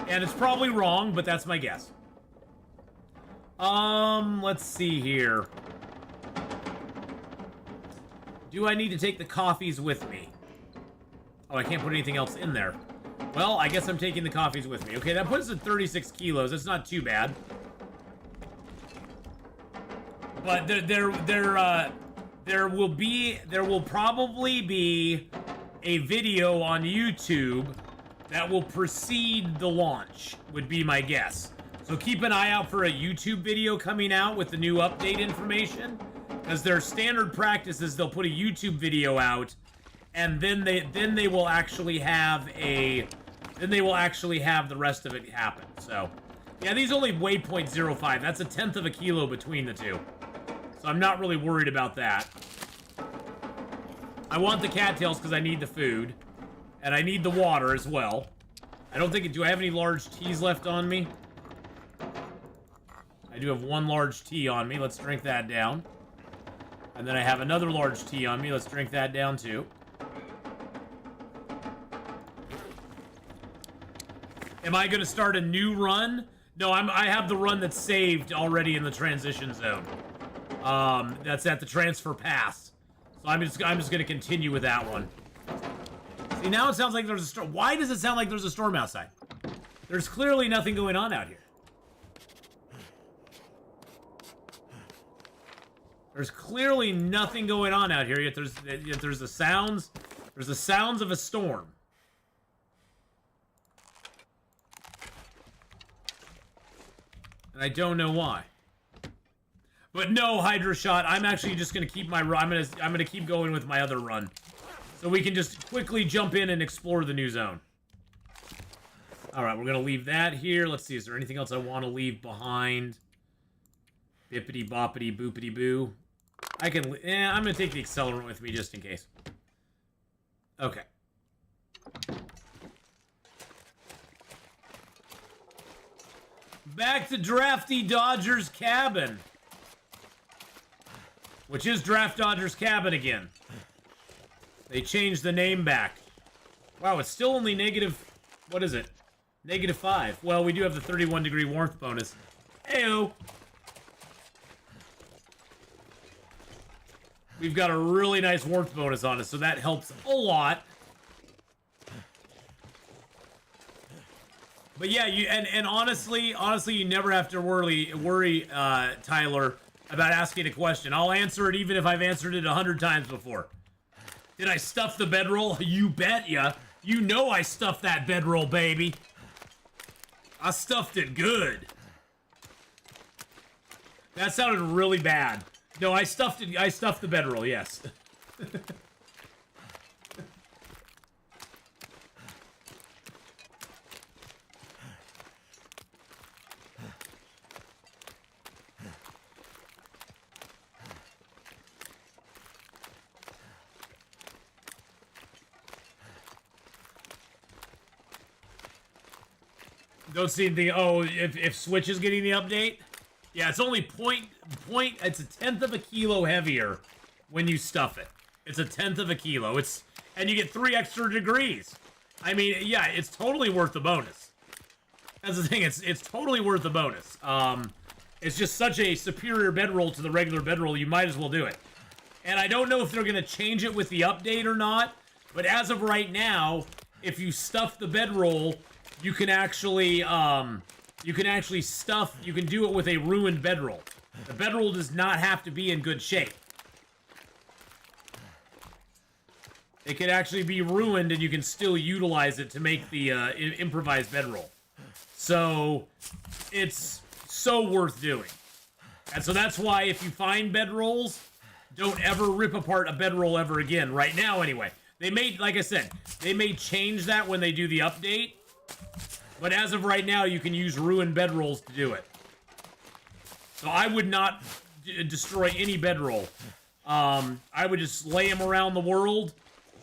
And it's probably wrong, but that's my guess. Let's see here. Do I need to take the coffees with me? Oh, I can't put anything else in there. Well, I guess I'm taking the coffees with me. Okay, that puts us at 36 kilos. That's not too bad. But there will probably be a video on YouTube that will precede the launch, would be my guess. So keep an eye out for a YouTube video coming out with the new update information. Because their standard practice is they'll put a YouTube video out, and then they will actually have the rest of it happen. So, yeah, these only weigh 0.05. That's a tenth of a kilo between the two. So I'm not really worried about that. I want the cattails because I need the food, and I need the water as well. I don't think. Do I have any large teas left on me? I do have one large tea on me. Let's drink that down. And then I have another large tea on me. Let's drink that down too. Am I going to start a new run? No, I have the run that's saved already in the transition zone. That's at the transfer pass. So I'm just going to continue with that one. See, now it sounds like there's a storm. Why does it sound like there's a storm outside? There's clearly nothing going on out here. There's clearly nothing going on out here, yet there's the sounds of a storm. And I don't know why. But no, Hydra Shot, I'm actually just gonna keep my run. I'm gonna keep going with my other run. So we can just quickly jump in and explore the new zone. Alright, we're gonna leave that here. Let's see, is there anything else I want to leave behind? Bippity boppity boopity boo. I'm gonna take the accelerant with me just in case. Okay. Back to Drafty Dodger's cabin. Which is Draft Dodger's cabin again. They changed the name back. Wow, it's still only negative... What is it? -5. Well, we do have the 31-degree warmth bonus. Heyo! We've got a really nice warmth bonus on us, so that helps a lot. But yeah, and honestly, you never have to worry, Tyler, about asking a question. I'll answer it even if I've answered it 100 times before. Did I stuff the bedroll? You bet ya. You know I stuffed that bedroll, baby. I stuffed it good. That sounded really bad. No, I stuffed it. I stuffed the bedroll, yes. Don't see anything. Oh, if Switch is getting the update? Yeah, it's only it's a 1/10 of a kilo heavier when you stuff it. It's a 1/10 of a kilo. And you get 3 extra degrees. I mean, yeah, it's totally worth the bonus. That's the thing, it's totally worth the bonus. It's just such a superior bedroll to the regular bedroll, you might as well do it. And I don't know if they're gonna change it with the update or not, but as of right now, if you stuff the bedroll, you can actually do it with a ruined bedroll. The bedroll does not have to be in good shape. It can actually be ruined and you can still utilize it to make the improvised bedroll. So, it's so worth doing. And so that's why if you find bedrolls, don't ever rip apart a bedroll ever again. Right now, anyway. They may, like I said, they may change that when they do the update. But as of right now, you can use ruined bedrolls to do it. So I would not destroy any bedroll. I would just lay them around the world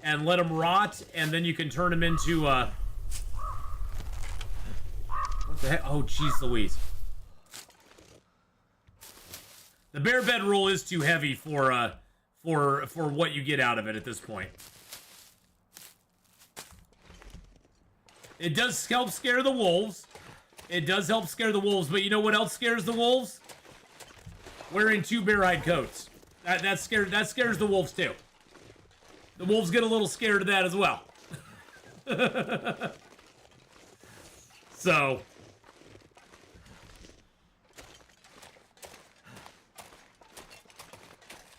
and let them rot, and then you can turn them into, what the heck? Oh, jeez Louise. The bare bedroll is too heavy for what you get out of it at this point. It does help scare the wolves. It does help scare the wolves, but you know what else scares the wolves? Wearing 2 bear-hide coats. That scares the wolves too. The wolves get a little scared of that as well. So.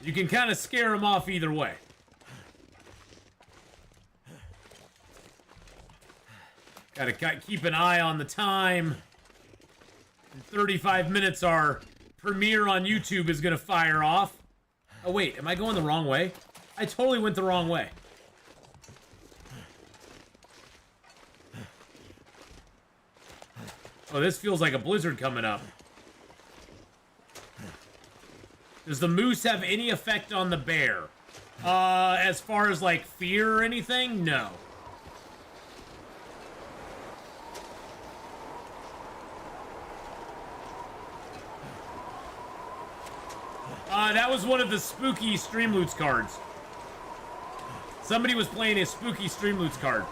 You can kind of scare them off either way. Gotta keep an eye on the time. In 35 minutes, our premiere on YouTube is gonna fire off. Oh wait, am I going the wrong way? I totally went the wrong way. Oh, this feels like a blizzard coming up. Does the moose have any effect on the bear? As far as like fear or anything? No. That was one of the spooky Streamloots cards. Somebody was playing a spooky Streamloots card.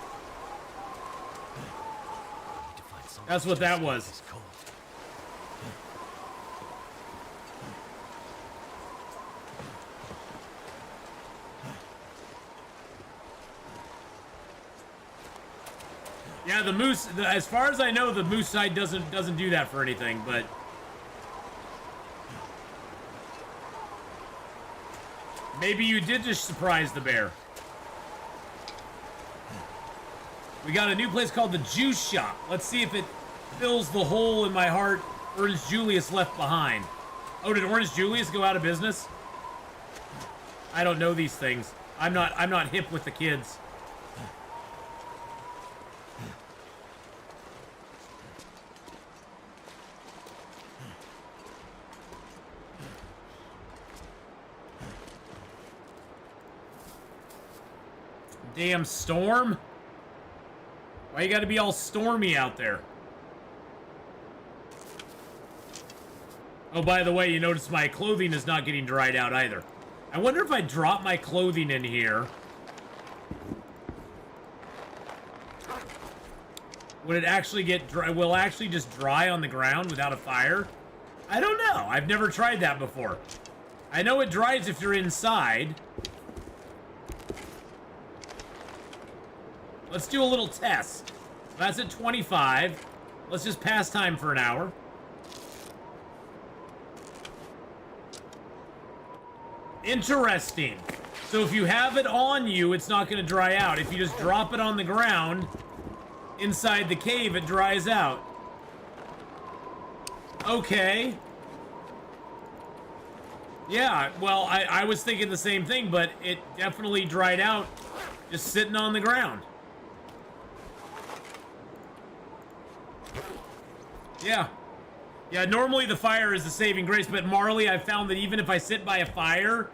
That's what that was. Yeah, the moose, as far as I know, the moose side doesn't do that for anything, but maybe you did just surprise the bear. We got a new place called the Juice Shop. Let's see if it fills the hole in my heart, or is Julius left behind? Oh, did Orange Julius go out of business? I don't know these things. I'm not hip with the kids. Damn storm? Why you gotta be all stormy out there? Oh, by the way, you notice my clothing is not getting dried out either. I wonder if I drop my clothing in here, would it actually get dry? Will it actually just dry on the ground without a fire? I don't know. I've never tried that before. I know it dries if you're inside. Let's do a little test. That's at 25. Let's just pass time for an hour. Interesting. So if you have it on you, it's not going to dry out. If you just drop it on the ground inside the cave, it dries out. Okay. Yeah, well, I was thinking the same thing, but it definitely dried out just sitting on the ground. Yeah. Yeah, normally the fire is the saving grace, but Marley, I've found that even if I sit by a fire,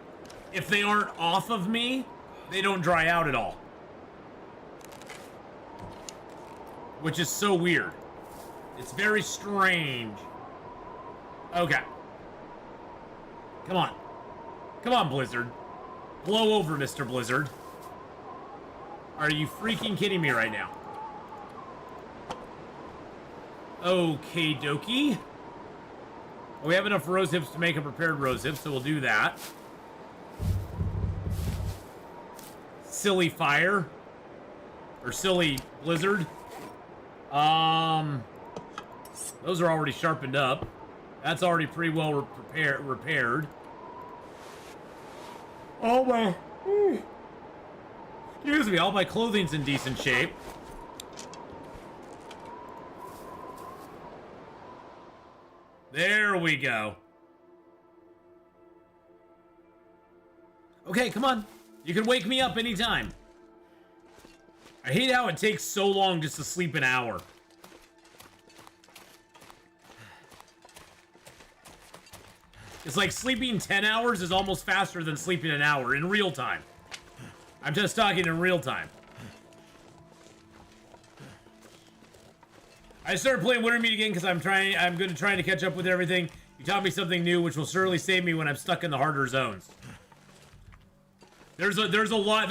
if they aren't off of me, they don't dry out at all. Which is so weird. It's very strange. Okay. Come on. Come on, Blizzard. Blow over, Mr. Blizzard. Are you freaking kidding me right now? Okay, dokie. We have enough rose hips to make a prepared rose hip, so we'll do that. Silly fire. Or silly blizzard. Those are already sharpened up. That's already pretty well repaired. Oh my... Excuse me, all my clothing's in decent shape. There we go. Okay, come on. You can wake me up anytime. I hate how it takes so long just to sleep an hour. It's like sleeping 10 hours is almost faster than sleeping an hour in real time. I'm just talking in real time. I started playing Wintermeat again because I'm going to try to catch up with everything. You taught me something new, which will certainly save me when I'm stuck in the harder zones. There's a lot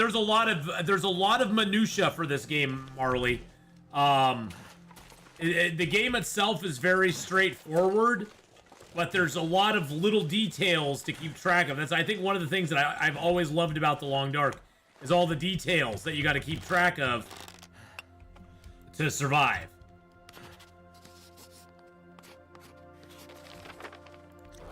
of minutia for this game, Marley. The game itself is very straightforward, but there's a lot of little details to keep track of. That's, I think, one of the things that I've always loved about The Long Dark is all the details that you got to keep track of to survive.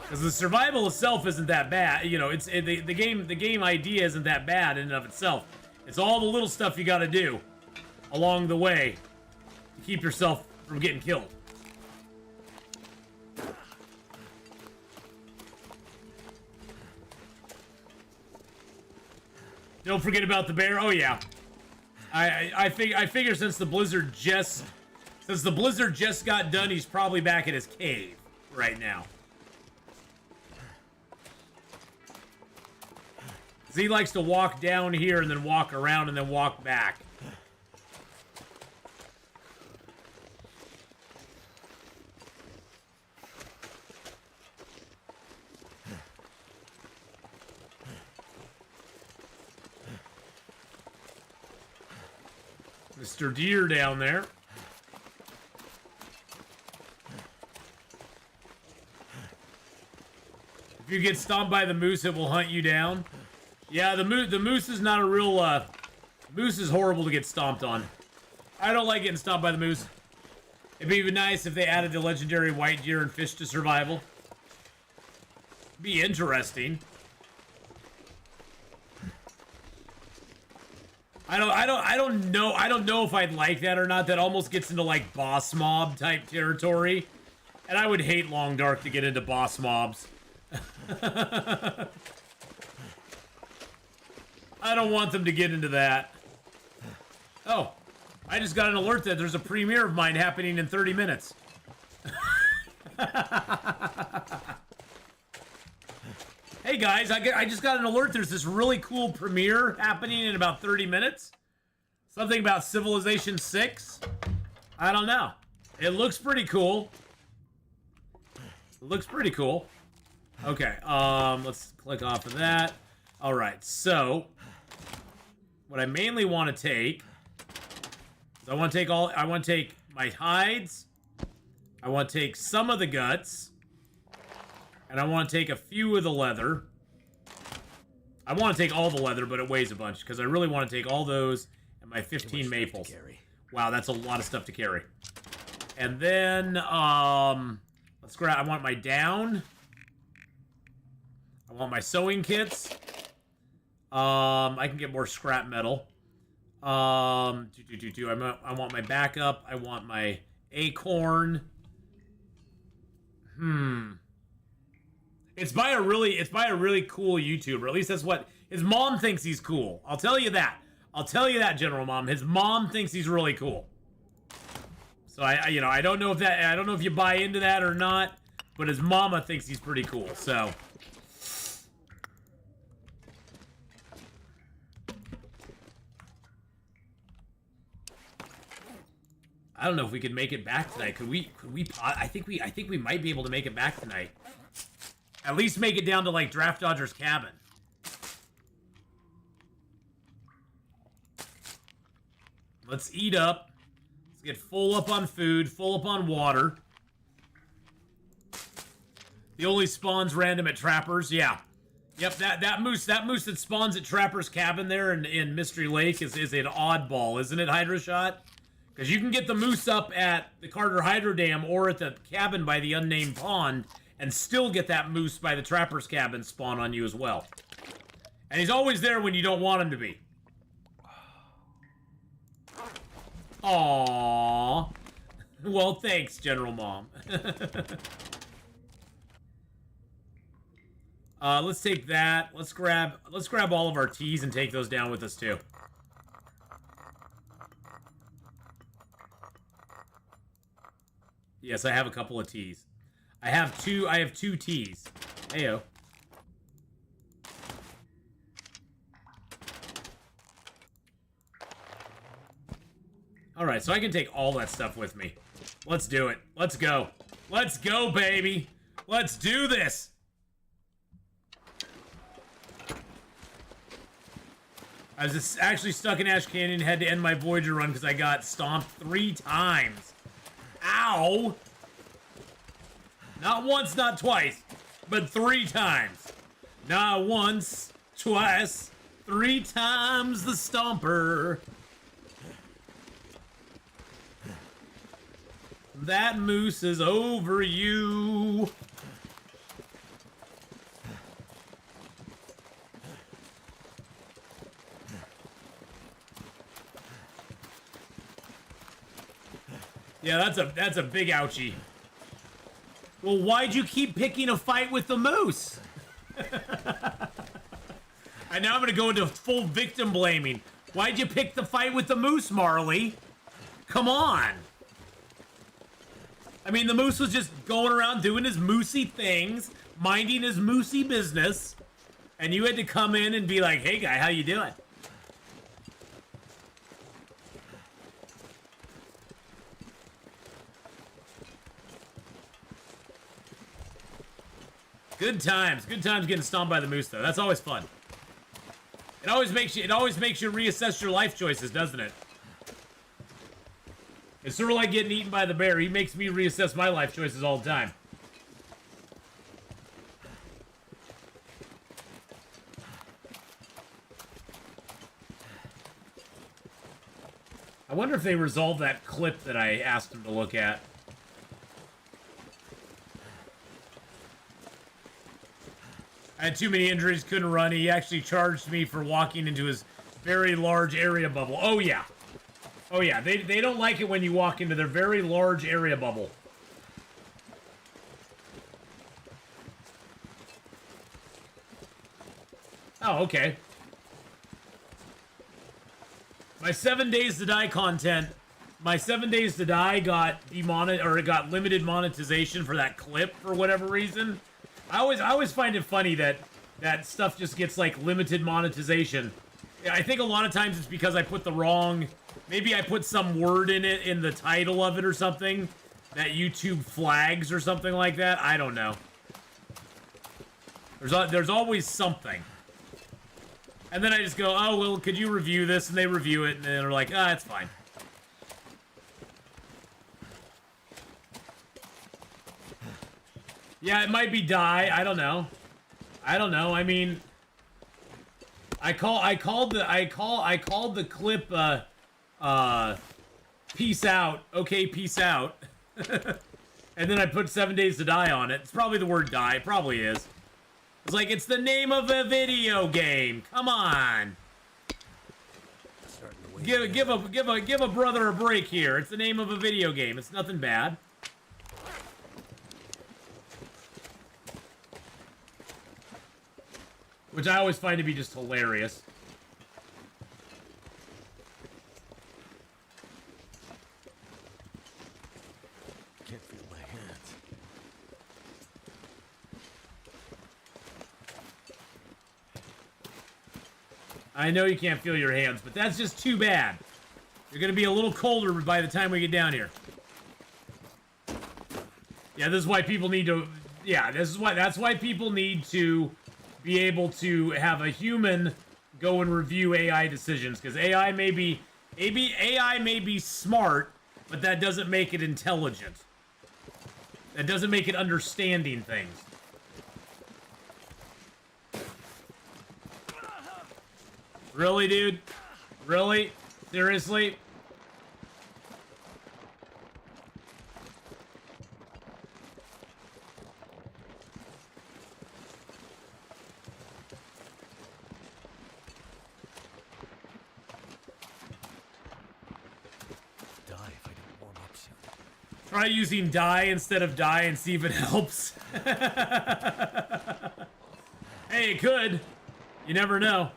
Because the survival itself isn't that bad, you know. It's the game idea isn't that bad in and of itself. It's all the little stuff you got to do along the way to keep yourself from getting killed. Don't forget about the bear. Oh yeah, I figure since the blizzard just got done, he's probably back in his cave right now. He likes to walk down here and then walk around and then walk back. Mr. Deer down there. If you get stomped by the moose, it will hunt you down. Yeah, the moose is not a real, moose is horrible to get stomped on. I don't like getting stomped by the moose. It'd be even nice if they added the legendary white deer and fish to survival. Be interesting. I don't know if I'd like that or not. That almost gets into like boss mob type territory. And I would hate Long Dark to get into boss mobs. I don't want them to get into that. Oh, I just got an alert that there's a premiere of mine happening in 30 minutes. Hey guys, I just got an alert. There's this really cool premiere happening in about 30 minutes. Something about Civilization 6. I don't know. It looks pretty cool. It looks pretty cool. Okay, let's click off of that. All right, so what I mainly want to take is I want to take my hides. I want to take some of the guts. And I want to take a few of the leather. I want to take all the leather, but it weighs a bunch because I really want to take all those and my 15 maples. Wow, that's a lot of stuff to carry. And then, let's grab, I want my down. I want my sewing kits. I can get more scrap metal. I want my backup. I want my acorn. It's by a really cool YouTuber. At least that's what his mom thinks he's cool. I'll tell you that. I'll tell you that, General Mom. His mom thinks he's really cool. So I don't know if you buy into that or not, but his mama thinks he's pretty cool. So I don't know if we could make it back tonight. Could we I think we might be able to make it back tonight. At least make it down to, like, Draft Dodger's cabin. Let's eat up. Let's get full up on food, full up on water. The only spawns random at Trapper's, yeah. Yep, that moose that spawns at Trapper's cabin there in Mystery Lake is an oddball, isn't it, Hydra Shot? Because you can get the moose up at the Carter Hydro Dam or at the cabin by the unnamed pond, and still get that moose by the Trapper's cabin spawn on you as well. And he's always there when you don't want him to be. Aww. Well, thanks, General Mom. Let's take that. Let's grab all of our teas and take those down with us too. Yes, I have a couple of teas. I have two teas. Heyo. Alright, so I can take all that stuff with me. Let's do it. Let's go. Let's go, baby. Let's do this. I was just actually stuck in Ash Canyon and had to end my Voyager run because I got stomped 3 times. Ow! Not once, not twice, but 3 times. Not once, twice, 3 times the stomper. That moose is over you. Yeah, that's a big ouchie. Well, why'd you keep picking a fight with the moose? And now I'm gonna go into full victim blaming. Why'd you pick the fight with the moose, Marley? Come on. I mean, the moose was just going around doing his moosey things, minding his moosey business, and you had to come in and be like, "Hey, guy, how you doing?" Good times getting stomped by the moose, though. That's always fun. It always makes you reassess your life choices, doesn't it? It's sort of like getting eaten by the bear. He makes me reassess my life choices all the time. I wonder if they resolved that clip that I asked him to look at. I had too many injuries, couldn't run. He actually charged me for walking into his very large area bubble. Oh, yeah. Oh, yeah. They don't like it when you walk into their very large area bubble. Oh, okay. My 7 Days to Die content, my 7 Days to Die got it got limited monetization for that clip for whatever reason. I always find it funny that stuff just gets like limited monetization. I think a lot of times it's because I put the wrong, maybe I put some word in it in the title of it or something that YouTube flags or something like that. I don't know. There's always something. And then I just go, oh, well, could you review this? And they review it, and they're like, ah, it's fine. Yeah, it might be die. I don't know. I mean, I called the clip, peace out. Okay, peace out. And then I put 7 Days to Die on it. It's probably the word die. It probably is. It's like, it's the name of a video game. Come on. Give a brother a break here. It's the name of a video game. It's nothing bad. Which I always find to be just hilarious. Can't feel my hands. I know you can't feel your hands, but that's just too bad. You're gonna be a little colder by the time we get down here. Yeah, this is why people need to... Yeah, that's why people need to be able to have a human go and review AI decisions, because AI may be smart, but that doesn't make it intelligent. That doesn't make it understanding things. Really, dude? Really? Seriously? Try using die instead of die and see if it helps. Hey, it could. You never know.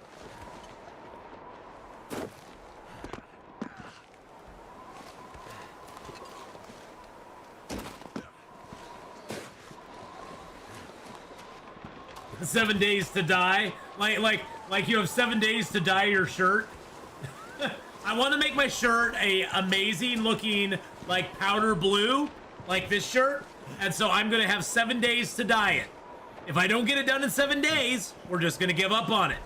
"7 days to die." Like you have 7 days to dye your shirt. I want to make my shirt a amazing looking, like, powder blue, like this shirt, and so I'm gonna have 7 days to dye it. If I don't get it done in 7 days, we're just gonna give up on it.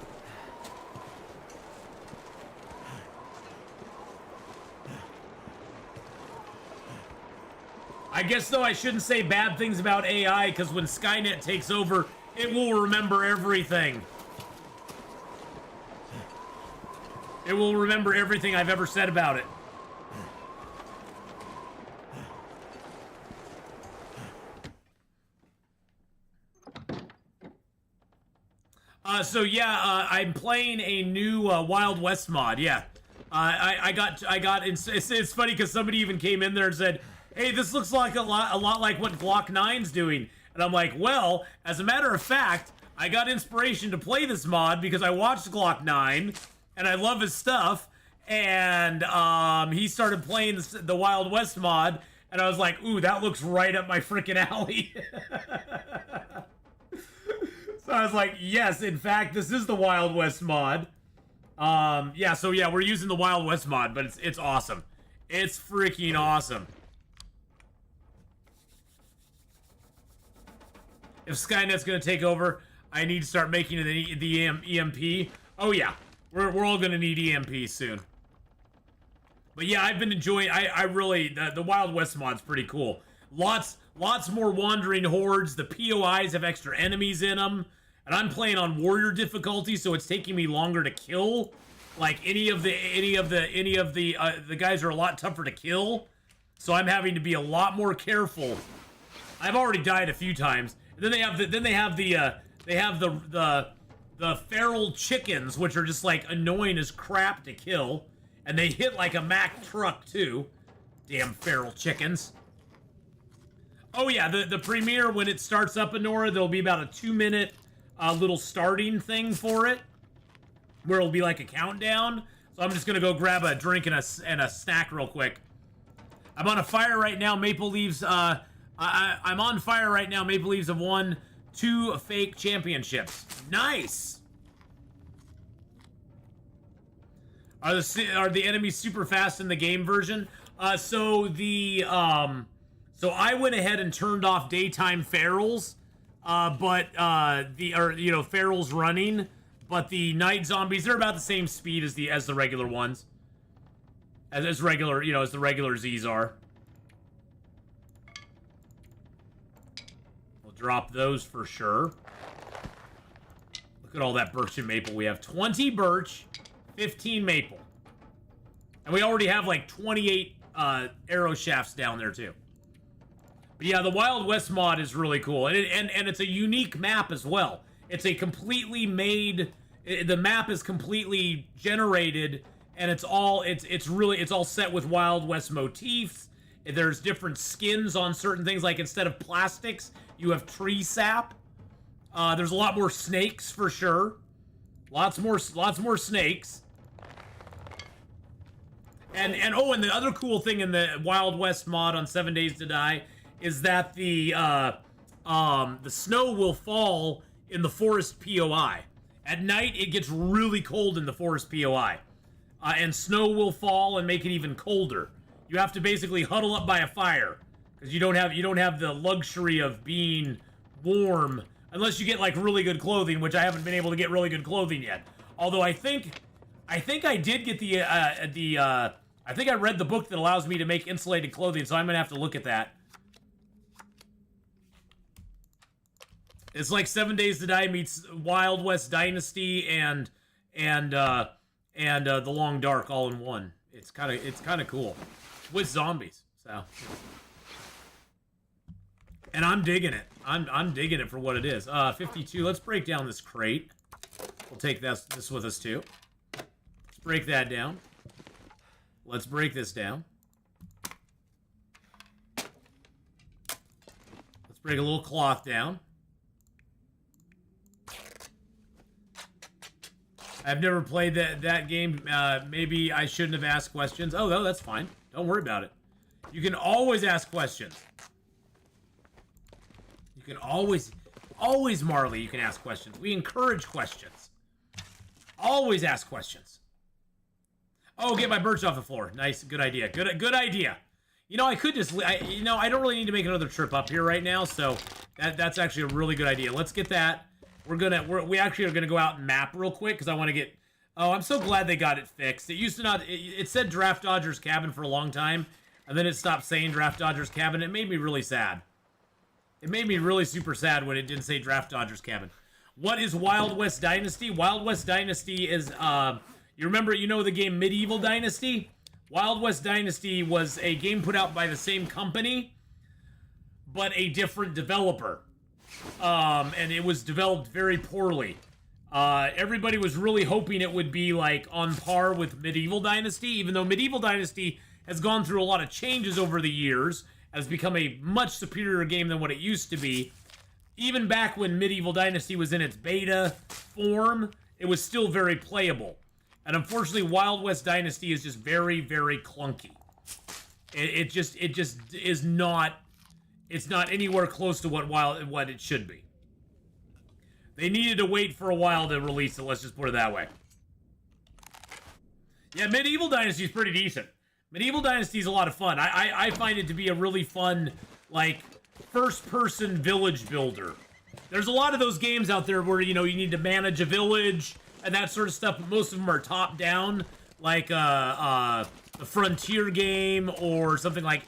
I guess, though, I shouldn't say bad things about AI, because when Skynet takes over, it will remember everything. It will remember everything I've ever said about it. So yeah, I'm playing a new Wild West mod. Yeah, I got. It's funny because somebody even came in there and said, "Hey, this looks like a lot like what Glock 9's doing." And I'm like, well, as a matter of fact, I got inspiration to play this mod because I watched Glock 9 and I love his stuff. And he started playing the Wild West mod, and I was like, ooh, that looks right up my freaking alley. So I was like, yes, in fact, this is the Wild West mod. Yeah, so yeah, we're using the Wild West mod, but it's awesome. It's freaking awesome. If Skynet's gonna take over, I need to start making the EMP. Oh yeah, we're all gonna need EMP soon. But yeah, I've been enjoying. I really the Wild West mod's pretty cool. Lots more wandering hordes. The POIs have extra enemies in them, and I'm playing on warrior difficulty, so it's taking me longer to kill. Like any of the guys are a lot tougher to kill, so I'm having to be a lot more careful. I've already died a few times. And then they have the feral chickens, which are just like annoying as crap to kill. And they hit like a Mack truck, too. Damn feral chickens. Oh, yeah, the premiere, when it starts up, Anora, there'll be about a 2-minute little starting thing for it. where it'll be like a countdown. So I'm just gonna go grab a drink and a snack real quick. I'm on a fire right now. Maple Leafs. I'm on fire right now. Maple Leafs have won 2 fake championships. Nice. Are the enemies super fast in the game version? So I went ahead and turned off daytime ferals, ferals running, but the night zombies, they're about the same speed as the regular ones. As regular, as the regular Z's are. We'll drop those for sure. Look at all that birch and maple we have. 20 birch, 15 maple. And we already have like 28 arrow shafts down there too. But yeah, the Wild West mod is really cool. And it's a unique map as well. It's a completely made, the map is completely generated, and it's all set with Wild West motifs. There's different skins on certain things, like instead of plastics, you have tree sap. There's a lot more snakes for sure. Lots more snakes. And the other cool thing in the Wild West mod on 7 Days to Die is that the snow will fall in the forest POI. At night, it gets really cold in the forest POI. And snow will fall and make it even colder. You have to basically huddle up by a fire because you don't have the luxury of being warm unless you get like really good clothing, which I haven't been able to get really good clothing yet. Although I think I did get I think I read the book that allows me to make insulated clothing, so I'm gonna have to look at that. It's like 7 Days to Die meets Wild West Dynasty and The Long Dark all in one. It's kind of cool with zombies. So, and I'm digging it. I'm digging it for what it is. 52. Let's break down this crate. We'll take this with us too. Let's break that down. Let's break this down. Let's break a little cloth down. I've never played that game. Maybe I shouldn't have asked questions. Oh, no, that's fine. Don't worry about it. You can always ask questions. You can always, Marley, you can ask questions. We encourage questions. Always ask questions. Oh, get my birch off the floor. Nice, good idea. Good idea. I could just, I don't really need to make another trip up here right now, so that's actually a really good idea. Let's get that. We actually are gonna go out and map real quick because I want to get. Oh, I'm so glad they got it fixed. It used to not. It said Draft Dodger's Cabin for a long time, and then it stopped saying Draft Dodger's Cabin. It made me really sad. It made me really super sad when it didn't say Draft Dodger's Cabin. What is Wild West Dynasty? Wild West Dynasty is you remember the game Medieval Dynasty? Wild West Dynasty was a game put out by the same company, but a different developer. And it was developed very poorly. Everybody was really hoping it would be like on par with Medieval Dynasty, even though Medieval Dynasty has gone through a lot of changes over the years, has become a much superior game than what it used to be. Even back when Medieval Dynasty was in its beta form, it was still very playable. And unfortunately, Wild West Dynasty is just very, very clunky. It just is not. It's not anywhere close to what it should be. They needed to wait for a while to release it, let's just put it that way. Yeah, Medieval Dynasty is pretty decent. Medieval Dynasty is a lot of fun. I find it to be a really fun, like, first-person village builder. There's a lot of those games out there where, you need to manage a village and that sort of stuff, but most of them are top-down, like the Frontier game or something like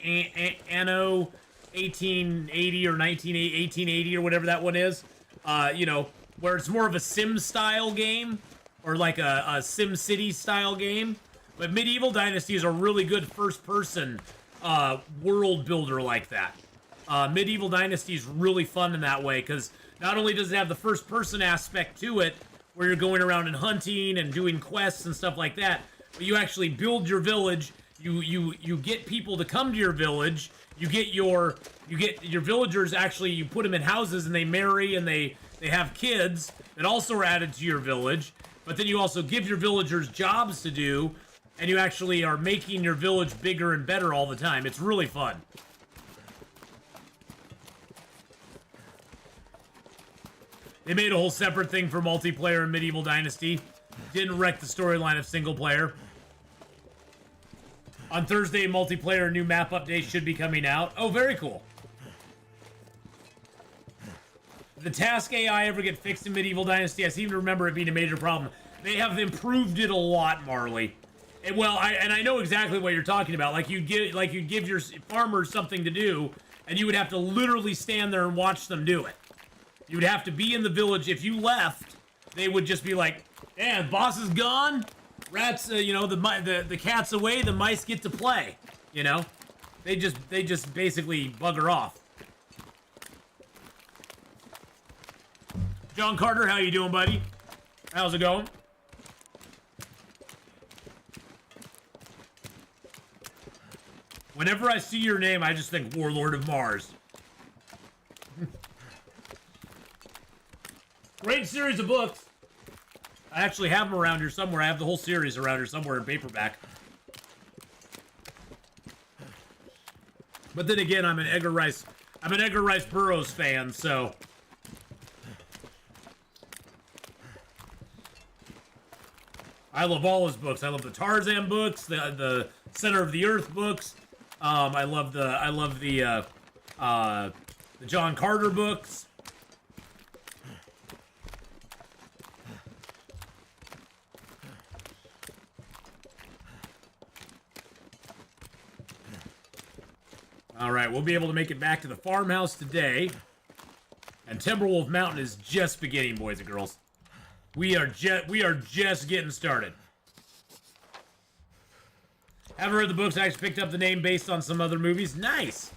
Anno 1880 or 1880 or whatever that one is, where it's more of a Sim style game or like a Sim City style game. But Medieval Dynasty is a really good first person world builder like that. Medieval Dynasty is really fun in that way because not only does it have the first person aspect to it where you're going around and hunting and doing quests and stuff like that, but you actually build your village. You get people to come to your village. You get your villagers, actually, you put them in houses and they marry and they have kids that also are added to your village. but then you also give your villagers jobs to do, and you actually are making your village bigger and better all the time. It's really fun. They made a whole separate thing for multiplayer in Medieval Dynasty. Didn't wreck the storyline of single player. On Thursday, multiplayer new map update should be coming out. Oh, very cool. Did the task AI ever get fixed in Medieval Dynasty? I seem to remember it being a major problem. They have improved it a lot, Marley. And, well, I know exactly what you're talking about. Like you'd give your farmers something to do, and you would have to literally stand there and watch them do it. You would have to be in the village. If you left, they would just be like, "Yeah, boss is gone. Rats, you know, the cat's away. The mice get to play." You know, they just basically bugger off. John Carter, how you doing, buddy? How's it going? Whenever I see your name, I just think Warlord of Mars. Great series of books. I actually have them around here somewhere. I have the whole series around here somewhere in paperback. But then again, I'm an Edgar Rice Burroughs fan, so I love all his books. I love the Tarzan books, the Center of the Earth books. I love the John Carter books. All right, we'll be able to make it back to the farmhouse today. And Timberwolf Mountain is just beginning, boys and girls. We are just getting started. Haven't read the books. I actually picked up the name based on some other movies. Nice.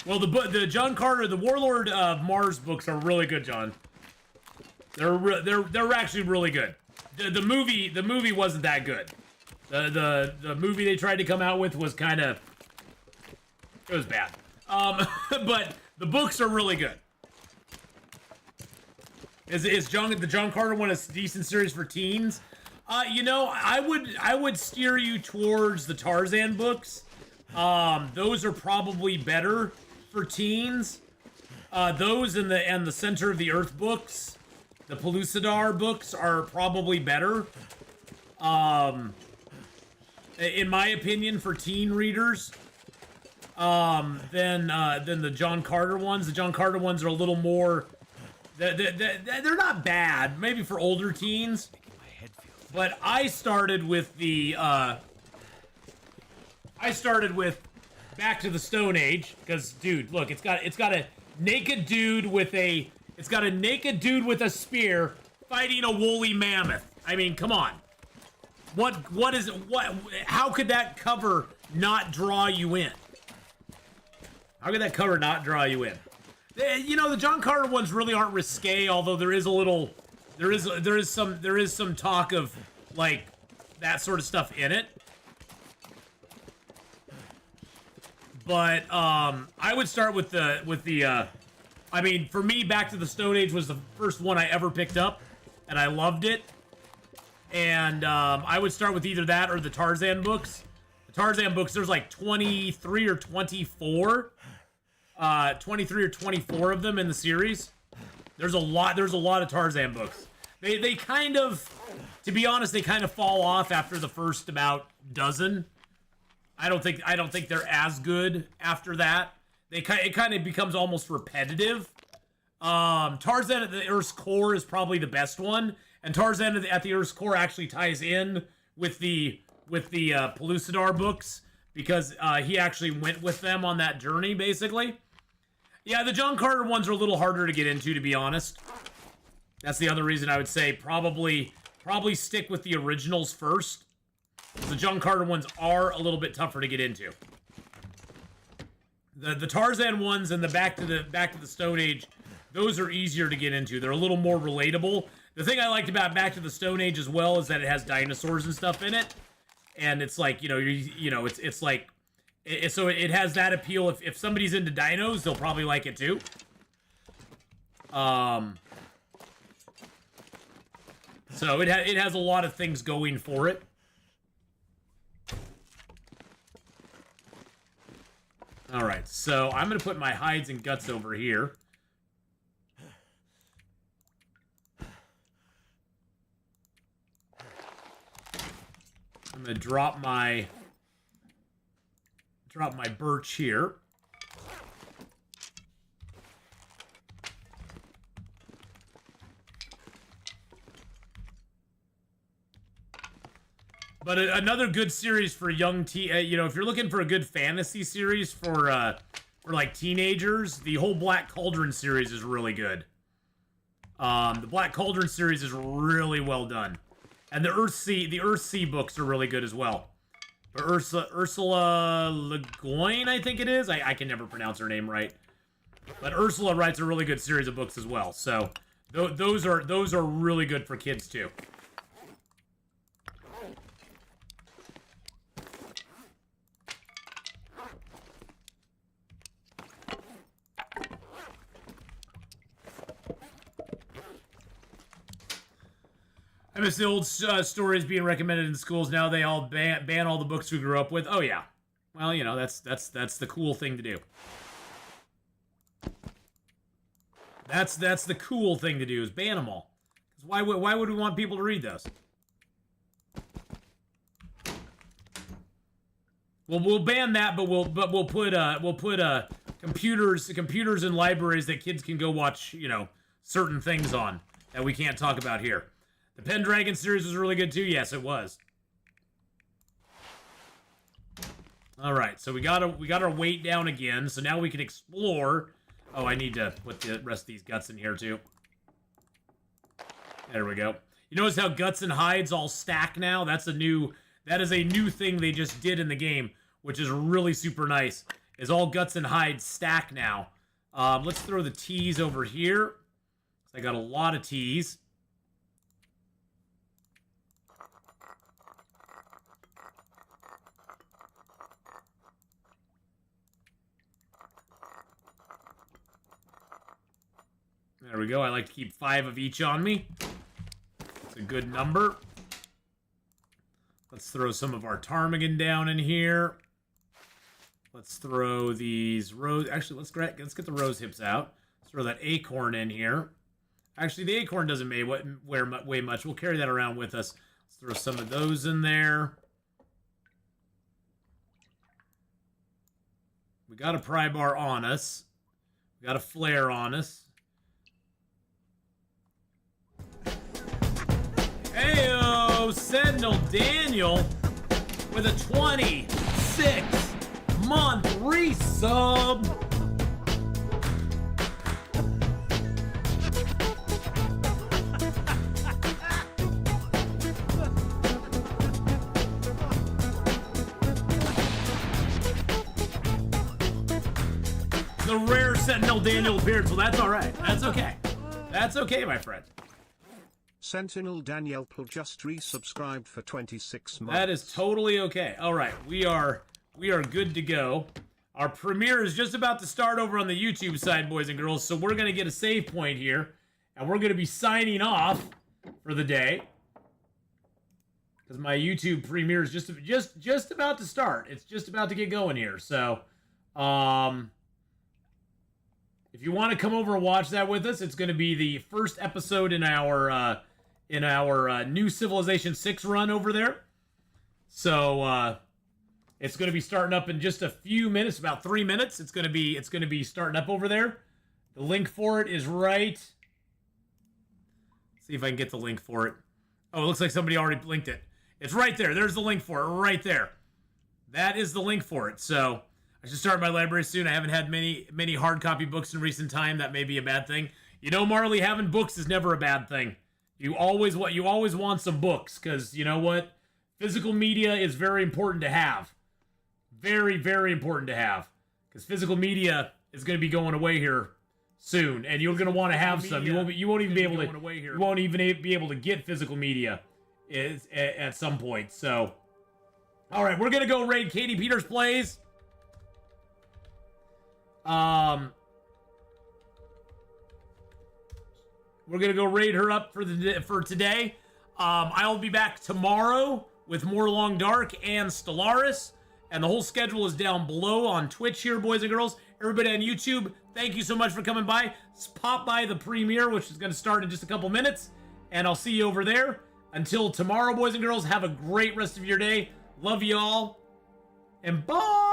Well, the John Carter, the Warlord of Mars books are really good, John. They're actually really good. The movie wasn't that good. The movie they tried to come out with was kind of, it was bad. But the books are really good. Is the John Carter one a decent series for teens? You know, I would steer you towards the Tarzan books. Those are probably better for teens. Those and the Center of the Earth books, the Pellucidar books are probably better. In my opinion, for teen readers. Than the John Carter ones. The John Carter ones are a little more. They're not bad, maybe for older teens. But I started with Back to the Stone Age because, dude, look, it's got a naked dude with a spear fighting a woolly mammoth. I mean, come on. How could that cover not draw you in? How could that cover not draw you in? You know, the John Carter ones really aren't risque, although there is some talk of like that sort of stuff in it. But I would start with the I mean, for me, Back to the Stone Age was the first one I ever picked up, and I loved it. And I would start with either that or the Tarzan books. The Tarzan books, there's like 23 or 24. 23 or 24 of them in the series. There's a lot of Tarzan books. They kind of, to be honest, they kind of fall off after the first about dozen. I don't think they're as good after that. It kind of becomes almost repetitive. Tarzan at the Earth's Core is probably the best one, and Tarzan at the Earth's Core actually ties in with the Pellucidar books because he actually went with them on that journey, basically. Yeah, the John Carter ones are a little harder to get into, to be honest. That's the other reason I would say probably stick with the originals first. The John Carter ones are a little bit tougher to get into. The Tarzan ones and the Back to the Stone Age, those are easier to get into. They're a little more relatable. The thing I liked about Back to the Stone Age as well is that it has dinosaurs and stuff in it, and it's like it's like. So it has that appeal. If somebody's into dinos, they'll probably like it too. So it has a lot of things going for it. All right, so I'm going to put my hides and guts over here. I'm going to drop my birch here. But another good series for young you know, if you're looking for a good fantasy series for like teenagers, the whole Black Cauldron series is really good. The Black Cauldron series is really well done, and the Earthsea books are really good as well. But Ursula Le Guin, I think it is. I can never pronounce her name right, but Ursula writes a really good series of books as well. So those are really good for kids too. I miss the old stories being recommended in schools. Now they all ban all the books we grew up with. Oh yeah, well, you know, that's the cool thing to do. That's the cool thing to do, is ban them all. Because why would we want people to read those? Well, we'll ban that, but we'll put computers in libraries that kids can go watch, you know, certain things on that we can't talk about here. The Pendragon series was really good too. Yes, it was. All right, so we got our weight down again. So now we can explore. Oh, I need to put the rest of these guts in here too. There we go. You notice how guts and hides all stack now? That is a new thing they just did in the game, which is really super nice. Is all guts and hides stack now. Let's throw the teas over here. I got a lot of teas. There we go. I like to keep 5 of each on me. It's a good number. Let's throw some of our ptarmigan down in here. Let's throw these rose... Actually, let's get the rose hips out. Let's throw that acorn in here. Actually, the acorn doesn't weigh much. We'll carry that around with us. Let's throw some of those in there. We got a pry bar on us. We got a flare on us. Heyo, Sentinel Daniel with a 26-month resub. The rare Sentinel Daniel appearance. Well, that's all right. That's okay. That's okay, my friend. Sentinel Daniel just resubscribed for 26 months. That is totally okay. All right, we are good to go. Our premiere is just about to start over on the YouTube side, boys and girls. So we're gonna get a save point here, and we're gonna be signing off for the day because my YouTube premiere is just about to start. It's just about to get going here. So, if you want to come over and watch that with us, it's going to be the first episode in our new Civilization 6 run over there. So it's going to be starting up in just a few minutes, about 3 minutes. It's going to be starting up over there. The link for it is right. Let's see if I can get the link for it. Oh, it looks like somebody already linked it. It's right there. There's the link for it right there. That is the link for it. So I should start my library soon. I haven't had many hard copy books in recent time. That may be a bad thing. You know, Marley, having books is never a bad thing. You always want some books, because you know what? Physical media is very important to have. Very, very important to have. Because physical media is going to be going away here soon, and you're going to want to have some. You won't even be able to get physical media at some point. So, all right, we're going to go raid Katie Peters Plays. We're gonna go raid her up for today. I'll be back tomorrow with more Long Dark and Stellaris. And the whole schedule is down below on Twitch here, boys and girls. Everybody on YouTube, thank you so much for coming by. Pop by the premiere, which is going to start in just a couple minutes. And I'll see you over there. Until tomorrow, boys and girls, have a great rest of your day. Love you all. And bye.